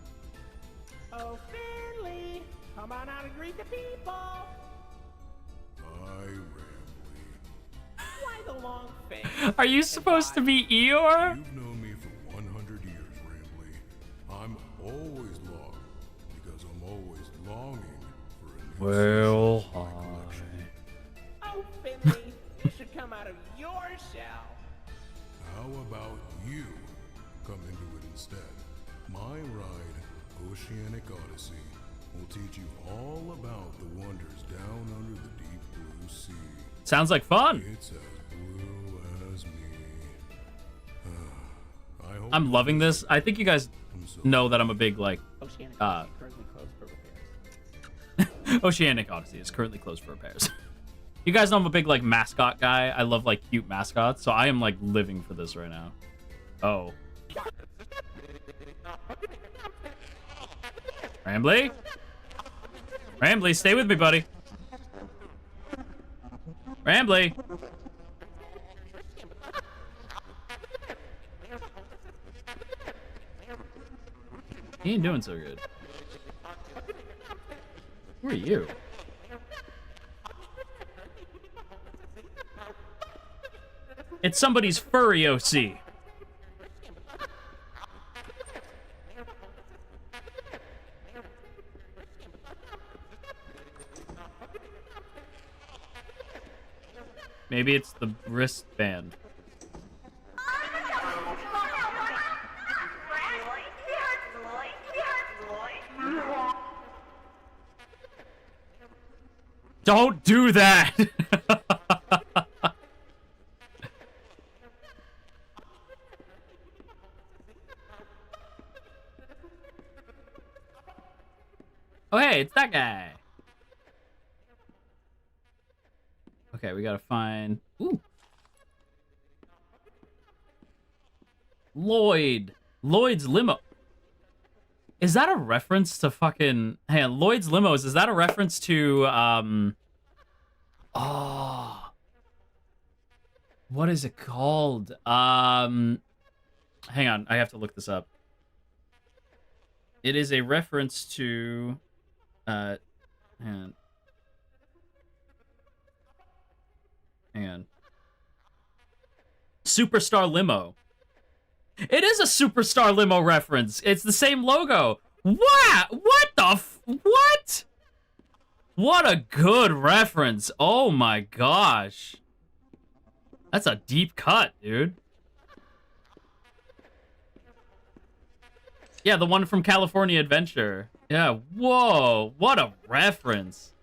Oh, Finley, come on out and greet the people. Hi, Rambly. Why the long face? Are you supposed to be Eeyore? You've known me for 100 years, Rambly. I'm always long because I'm always longing for a new Well, season of my collection. Oh, Finley, you should come out of your shell. How about you come into it instead? My ride, Oceanic Odyssey, will teach you all about the wonders down under the deep blue sea. Sounds like fun. It's as blue as me. I hope I'm loving this. I think you guys I'm so know that I'm a big, like, Oceanic currently closed for repairs. Oceanic Odyssey is currently closed for repairs. You guys know I'm a big, like, mascot guy. I love, like, cute mascots, so I am, like, living for this right now. Oh. Rambly? Rambly, stay with me, buddy. Rambly. He ain't doing so good. Who are you? It's somebody's furry OC. Maybe it's the wristband. Don't do that! Oh, hey, it's that guy. Okay, we gotta find... Ooh. Lloyd's limo. Is that a reference to fucking... Hey, Lloyd's limos, is that a reference to, Oh. What is it called? Hang on, I have to look this up. It is a reference to... Hang on. Superstar Limo. It is a Superstar Limo reference. It's the same logo. What? What the what? What a good reference. Oh my gosh. That's a deep cut, dude. Yeah, the one from California Adventure. Yeah, whoa. What a reference.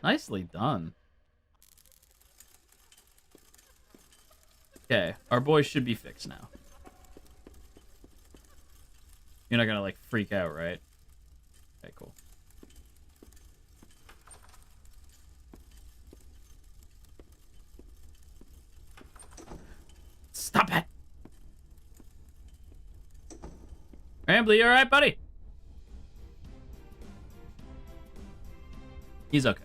Nicely done. Okay, our boy should be fixed now. You're not gonna, like, freak out, right? Okay, cool. Stop it! Rambly, you alright, buddy? He's okay.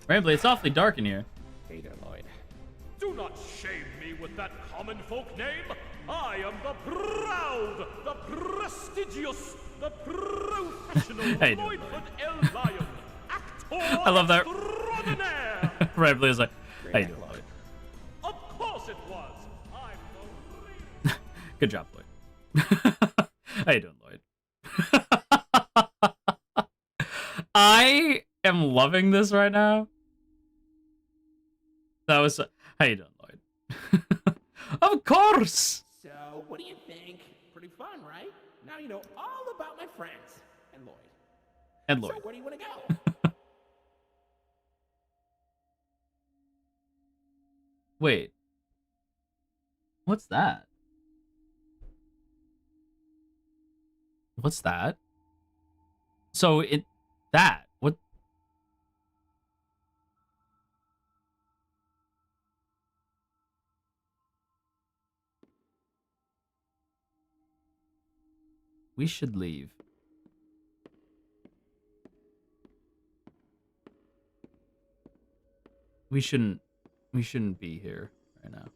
Rambly, it's awfully dark in here. Hey there, Lloyd. Do not shame me with that common folk name. I am the proud, the prestigious, the professional Hey, Lloydford L. Lion, actor I love that. extraordinaire. Rambly is like, how you doing, Lloyd. Lloyd? Of course it was. I'm the real... Good job, Lloyd. How you doing, Lloyd? I am loving this right now. That was... How you doing, Lloyd? Of course! So, what do you think? Pretty fun, right? Now you know all about my friends. And Lloyd. And Lloyd. So, where do you want to go? Wait. What's that? What's that? So, that. What? We should leave. We shouldn't be here right now.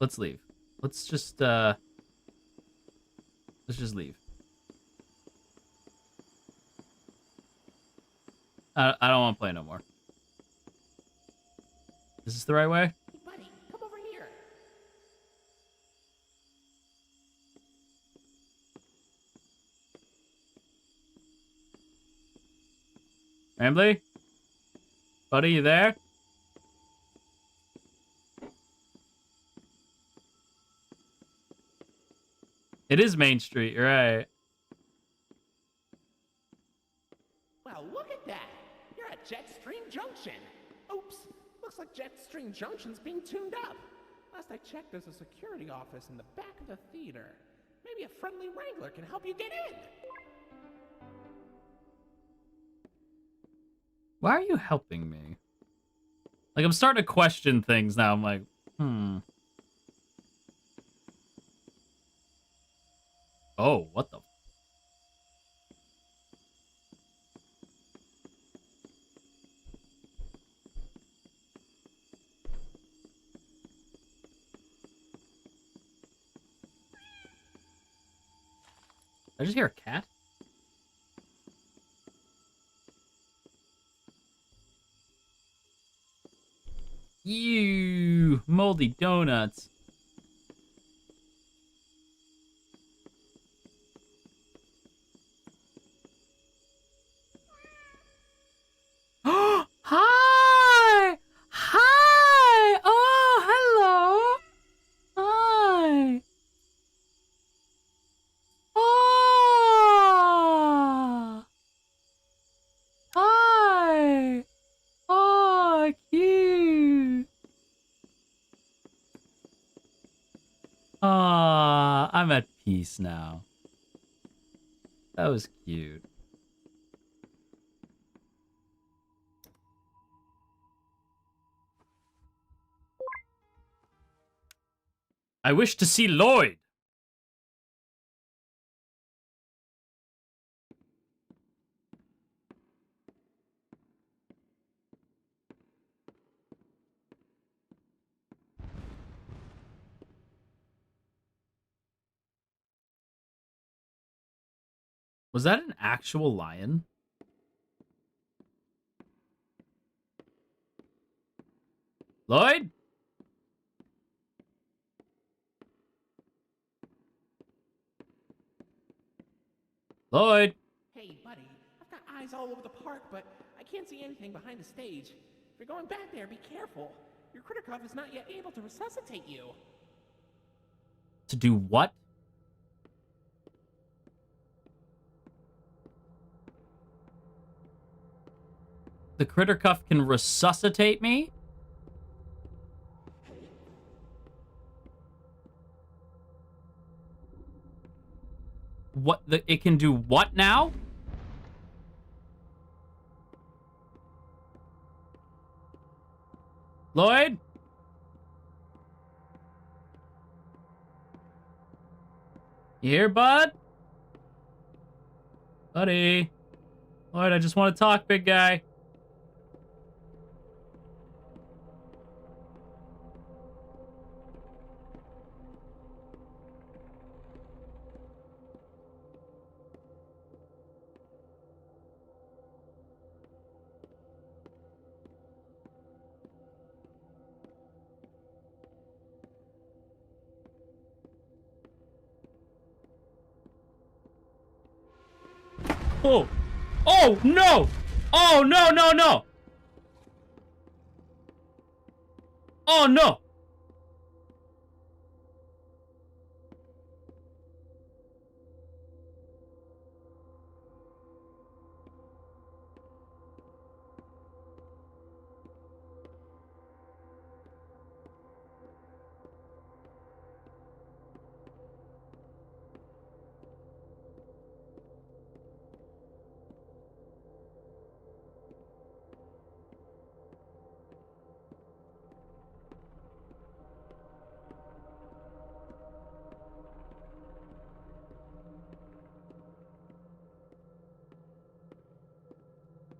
Let's leave. Let's just leave. I don't want to play no more. Is this the right way? Hey, buddy, come over here. Rambly? Buddy, you there? It is Main Street, you're right. Well, look at that. You're at Jetstream Junction. Oops. Looks like Jetstream Junction's being tuned up. Last I checked, there's a security office in the back of the theater. Maybe a friendly wrangler can help you get in. Why are you helping me? Like, I'm starting to question things now. I'm like, Oh, what the? Did I just hear a cat? You moldy donuts. Hi! Hi! Oh, hello! Hi! Oh! I'm at peace now. That was cute. I wish to see Lloyd. Was that an actual lion? Lloyd? Lloyd? Hey, buddy, I've got eyes all over the park, but I can't see anything behind the stage. If you're going back there, be careful. Your critter cuff is not yet able to resuscitate you. To do what? The critter cuff can resuscitate me? What it can do what now? Lloyd? You here, bud? Buddy. Lloyd, I just want to talk, big guy. Oh! Oh, no! Oh, no, no, no! Oh, no!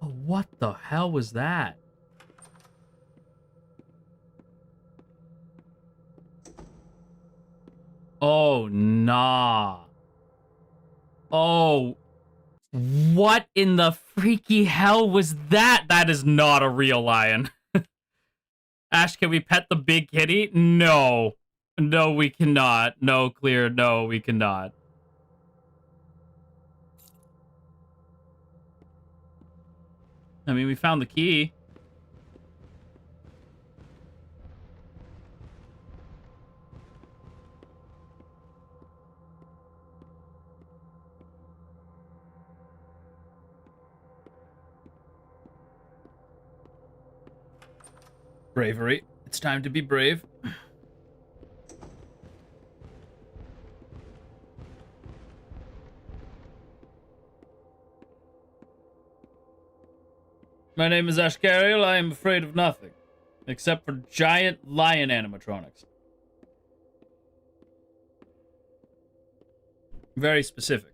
Oh, what the hell was that? Oh, nah. Oh, what in the freaky hell was that? That is not a real lion. Ash, can we pet the big kitty? No. No, we cannot. No, clear. No, we cannot. I mean, we found the key. Bravery. It's time to be brave. My name is Ashkariel. I am afraid of nothing. Except for giant lion animatronics. Very specific.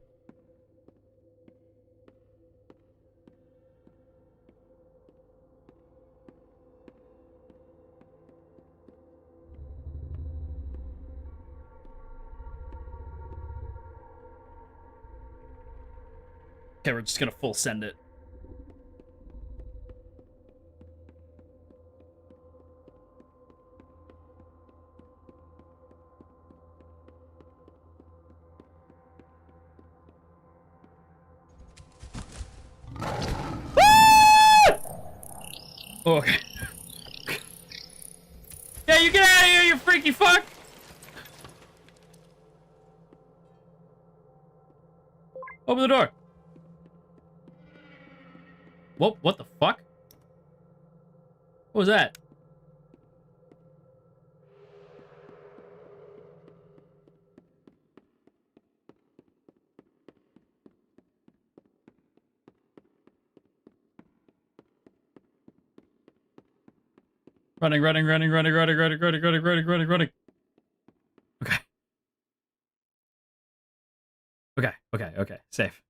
Okay, we're just gonna full send it. Okay. Yeah, you get out of here, you freaky fuck! Open the door. Whoa, what the fuck? What was that? Running. Okay. Safe.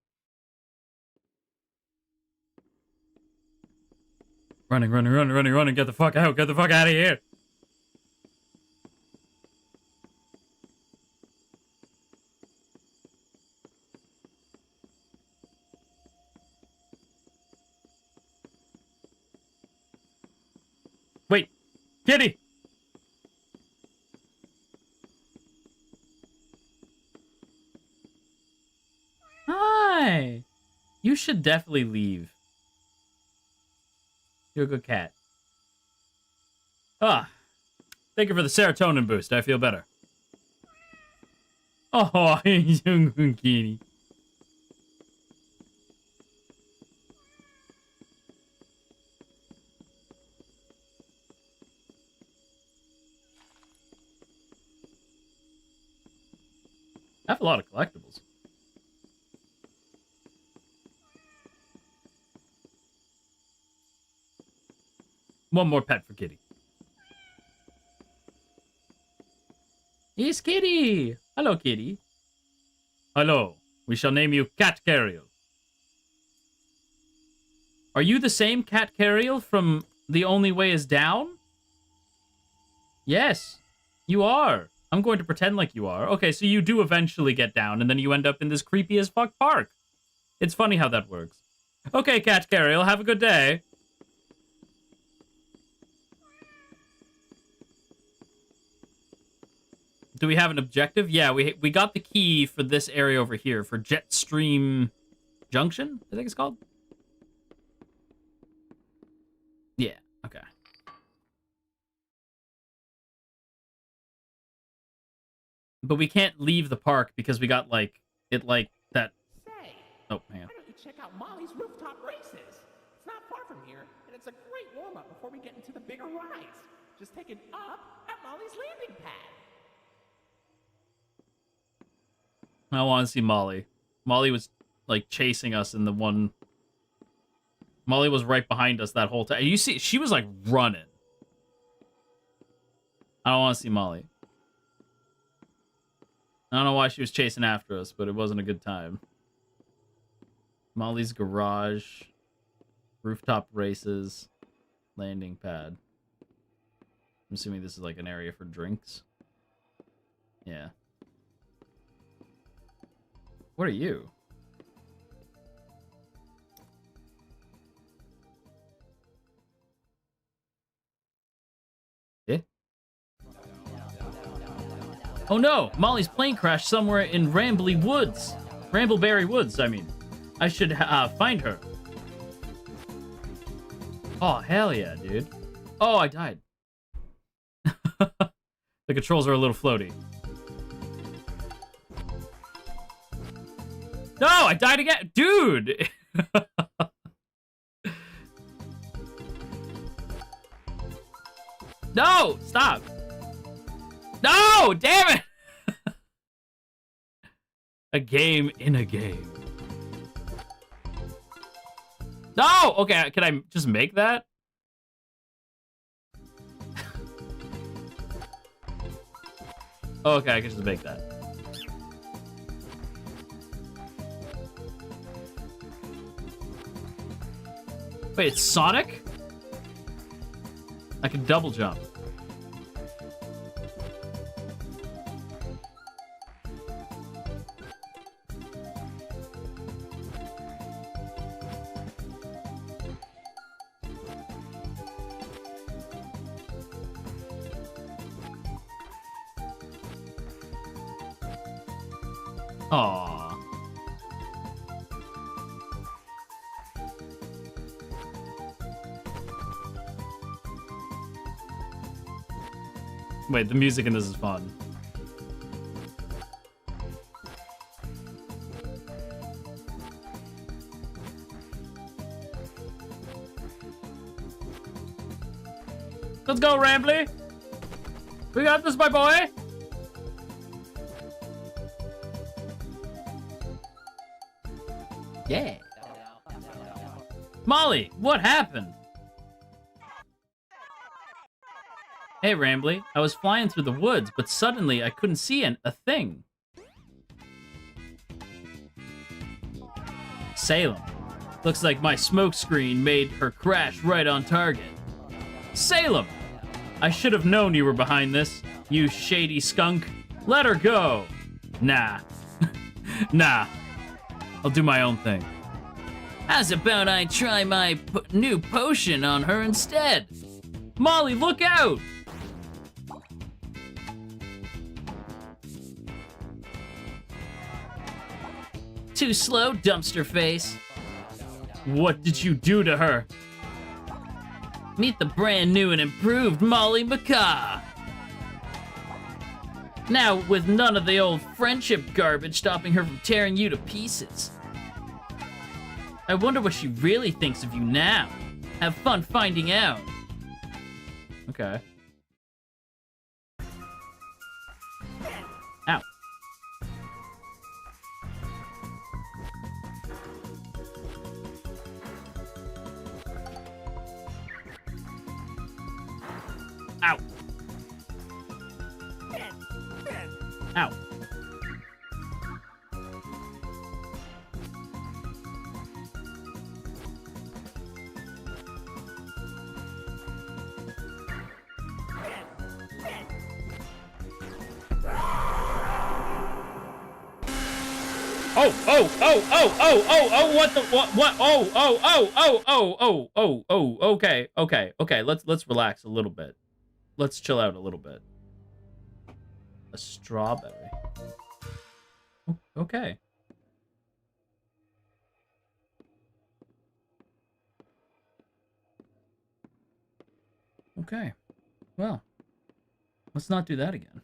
Running. Get the fuck out. Get the fuck out of here. Wait. Kitty! Hi! You should definitely leave. You're a good cat. Ah. Thank you for the serotonin boost. I feel better. Oh, he's a good kitty. I have a lot of collectibles. One more pet for Kitty. It's Kitty! Hello, Kitty. Hello. We shall name you Ashkariel. Are you the same Ashkariel from The Only Way Is Down? Yes, you are. I'm going to pretend like you are. Okay, so you do eventually get down, and then you end up in this creepy as fuck park. It's funny how that works. Okay, Ashkariel, have a good day. Do we have an objective? Yeah, we got the key for this area over here, for Jetstream Junction, I think it's called. Yeah, okay. But we can't leave the park because we got, like, that... Say, Oh, hang on. why don't you check out Molly's rooftop races? It's not far from here, and it's a great warm-up before we get into the bigger rides. Just take it up at Molly's landing pad. I want to see Molly. Molly was, like, chasing us in the one... Molly was right behind us that whole time. You see, she was, like, running. I don't want to see Molly. I don't know why she was chasing after us, but it wasn't a good time. Molly's garage. Rooftop races. Landing pad. I'm assuming this is, like, an area for drinks. Yeah. What are you? Eh? Oh no! Molly's plane crashed somewhere in Rambly Woods. Rambleberry Woods, I mean. I should find her. Oh, hell yeah, dude. Oh, I died. The controls are a little floaty. No, I died again. Dude! No! Stop! No! Damn it! A game in a game. No! Okay, can I just make that? Okay, I can just make that. Wait, it's Sonic? I can double jump. Aww. Wait, the music in this is fun. Let's go, Rambly! We got this, my boy! Yeah. Molly, what happened? Hey, Rambly. I was flying through the woods, but suddenly I couldn't see a thing. Salem. Looks like my smokescreen made her crash right on target. Salem! I should have known you were behind this, you shady skunk. Let her go. Nah. Nah. I'll do my own thing. How's about I try my new potion on her instead? Molly, look out! Too slow, dumpster face. What did you do to her? Meet the brand new and improved Molly Macaw. Now, with none of the old friendship garbage stopping her from tearing you to pieces. I wonder what she really thinks of you now. Have fun finding out. Okay. Ow. Ow. Ow. Okay, let's relax a little bit. Let's chill out a little bit. A strawberry. Okay. Okay. Well, let's not do that again.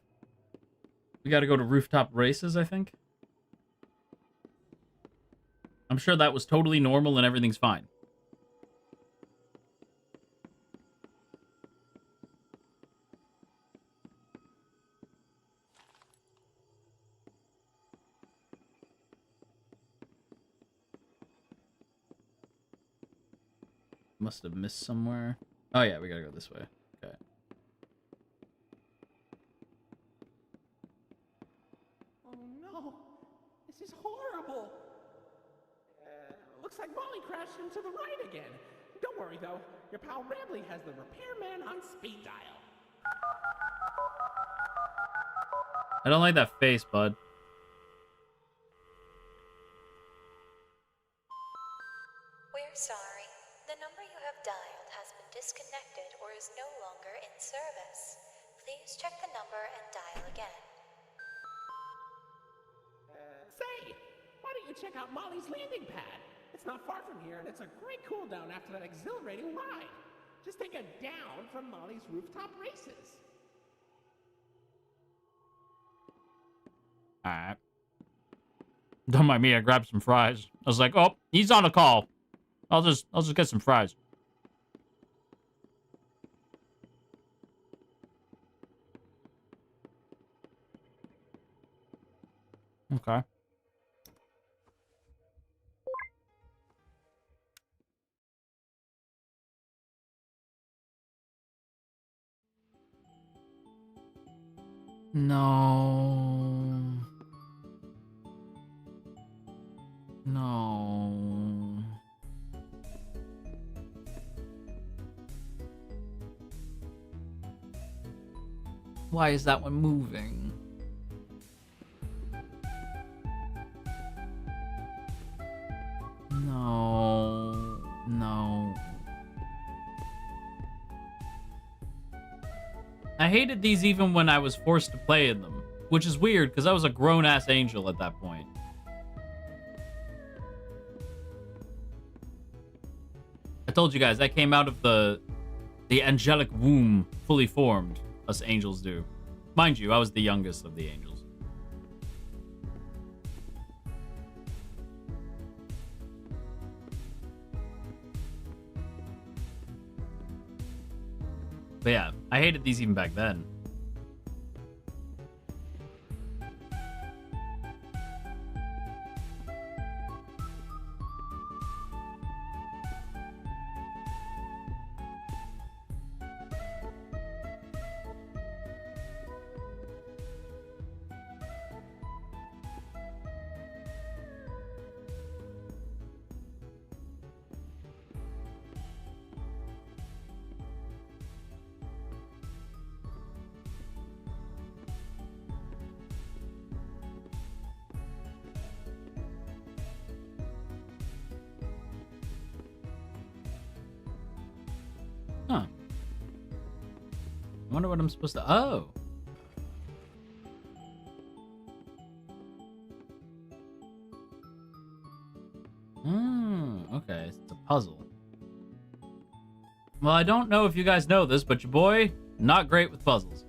We gotta go to rooftop races, I think. I'm sure that was totally normal and everything's fine. Must have missed somewhere. Oh yeah, we gotta go this way. Okay. Oh no, this is horrible. Looks like Molly crashed into the right again. Don't worry though, your pal Rambly has the repairman on speed dial. I don't like that face, bud. We're sorry. The number you have dialed has been disconnected or is no longer in service. Please check the number and dial again. Say, why don't you check out Molly's landing pad? It's not far from here, and it's a great cool down after that exhilarating ride. Just take a down from Molly's rooftop races. Alright. Don't mind me, I grabbed some fries. I was like, oh, he's on a call. I'll just get some fries. Okay. No. No. Why is that one moving? No. No. I hated these even when I was forced to play in them, which is weird because I was a grown-ass angel at that point. I told you guys, I came out of the angelic womb fully formed, us angels do. Mind you, I was the youngest of the angels. But yeah, I hated these even back then. wonder what I'm supposed to... Oh. Okay. It's a puzzle. Well, I don't know if you guys know this, but your boy, not great with puzzles.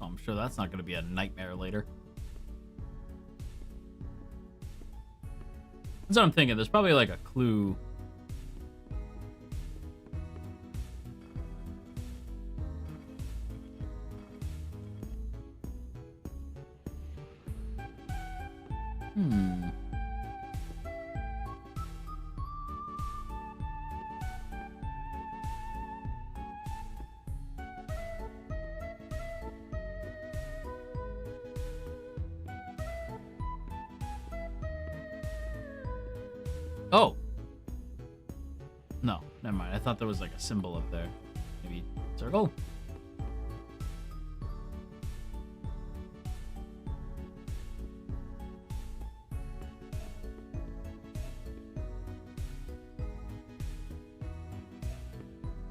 I'm sure that's not going to be a nightmare later. That's what I'm thinking. There's probably like a clue. Oh! No, never mind. I thought there was like a symbol up there. Maybe circle?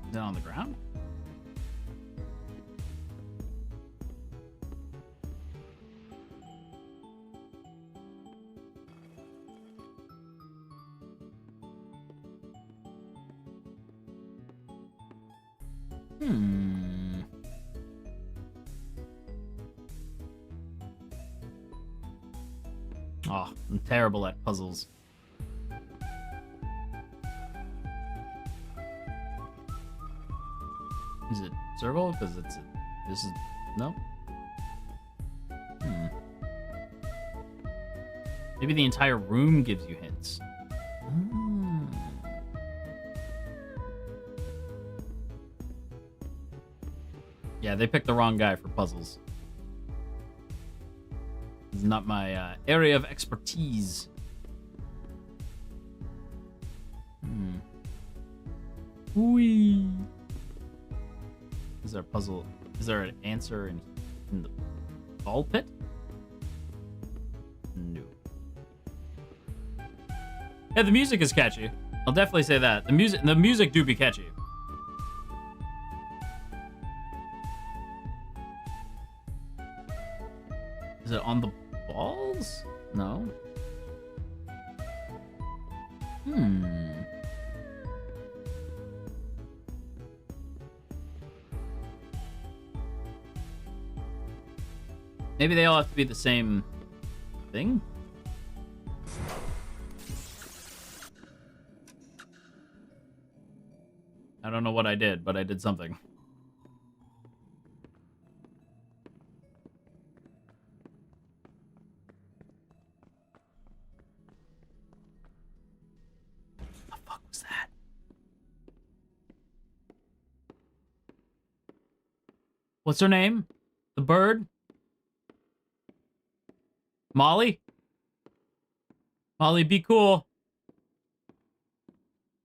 Is it on the ground? Oh, I'm terrible at puzzles. Is it circle? Because this is no. Maybe the entire room gives you hints. Yeah, they picked the wrong guy for puzzles. It's not my area of expertise. Whee! Is there a puzzle? Is there an answer in the ball pit? No. Yeah, the music is catchy. I'll definitely say that. The music do be catchy. Is it on the balls? No. Maybe they all have to be the same thing? I don't know what I did, but I did something. What the fuck was that? What's her name? The bird? Molly? Molly, be cool.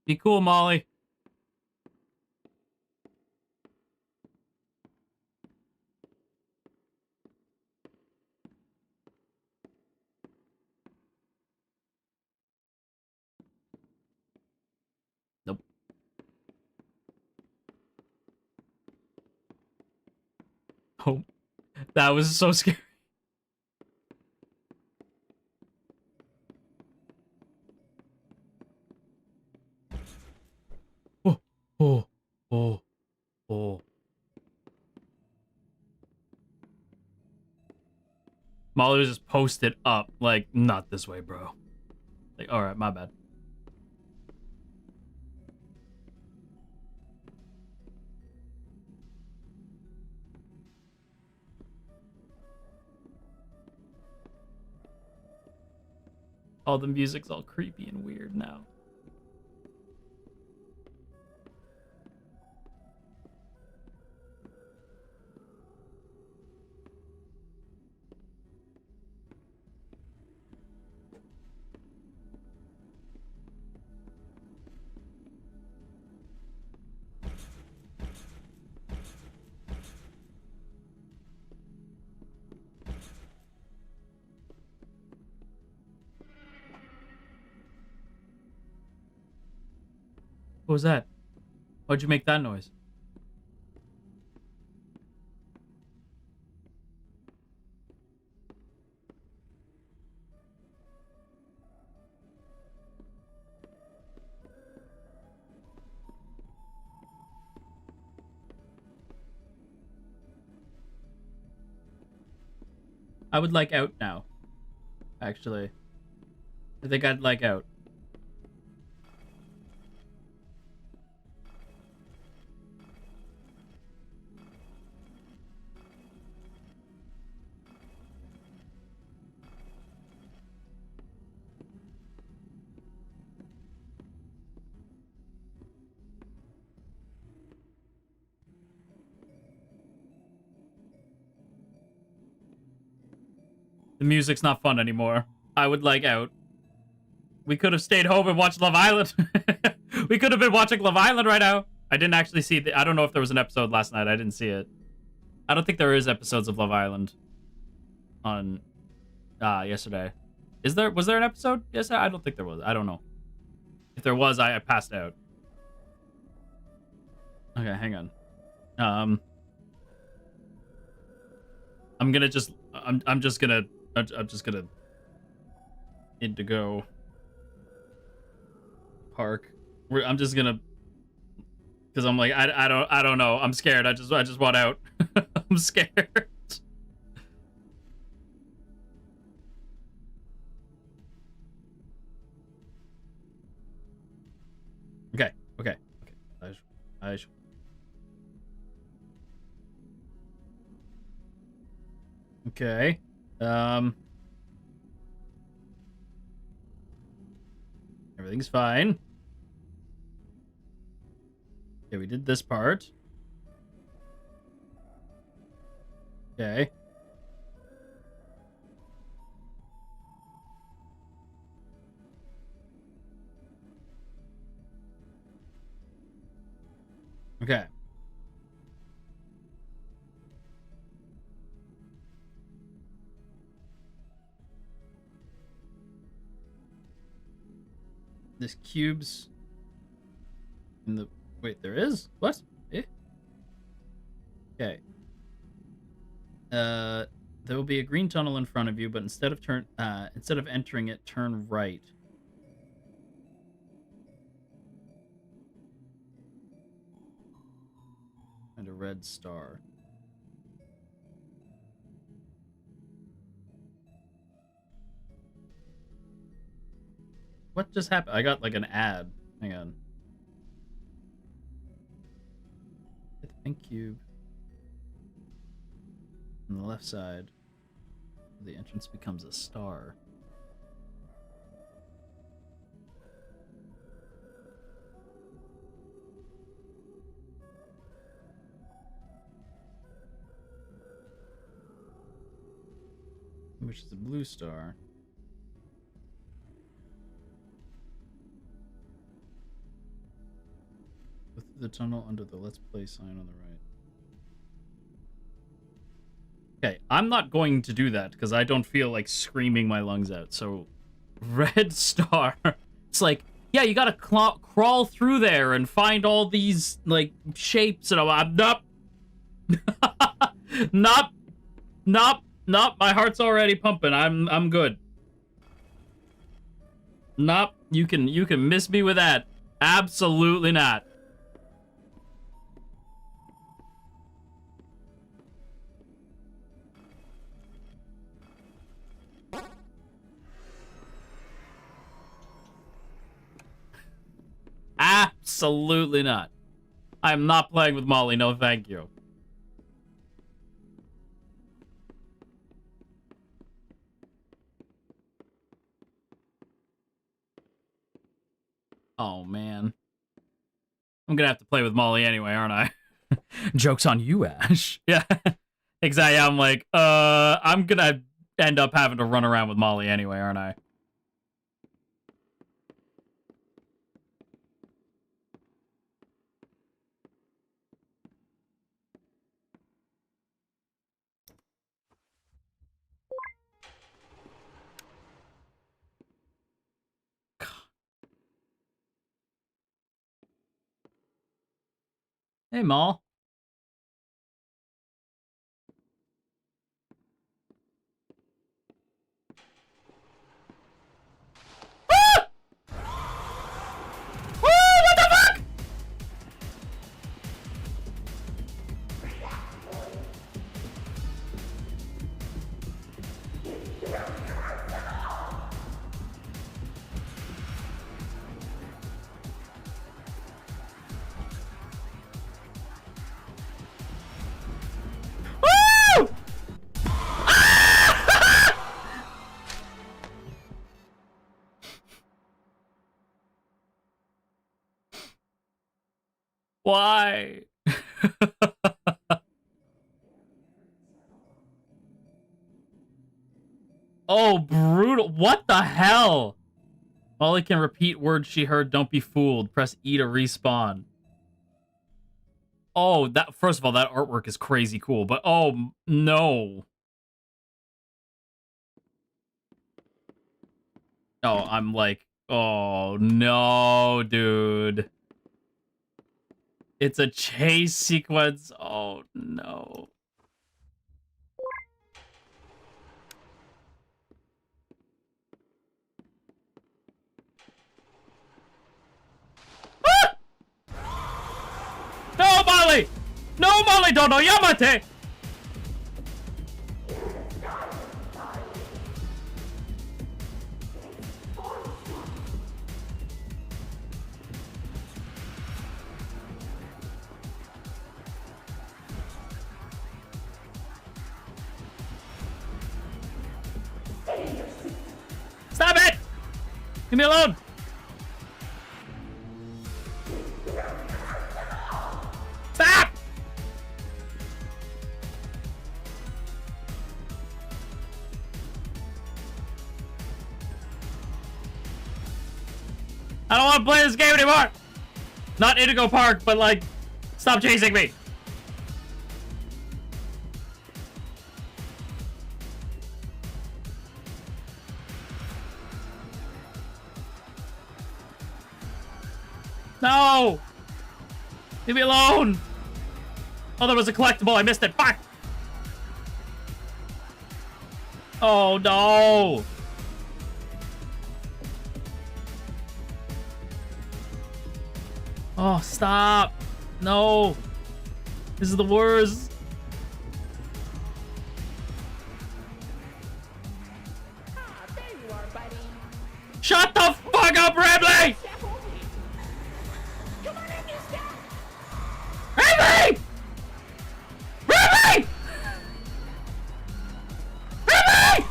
Be cool, Molly. Nope. Oh, that was so scary. Oh. Molly was just posted up, like, not this way, bro. Like, alright, my bad. Oh, the music's all creepy and weird now. was that? Why'd you make that noise? I would like out now. Actually. I think I'd like out. The music's not fun anymore. I would like out. We could have stayed home and watched Love Island. We could have been watching Love Island right now. I didn't actually see I don't know if there was an episode last night. I didn't see it. I don't think there is episodes of Love Island on yesterday. Was there an episode yesterday? I don't think there was. I don't know. If there was, I passed out. Okay, hang on. I'm just gonna Indigo Park. I'm just gonna, because I'm like I don't know. I'm scared. I just want out. I'm scared. Okay. Okay. Everything's fine. Okay, we did this part. Okay. Okay. This cube's in the... Wait, there is? What? Eh? Okay. There will be a green tunnel in front of you, but instead of entering it, turn right. And a red star. What just happened? I got like an ad. Hang on. Hit the pink cube. On the left side, the entrance becomes a star. Which is a blue star. Go through the tunnel under the Let's Play sign on the right. Okay, I'm not going to do that because I don't feel like screaming my lungs out. So, red star. It's like, yeah, you gotta crawl through there and find all these, like, shapes. And I'm nope. Nope. My heart's already pumping. I'm good. Nope. You can miss me with that. Absolutely not. Absolutely not. I am not playing with Molly. No, thank you. Oh, man. I'm gonna have to play with Molly anyway, aren't I? Joke's on you, Ash. Yeah, exactly. I'm like, I'm gonna end up having to run around with Molly anyway, aren't I? Hey, Maul. Ah! Woo, what the fuck? Woo! Why? Oh, brutal. What the hell? Molly can repeat words she heard. Don't be fooled. Press E to respawn. Oh, that, first of all, that artwork is crazy cool, but oh, no. Oh, I'm like, oh, no, dude. It's a chase sequence. Oh, no. Ah! No, Molly! No, Molly, Dono Yamate! Stop it! Leave me alone! Stop! I don't want to play this game anymore! Not Indigo Park, but like, stop chasing me! No! Leave me alone! Oh, there was a collectible. I missed it. Fuck! Oh, no! Oh, stop! No! This is the worst. Ah, there you are, buddy. Shut the fuck up, Rambley! Step over me. Come on in, you step. Rambley! Rambley! Rambley!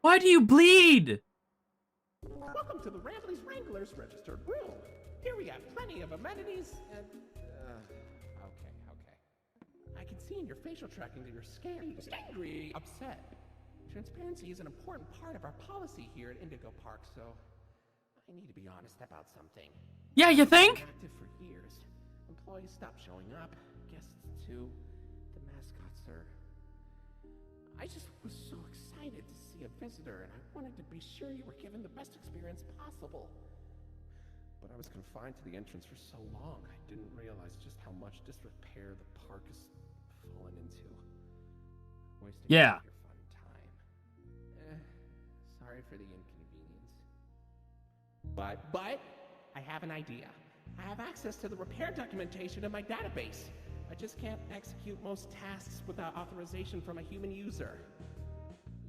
Why do you bleed? Welcome to the Rambley's Wranglers registered room. Here we have plenty of amenities and... Okay. I can see in your facial tracking that you're scared, angry, upset. Transparency is an important part of our policy here at Indigo Park, so I need to be honest about something. Yeah, you think? Active for years. Employees stopped showing up, guests too. The mascots are... I just was so excited to see a visitor, and I wanted to be sure you were given the best experience possible. But I was confined to the entrance for so long, I didn't realize just how much disrepair the park has fallen into. Wasting Yeah. your fun time. Sorry for the inconvenience. But I have an idea. I have access to the repair documentation in my database. I just can't execute most tasks without authorization from a human user.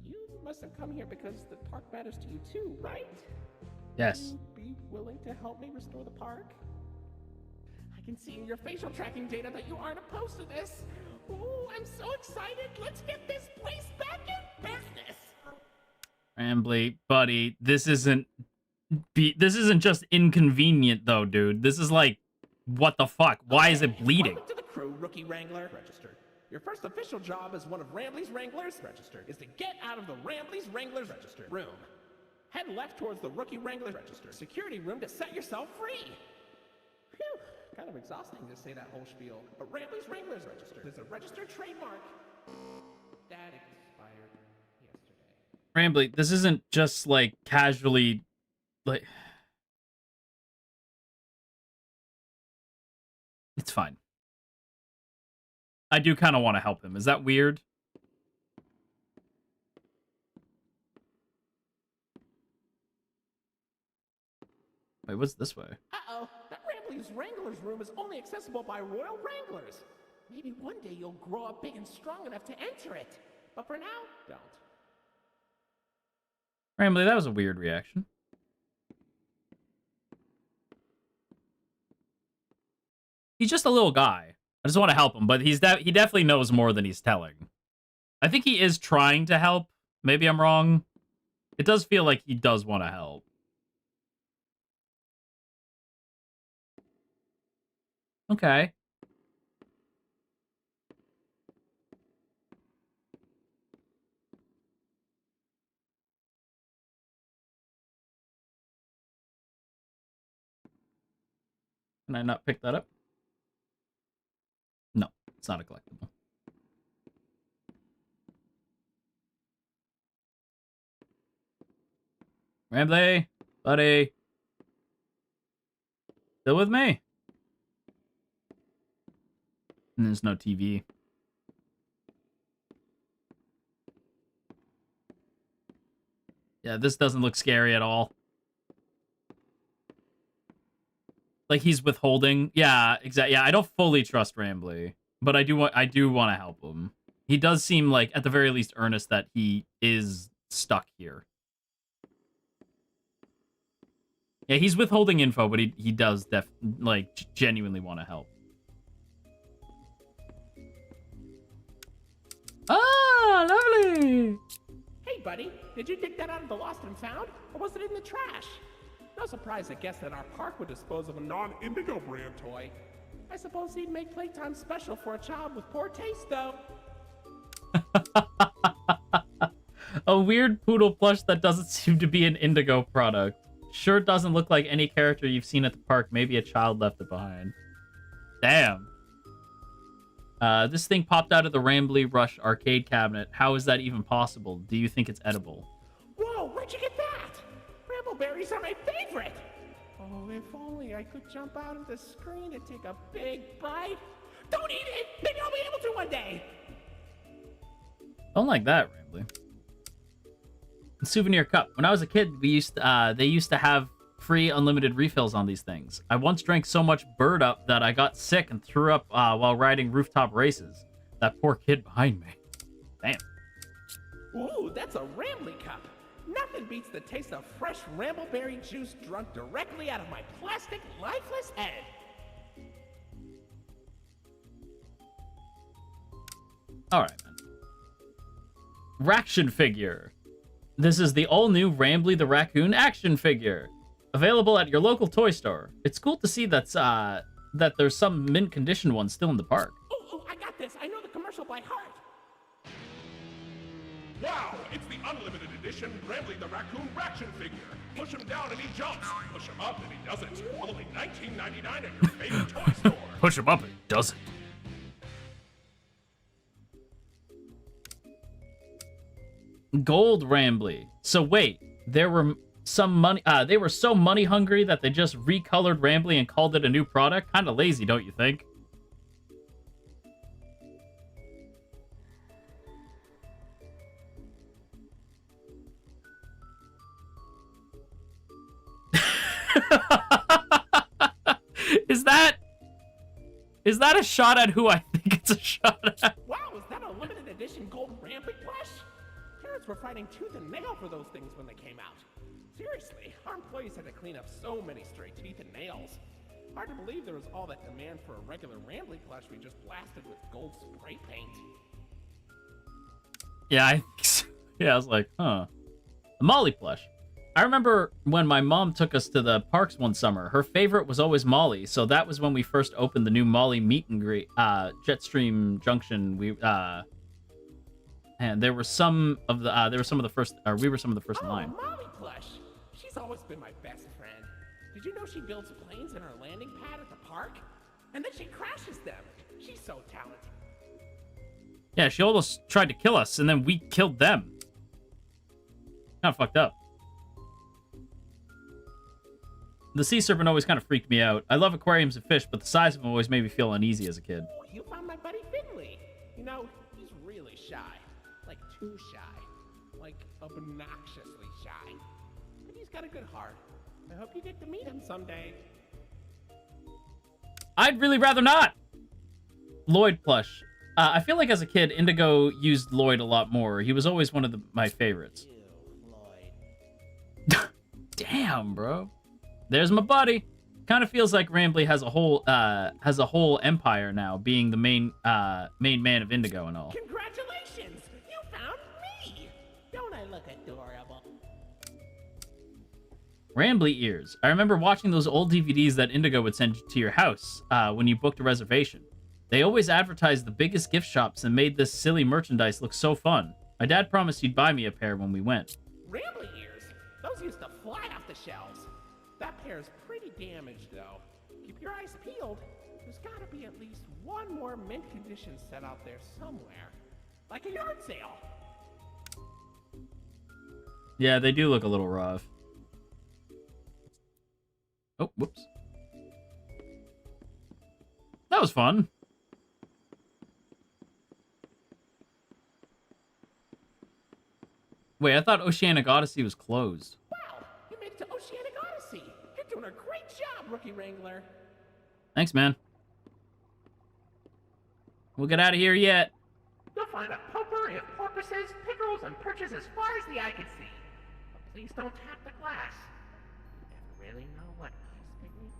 You must have come here because the park matters to you too, right? Yes. Would you be willing to help me restore the park? I can see in your facial tracking data that you aren't opposed to this. Ooh, I'm so excited. Let's get this place back in business. Rambley, buddy, this isn't just inconvenient though, dude. This is like, what the fuck? Why is it bleeding? Welcome to the crew, Rookie Wrangler. Registered. Your first official job as one of Rambley's Wranglers, registered, is to get out of the Rambley's Wranglers registered room. Head left towards the Rookie Wrangler register security room to set yourself free. Phew, kind of exhausting to say that whole spiel, but Rambley's Wranglers register is a registered trademark that expired yesterday. Rambley, this isn't just like casually, like, It's fine. I do kind of want to help him. Is that weird? Wait, what's this way? Uh-oh, that Rambley's Wrangler's room is only accessible by royal wranglers. Maybe one day you'll grow up big and strong enough to enter it. But for now, don't. Rambley, that was a weird reaction. He's just a little guy. I just want to help him, but he definitely knows more than he's telling. I think he is trying to help. Maybe I'm wrong. It does feel like he does want to help. Okay. Can I not pick that up? No, it's not a collectible. Rambley, buddy. Still with me? And there's no TV. Yeah, this doesn't look scary at all. Like he's withholding. Yeah, exactly. Yeah, I don't fully trust Rambley, but I do want to help him. He does seem like at the very least earnest that he is stuck here. Yeah, he's withholding info, but he does genuinely want to help. Ah, lovely. Hey, buddy, did you dig that out of the lost and found, or was it in the trash? No surprise, I guess that our park would dispose of a non-Indigo brand toy. I suppose he'd make playtime special for a child with poor taste, though. A weird poodle plush that doesn't seem to be an Indigo product. Sure doesn't look like any character you've seen at the park. Maybe a child left it behind. Damn. This thing popped out of the Rambley Rush arcade cabinet. How is that even possible? Do you think it's edible? Whoa, where'd you get that? Brambleberries are my favorite! Oh, if only I could jump out of the screen and take a big bite. Don't eat it! Maybe I'll be able to one day! Don't like that, Rambley. Souvenir cup. When I was a kid, they used to have free unlimited refills on these things. I once drank so much Bird Up that I got sick and threw up while riding rooftop races. That poor kid behind me. Damn. Ooh, that's a Rambley cup. Nothing beats the taste of fresh Rambleberry juice drunk directly out of my plastic, lifeless head. Alright, man. Raction figure. This is the all-new Rambley the Raccoon action figure. Available at your local toy store. It's cool to see that there's some mint condition ones still in the park. Oh, I got this. I know the commercial by heart. Wow, it's the unlimited edition Rambley the Raccoon Raction figure. Push him down and he jumps. Push him up and he doesn't. Only $19.99 at your favorite toy store. Push him up and it doesn't. Gold Rambley. So wait, there were some money. They were so money hungry that they just recolored Rambley and called it a new product. Kind of lazy, don't you think? Is that a shot at who I think it's a shot at? Wow, is that a limited edition gold Rambley plush? Parents were fighting tooth and nail for those things when they came out. Seriously, our employees had to clean up so many stray teeth and nails. Hard to believe there was all that demand for a regular Rambley plush we just blasted with gold spray paint. Yeah, I think so. Yeah, I was like, huh. A Molly plush. I remember when my mom took us to the parks one summer, her favorite was always Molly, so that was when we first opened the new Molly meet and greet, Jetstream Junction. And there were some of the first, or we were some of the first in line. Molly plush! She's always been my best friend. Did you know she builds planes in her landing pad at the park? And then she crashes them. She's so talented. Yeah, she almost tried to kill us, and then we killed them. Kind of fucked up. The sea serpent always kind of freaked me out. I love aquariums and fish, but the size of them always made me feel uneasy as a kid. Oh, you found my buddy Finley. You know, he's really shy. Like, too shy. Like, obnoxiously shy. But he's got a good heart. I hope you get to meet him someday. I'd really rather not. Lloyd plush. I feel like as a kid, Indigo used Lloyd a lot more. He was always one of my favorites. Ew, Lloyd. Damn, bro. There's my buddy. Kind of feels like Rambly has a whole empire now, being the main man of Indigo and all. Congratulations! You found me! Don't I look adorable? Rambly ears. I remember watching those old DVDs that Indigo would send to your house when you booked a reservation. They always advertised the biggest gift shops and made this silly merchandise look so fun. My dad promised he'd buy me a pair when we went. Rambly ears? Those used to fly off the shelves. That pair's pretty damaged, though. Keep your eyes peeled. There's gotta be at least one more mint condition set out there somewhere. Like a yard sale. Yeah, they do look a little rough. Oh, whoops. That was fun. Wait, I thought Oceanic Odyssey was closed. Wow, you made it to Oceanic Odyssey. You're doing a great job, Rookie Wrangler. Thanks, man. We'll get out of here yet. You'll find a potpourri of porpoises, pickerels, and perches as far as the eye can see. But please don't tap the glass. You never really know what ice beneath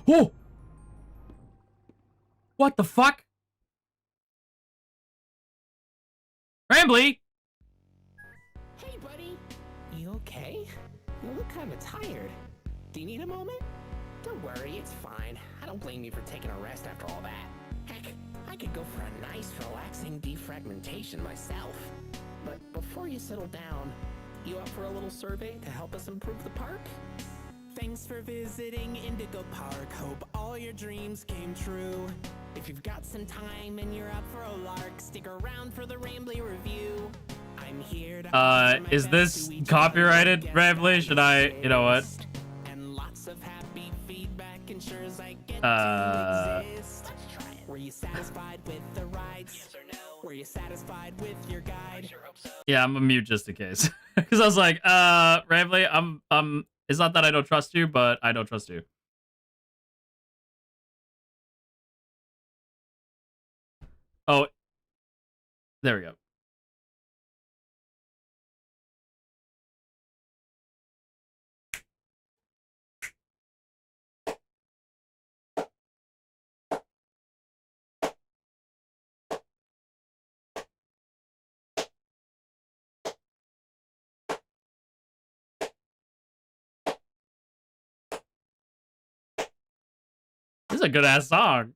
the surface. Oh! What the fuck? Rambly! Hey, buddy. You okay? You look kind of tired. Do you need a moment? Don't worry, it's fine. I don't blame you for taking a rest after all that. Heck, I could go for a nice, relaxing defragmentation myself. But before you settle down, you up for a little survey to help us improve the park? Thanks for visiting Indigo Park. Hope all your dreams came true. If you've got some time and you're up for a lark, stick around for the Rambly review. I'm here to is this copyrighted, Rambly? Should I, you know what? And lots of happy feedback ensures I get to exist. Let's try it. Were you satisfied with the rides? Yes or no? Were you satisfied with your guide? I sure hope so. Yeah, I'm a mute just in case. Because I was like, Rambly, it's not that I don't trust you, but I don't trust you. Oh, there we go. This is a good ass song.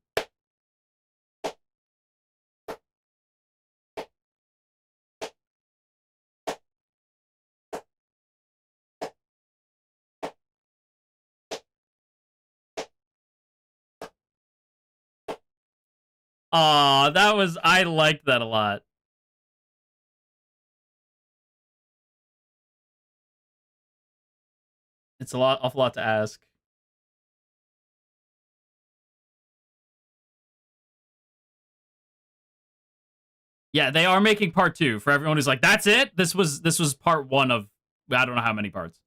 Aw, I liked that a lot. It's awful lot to ask. Yeah, they are making part 2 for everyone who's like, that's it? This was part 1 of I don't know how many parts.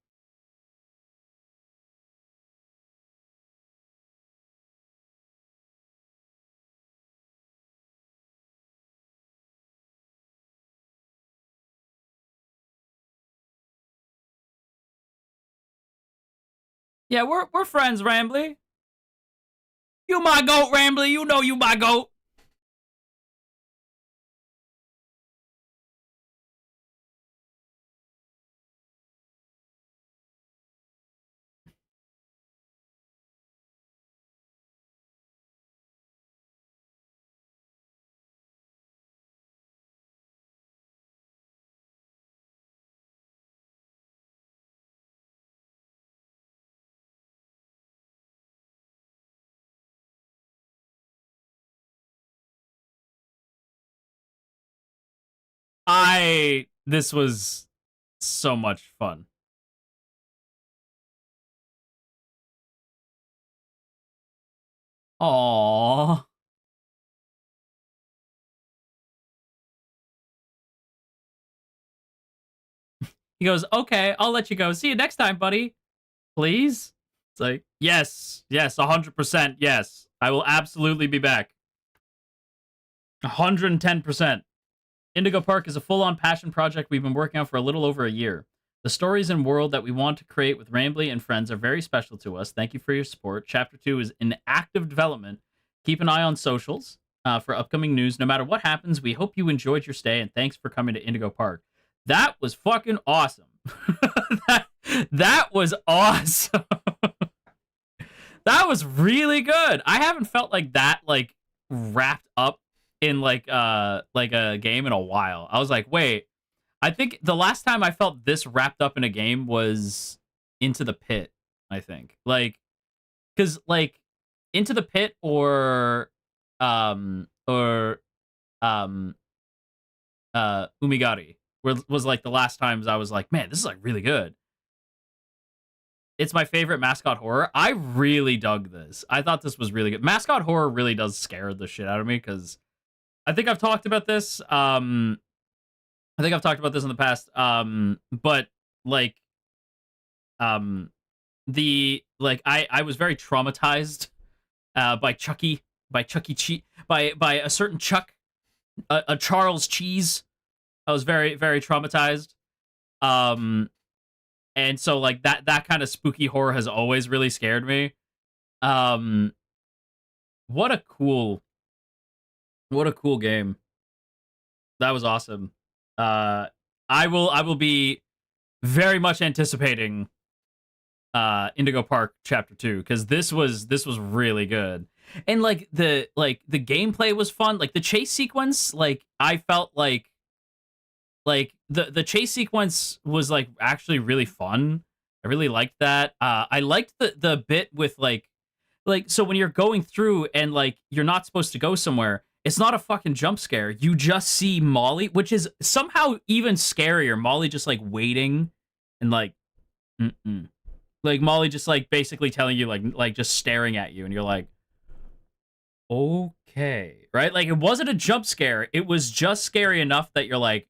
Yeah, we're friends, Rambly. You my goat, Rambly. You know you my goat. This was so much fun. Aww. He goes, okay, I'll let you go. See you next time, buddy. Please? It's like, yes, 100%, yes. I will absolutely be back. 110%. Indigo Park is a full-on passion project we've been working on for a little over a year. The stories and world that we want to create with Rambly and friends are very special to us. Thank you for your support. Chapter 2 is in active development. Keep an eye on socials for upcoming news. No matter what happens, we hope you enjoyed your stay, and thanks for coming to Indigo Park. That was fucking awesome. that was awesome. That was really good. I haven't felt like that, like, wrapped up in like a game in a while. I was like, wait, I think the last time I felt this wrapped up in a game was Into the Pit, I think. Like, because like Into the Pit or Umigari was like the last times I was like, man, this is like really good. It's my favorite mascot horror. I really dug this. I thought this was really good. Mascot horror really does scare the shit out of me because I think I've talked about this. I think I've talked about this in the past. But like, I was very traumatized by Chucky, by a certain Chuck, a Charles Cheese. I was very, very traumatized. And so like that kind of spooky horror has always really scared me. What a cool game. That was awesome. I will be very much anticipating Indigo Park Chapter 2 because this was really good. And like the gameplay was fun. Like the chase sequence, like I felt like the chase sequence was like actually really fun. I really liked that. I liked the bit with like so when you're going through and like you're not supposed to go somewhere, it's not a fucking jump scare. You just see Molly, which is somehow even scarier. Molly just like waiting and like like Molly just like basically telling you like just staring at you and you're like, okay, right? Like it wasn't a jump scare. It was just scary enough that you're like,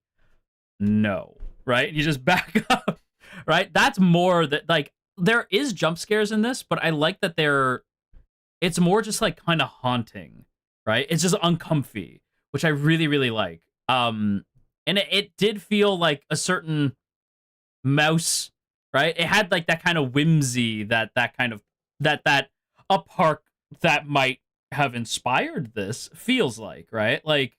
no, right? You just back up, right? That's more that like there is jump scares in this, but I like that it's more just like kind of haunting, right? It's just uncomfy, which I really, really like. And it did feel like a certain mouse, right? It had like that kind of whimsy that a park that might have inspired this feels like, right? Like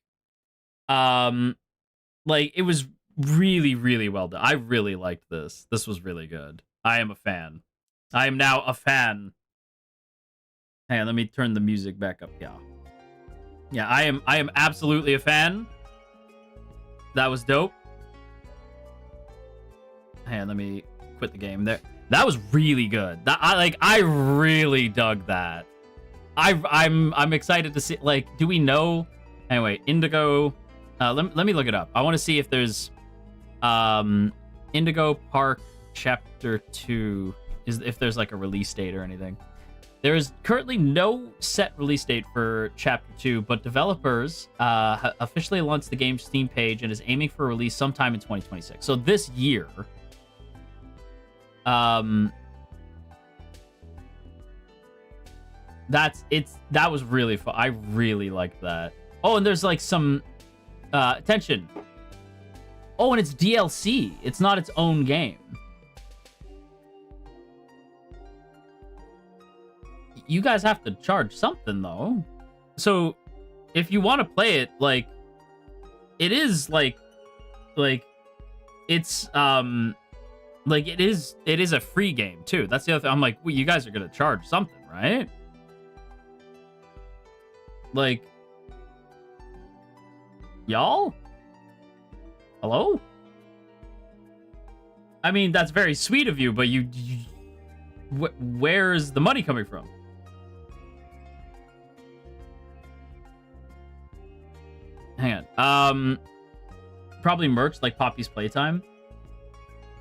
it was really, really well done. I really liked this. This was really good. I am a fan. I am now a fan. Hang on, let me turn the music back up. Yeah, I am absolutely a fan. That was dope. Hang on, let me quit the game there. That was really good. I really dug that. I'm excited to see, like, do we know? Anyway, Indigo. Let me look it up. I want to see if there's Indigo Park Chapter 2 if there's like a release date or anything. There is currently no set release date for Chapter 2, but developers officially launched the game's Steam page and is aiming for a release sometime in 2026. So this year. That was really fun. I really liked that. Oh, and there's like some attention. Oh, and it's DLC. It's not its own game. You guys have to charge something though. So if you want to play it, like it is like it's like it is a free game too. That's the other thing. I'm like, well, you guys are gonna charge something, right? Like, y'all? Hello? I mean, that's very sweet of you, but where's the money coming from? Hang on. Probably merch, like Poppy's Playtime.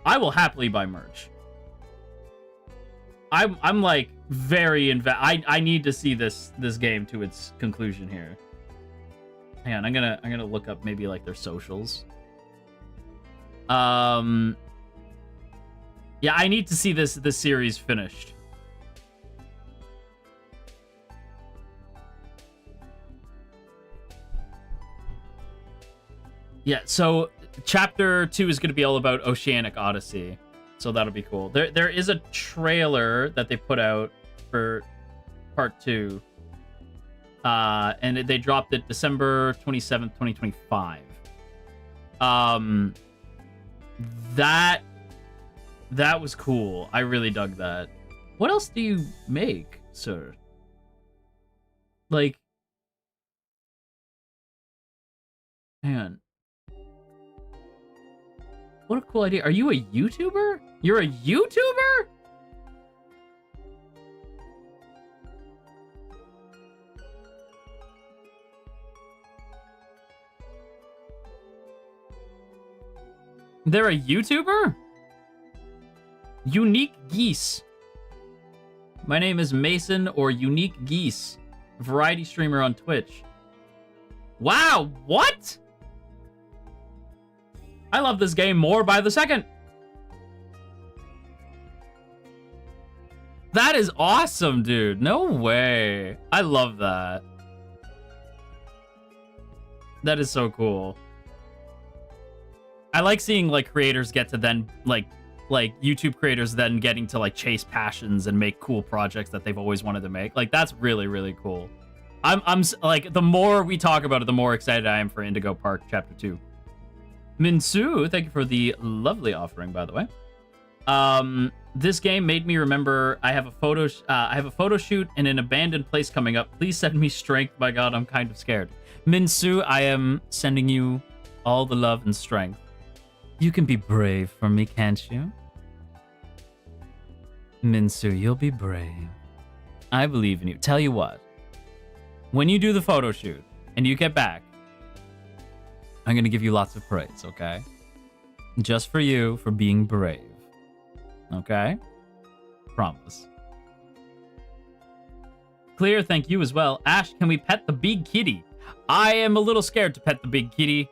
I will happily buy merch. I'm like very I need to see this game to its conclusion here. Hang on, I'm gonna look up maybe like their socials. Yeah, I need to see this series finished. Yeah, so chapter 2 is going to be all about Oceanic Odyssey. So that'll be cool. There is a trailer that they put out for part 2. And they dropped it December 27th, 2025. That was cool. I really dug that. What else do you make, sir? Like, hang on. What a cool idea. Are you a YouTuber? You're a YouTuber? They're a YouTuber? Unique Geese. My name is Mason or Unique Geese, variety streamer on Twitch. Wow, what? I love this game more by the second. That is awesome, dude. No way. I love that. That is so cool. I like seeing like creators get to then like YouTube creators then getting to like chase passions and make cool projects that they've always wanted to make. Like that's really, really cool. I'm like, the more we talk about it, the more excited I am for Indigo Park Chapter 2. Minsu, thank you for the lovely offering, by the way. This game made me remember I have a photo shoot in an abandoned place coming up. Please send me strength. My God, I'm kind of scared. Minsu, I am sending you all the love and strength. You can be brave for me, can't you? Minsu, you'll be brave. I believe in you. Tell you what, when you do the photo shoot and you get back, I'm going to give you lots of praise, okay? Just for you, for being brave. Okay? Promise. Clear, thank you as well. Ash, can we pet the big kitty? I am a little scared to pet the big kitty.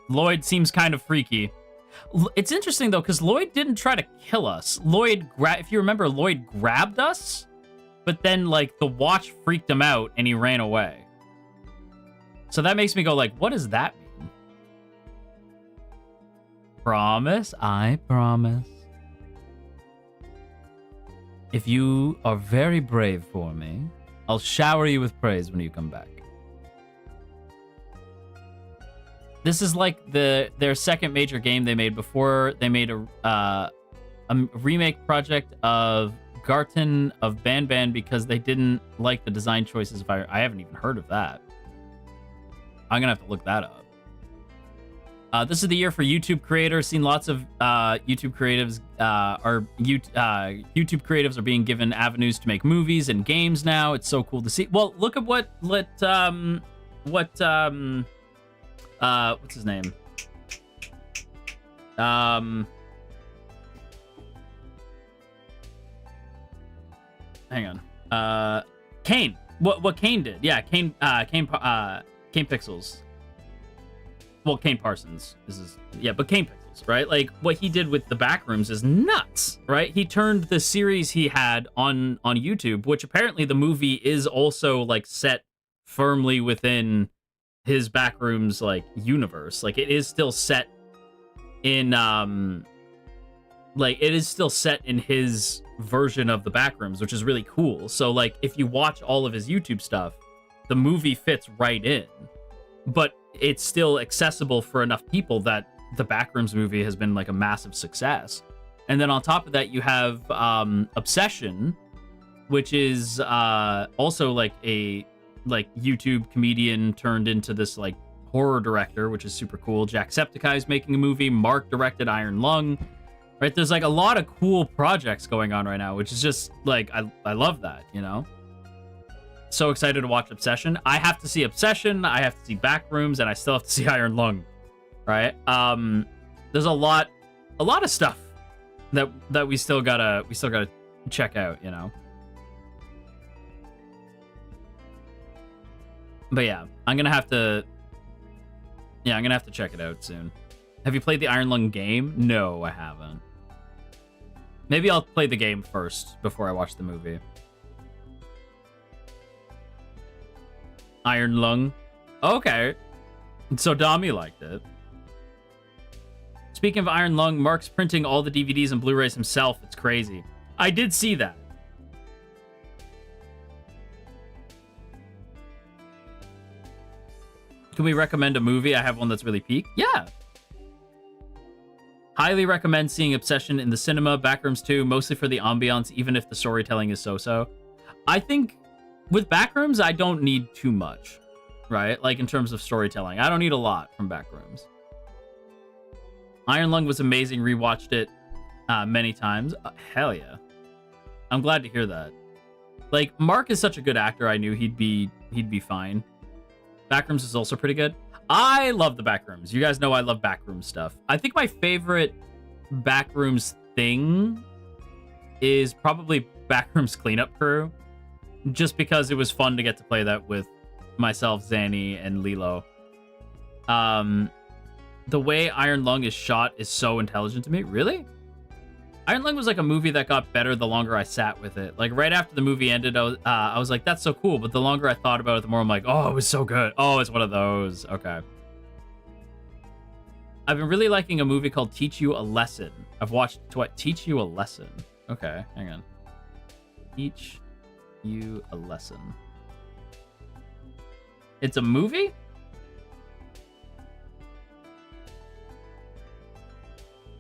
Lloyd seems kind of freaky. It's interesting, though, because Lloyd didn't try to kill us. If you remember, Lloyd grabbed us, but then, like, the watch freaked him out, and he ran away. So that makes me go, like, what does that mean? Promise? I promise. If you are very brave for me, I'll shower you with praise when you come back. This is like their second major game they made before they made a remake project of Garten of Banban because they didn't like the design choices of I haven't even heard of that. I'm gonna have to look that up. This is the year for YouTube creators. Seen lots of YouTube creatives YouTube creatives are being given avenues to make movies and games now. It's so cool to see. Well, look at what's his name? Hang on. Kane. What Kane did? Yeah, Kane Pixels. Well, Kane Parsons but Kane Pixels, right? Like what he did with the Backrooms is nuts, right? He turned the series he had on YouTube, which apparently the movie is also like set firmly within his Backrooms like universe. Like it is still set in his version of the Backrooms, which is really cool. So like if you watch all of his YouTube stuff, the movie fits right in. But it's still accessible for enough people that the Backrooms movie has been like a massive success. And then on top of that, you have Obsession, which is also like a YouTube comedian turned into this like horror director, which is super cool. Jacksepticeye is making a movie. Mark directed Iron Lung. Right? There's like a lot of cool projects going on right now, which is just like I love that, you know? So excited to watch Obsession. I have to see Obsession, I have to see Backrooms, and I still have to see Iron Lung. Right? There's a lot of stuff that we still gotta check out, you know. But yeah, I'm gonna have to check it out soon. Have you played the Iron Lung game? No, I haven't. Maybe I'll play the game first before I watch the movie. Iron Lung. Okay. So Dami liked it. Speaking of Iron Lung, Mark's printing all the DVDs and Blu-rays himself. It's crazy. I did see that. Can we recommend a movie? I have one that's really peak. Yeah. Highly recommend seeing Obsession in the cinema. Backrooms 2, mostly for the ambiance, even if the storytelling is so-so. I think with Backrooms, I don't need too much, right? Like in terms of storytelling. I don't need a lot from Backrooms. Iron Lung was amazing. Rewatched it many times. Hell yeah. I'm glad to hear that. Like, Mark is such a good actor. I knew he'd be fine. Backrooms is also pretty good. I love the Backrooms. You guys know I love Backrooms stuff. I think my favorite Backrooms thing is probably Backrooms Cleanup Crew. Just because it was fun to get to play that with myself, Zanny, and Lilo. The way Iron Lung is shot is so intelligent to me. Really? Iron Lung was like a movie that got better the longer I sat with it. Like right after the movie ended, I was like, that's so cool. But the longer I thought about it, the more I'm like, oh, it was so good. Oh, it's one of those. Okay. I've been really liking a movie called Teach You a Lesson. I've watched Teach You a Lesson. Okay, hang on. Teach You a Lesson. It's a movie?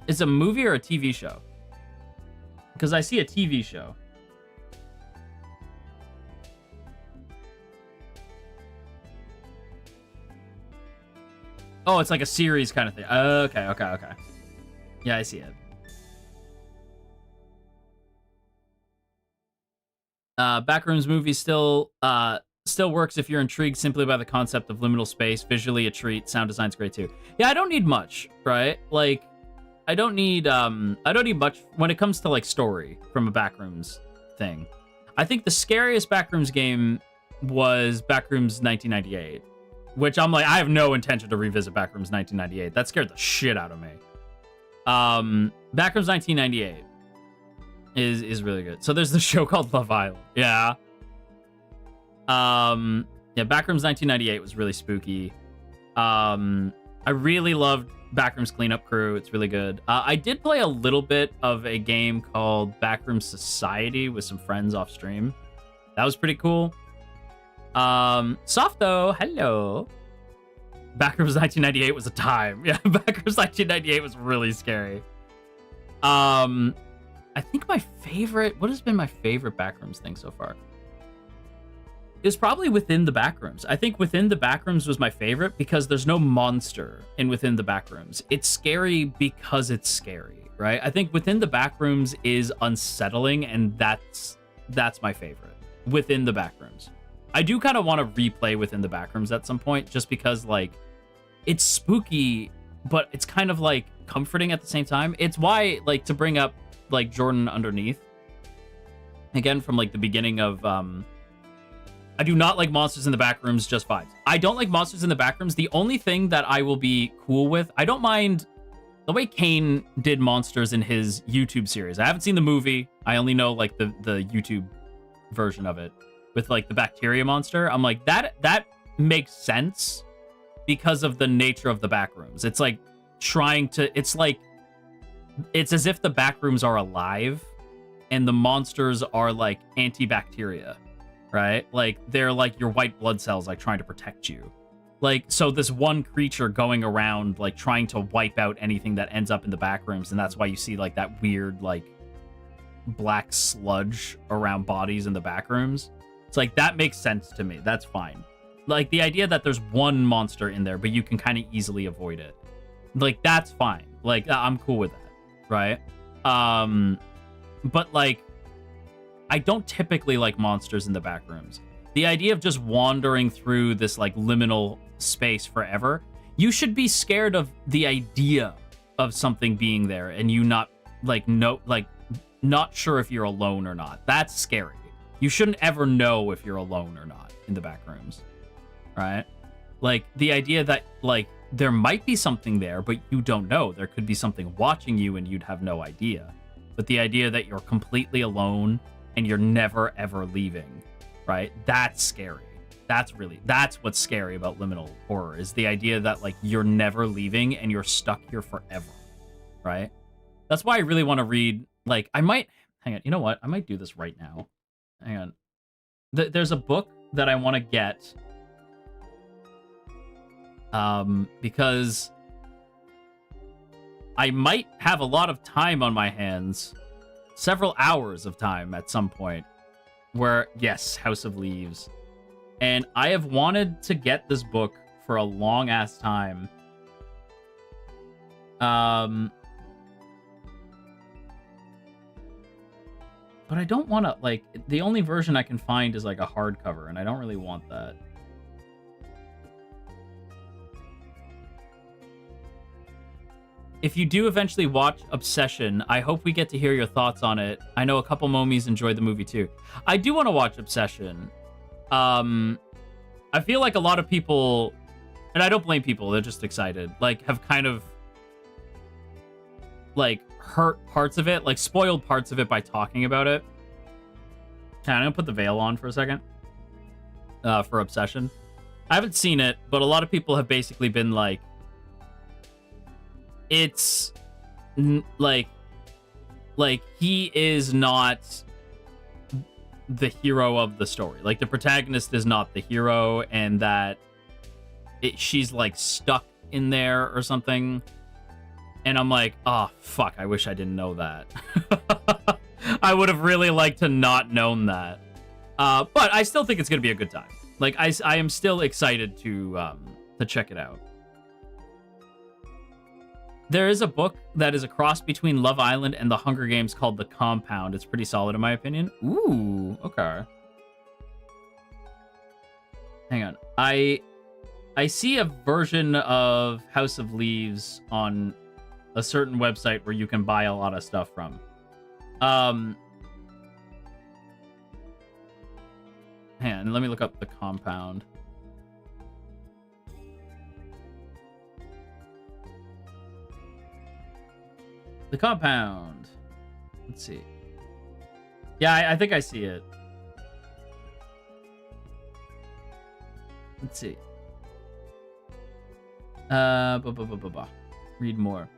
It's a movie or a TV show? Because I see a TV show. Oh, it's like a series kind of thing. Okay. Yeah, I see it. Backrooms movie still works if you're intrigued simply by the concept of liminal space. Visually a treat. Sound design's great too. Yeah, I don't need much, right? Like, I don't need much when it comes to like story from a Backrooms thing. I think the scariest Backrooms game was Backrooms 1998, which I'm like, I have no intention to revisit Backrooms 1998. That scared the shit out of me. Backrooms 1998 is really good. So there's the show called Love Island. Yeah. Yeah, Backrooms 1998 was really spooky. I really loved Backrooms Cleanup Crew. It's really good. I did play a little bit of a game called Backrooms Society with some friends off stream. That was pretty cool. Softo, hello. Backrooms 1998 was a time. Yeah, Backrooms 1998 was really scary. I think my favorite... What has been my favorite Backrooms thing so far? It was probably Within the Backrooms. I think Within the Backrooms was my favorite because there's no monster in Within the Backrooms. It's scary because it's scary, right? I think Within the Backrooms is unsettling, and that's my favorite. Within the Backrooms. I do kind of want to replay Within the Backrooms at some point, just because, like, it's spooky, but it's kind of, like, comforting at the same time. It's why, like, to bring up, like, Jordan Underneath, again, from, like, the beginning of, I do not like Monsters in the Backrooms, just vibes. I don't like Monsters in the Backrooms. The only thing that I will be cool with, I don't mind the way Kane did Monsters in his YouTube series. I haven't seen the movie. I only know, like, the YouTube version of it with, like, the bacteria monster. I'm like, that makes sense because of the nature of the Backrooms. It's like it's as if the Backrooms are alive and the monsters are like antibacteria, right? Like, they're like your white blood cells, like, trying to protect you. Like, so this one creature going around, like, trying to wipe out anything that ends up in the Backrooms, and that's why you see, like, that weird, like, black sludge around bodies in the Backrooms. It's like, that makes sense to me. That's fine. Like, the idea that there's one monster in there, but you can kind of easily avoid it. Like, that's fine. Like, I'm cool with that, right? But, like, I don't typically like monsters in the Backrooms. The idea of just wandering through this, like, liminal space forever, you should be scared of the idea of something being there and you not, like, not sure if you're alone or not. That's scary. You shouldn't ever know if you're alone or not in the Backrooms. right? Like, the idea that, like, there might be something there, but you don't know. There could be something watching you and you'd have no idea. But the idea that you're completely alone and you're never, ever leaving, right? That's scary. That's what's scary about liminal horror, is the idea that, like, you're never leaving and you're stuck here forever, right? That's why I really want to read, like, hang on, you know what? I might do this right now. Hang on. There's a book that I want to get, because I might have a lot of time on my hands, several hours of time at some point, where, yes, House of Leaves. And I have wanted to get this book for a long-ass time. But I don't want to, like, the only version I can find is, like, a hardcover, and I don't really want that. If you do eventually watch Obsession, I hope we get to hear your thoughts on it. I know a couple momies enjoyed the movie, too. I do want to watch Obsession. I feel like a lot of people, and I don't blame people, they're just excited, like, have kind of, like, hurt parts of it, like, spoiled parts of it by talking about it. Okay, I'm gonna put the veil on for a second, for Obsession. I haven't seen it, but a lot of people have basically been like, it's, like, he is not the hero of the story. Like, the protagonist is not the hero, and that she's, like, stuck in there or something. And I'm like, oh, fuck, I wish I didn't know that. I would have really liked to not known that. But I still think it's going to be a good time. Like, I am still excited to check it out. There is a book that is a cross between Love Island and The Hunger Games called The Compound. It's pretty solid in my opinion. Ooh, okay. Hang on. I see a version of House of Leaves on a certain website where you can buy a lot of stuff from. Hang on, let me look up The Compound. The Compound. Let's see. Yeah, I think I see it. Let's see. Read more.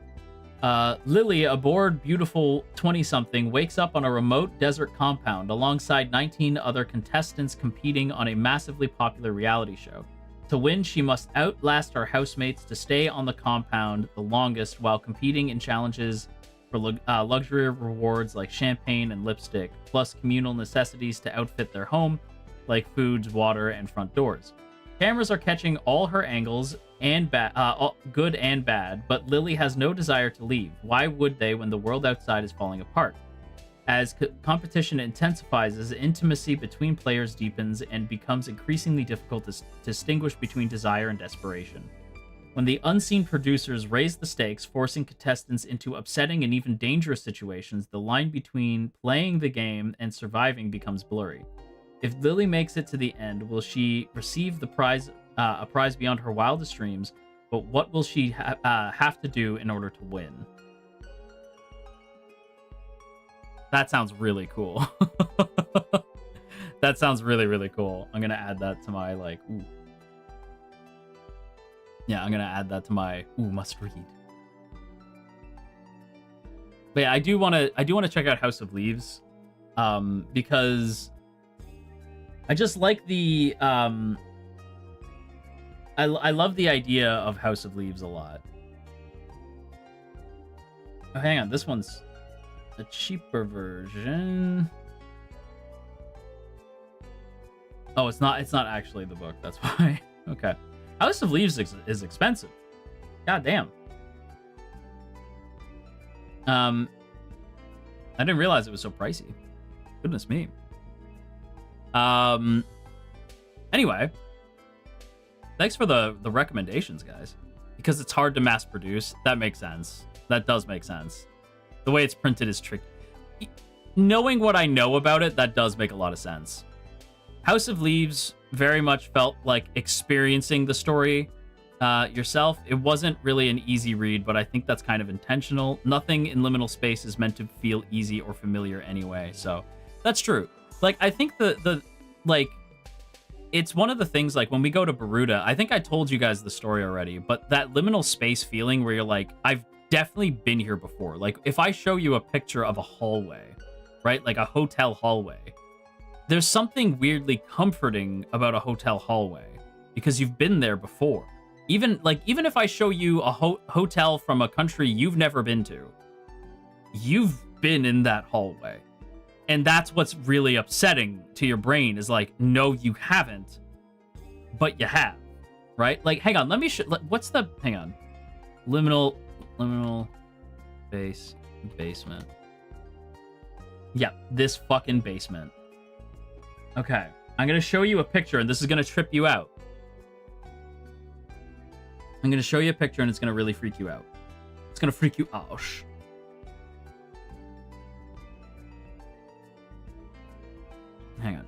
Lily, a bored, beautiful 20-something, wakes up on a remote desert compound alongside 19 other contestants competing on a massively popular reality show. To win, she must outlast her housemates to stay on the compound the longest while competing in challenges for luxury rewards like champagne and lipstick, plus communal necessities to outfit their home, like foods, water, and front doors. Cameras are catching all her angles, and good and bad, but Lily has no desire to leave. Why would they when the world outside is falling apart? As competition intensifies, as intimacy between players deepens and becomes increasingly difficult to distinguish between desire and desperation. When the unseen producers raise the stakes, forcing contestants into upsetting and even dangerous situations, the line between playing the game and surviving becomes blurry. If Lily makes it to the end, will she receive the prize, a prize beyond her wildest dreams? But what will she have to do in order to win? That sounds really cool. That sounds really, really cool. I'm gonna add that to my, like, ooh. Yeah, I'm gonna add that to my must read. But yeah, I do wanna check out House of Leaves, because I just like the I love the idea of House of Leaves a lot. Oh, hang on, this one's a cheaper version. Oh, it's not actually the book. That's why. Okay. House of Leaves is expensive. God damn. I didn't realize it was so pricey. Goodness me. Anyway, thanks for the recommendations, guys. Because it's hard to mass produce. That makes sense. That does make sense. The way it's printed is tricky. Knowing what I know about it, that does make a lot of sense. House of Leaves very much felt like experiencing the story yourself. It wasn't really an easy read, but I think that's kind of intentional. Nothing in liminal space is meant to feel easy or familiar anyway, so that's true. Like, I think like, it's one of the things, like, when we go to Baruda, I think I told you guys the story already, but that liminal space feeling where you're like, I've definitely been here before. Like, if I show you a picture of a hallway, right? Like a hotel hallway, there's something weirdly comforting about a hotel hallway because you've been there before. Even if I show you a hotel from a country you've never been to, you've been in that hallway. And that's what's really upsetting to your brain is like, no, you haven't, but you have, right? Like, hang on, let me what's the, hang on. Liminal basement. Yeah, this fucking basement. Okay, I'm gonna show you a picture and this is gonna trip you out. I'm gonna show you a picture and it's gonna really freak you out. It's gonna freak you out. Hang on.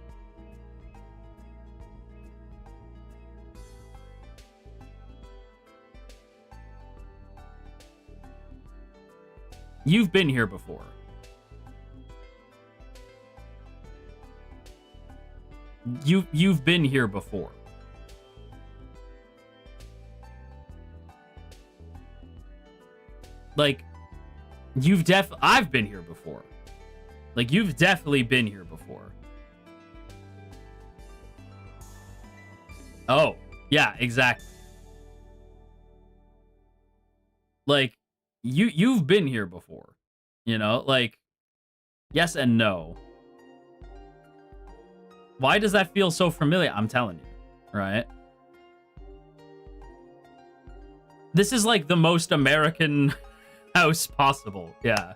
You've been here before. You've been here before. Like, I've been here before. Like, you've definitely been here before. Oh, yeah, exactly. Like, you've been here before. You know, like, yes and no. Why does that feel so familiar? I'm telling you, right? This is like the most American house possible. Yeah.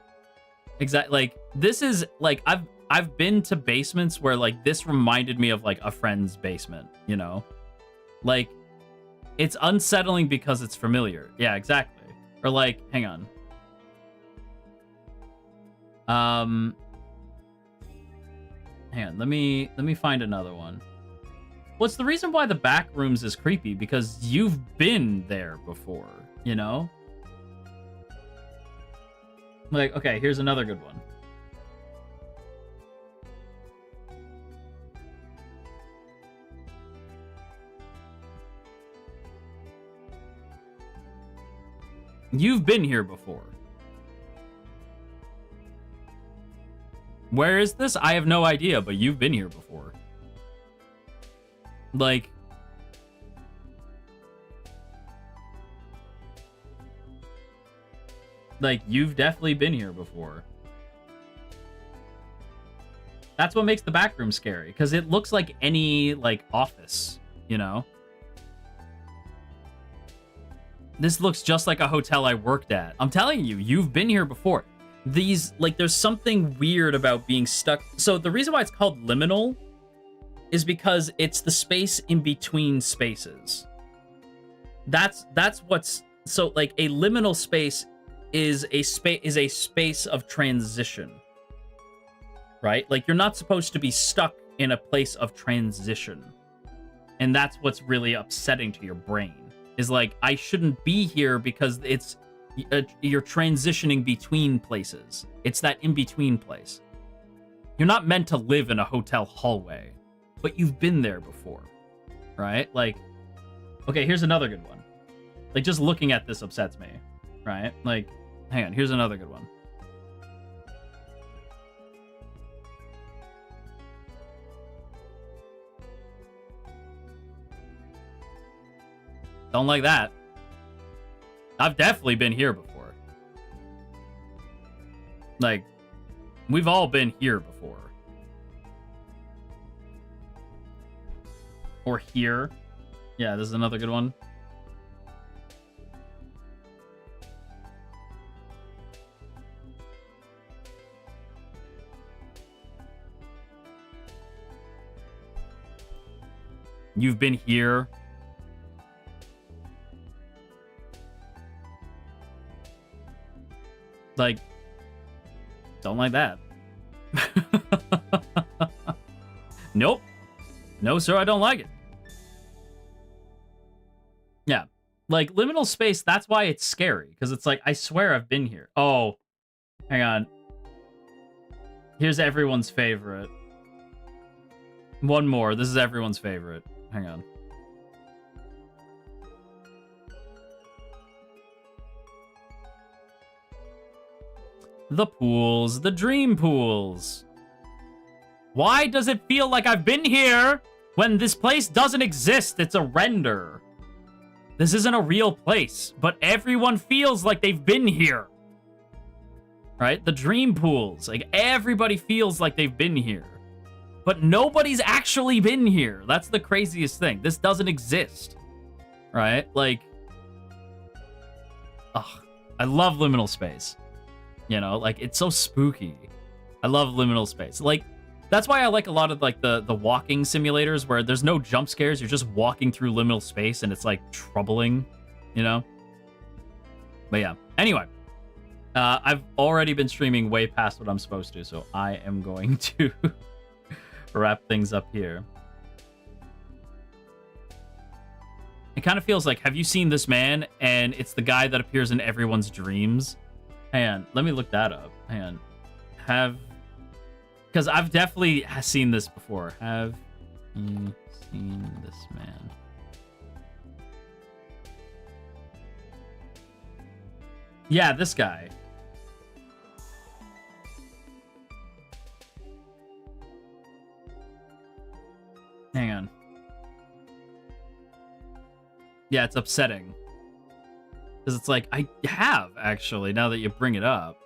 Exactly. Like, this is like, I've been to basements where like this reminded me of like a friend's basement, you know? Like, it's unsettling because it's familiar. Yeah, exactly. Or like, hang on. Hang on, let me find another one. Well, it's the reason why the back rooms is creepy, because you've been there before, you know? Like, okay, here's another good one. You've been here before. Where is this? I have no idea, but you've been here before. Like, you've definitely been here before. That's what makes the back room scary, because it looks like any, like, office, you know? This looks just like a hotel I worked at. I'm telling you, you've been here before. These, like, there's something weird about being stuck. So the reason why it's called liminal is because it's the space in between spaces. That's what's, so like a liminal space is a space of transition. Right? Like, you're not supposed to be stuck in a place of transition. And that's what's really upsetting to your brain. Is like, I shouldn't be here because it's you're transitioning between places. It's that in-between place. You're not meant to live in a hotel hallway, but you've been there before, right? Like, okay, here's another good one. Like, just looking at this upsets me, right? Like, hang on, here's another good one. Don't like that. I've definitely been here before. Like, we've all been here before. Or here. Yeah, this is another good one. You've been here. Like, don't like that. Nope. No, sir, I don't like it. Yeah. Like, liminal space, that's why it's scary. Because it's like, I swear I've been here. Oh, hang on. Here's everyone's favorite. One more. This is everyone's favorite. Hang on. The pools. The dream pools. Why does it feel like I've been here when this place doesn't exist? It's a render. This isn't a real place, but everyone feels like they've been here. Right? The dream pools. Like, everybody feels like they've been here. But nobody's actually been here. That's the craziest thing. This doesn't exist. Right? Like, ugh. I love liminal space. You know, like, it's so spooky. I love liminal space. Like, that's why I like a lot of, like, the walking simulators where there's no jump scares. You're just walking through liminal space and it's, like, troubling, you know? But yeah. Anyway. I've already been streaming way past what I'm supposed to, so I am going to wrap things up here. It kind of feels like, have you seen this man? And it's the guy that appears in everyone's dreams. Hang on, let me look that up. Hang on. Because I've definitely seen this before. Have you seen this man? Yeah, this guy. Hang on. Yeah, it's upsetting. Because it's like, I have, actually, now that you bring it up.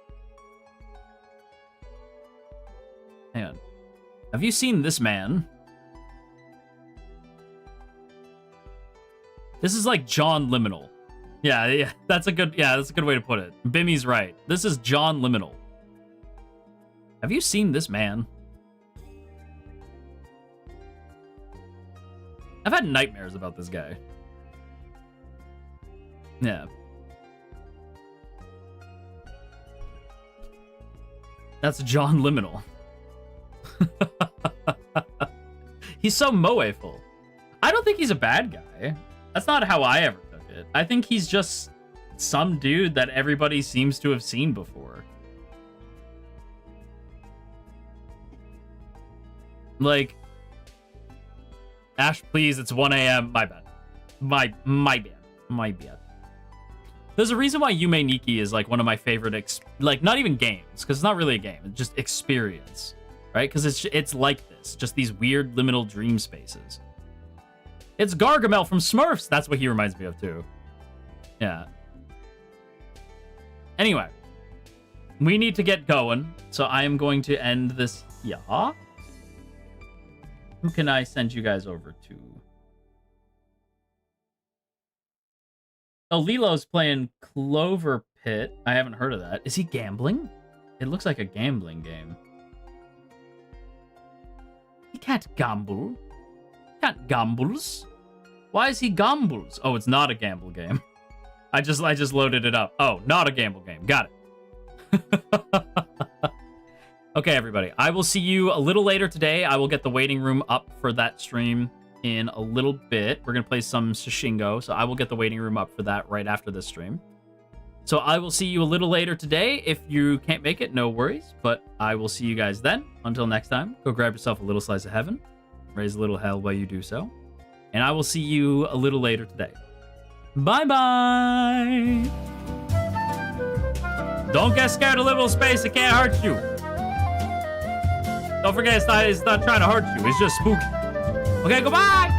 Hang on. Have you seen this man? This is like John Liminal. Yeah, that's a good way to put it. Bimmy's right. This is John Liminal. Have you seen this man? I've had nightmares about this guy. Yeah. That's John Liminal. He's so moe-ful. I don't think he's a bad guy. That's not how I ever took it. I think he's just some dude that everybody seems to have seen before. Like, Ash, please, it's 1 a.m. My bad. My bad. There's a reason why Yume Nikki is like one of my favorite, like, not even games, because it's not really a game, it's just experience, right? Because it's like this, just these weird liminal dream spaces. It's Gargamel from Smurfs. That's what he reminds me of too. Yeah. Anyway, we need to get going, so I am going to end this. Yeah. Who can I send you guys over to? Oh, Lilo's playing Clover Pit. I haven't heard of that. Is he gambling? It looks like a gambling game. He can't gamble. Can't gambles. Why is he gambles? Oh, it's not a gamble game. I just loaded it up. Oh, not a gamble game. Got it. Okay, everybody. I will see you a little later today. I will get the waiting room up for that stream in a little bit. We're going to play some Shishingo, so I will get the waiting room up for that right after this stream. So I will see you a little later today. If you can't make it, no worries, but I will see you guys then. Until next time, go grab yourself a little slice of heaven. Raise a little hell while you do so. And I will see you a little later today. Bye-bye! Don't get scared of little space. It can't hurt you. Don't forget, it's not trying to hurt you. It's just spooky. Okay, goodbye!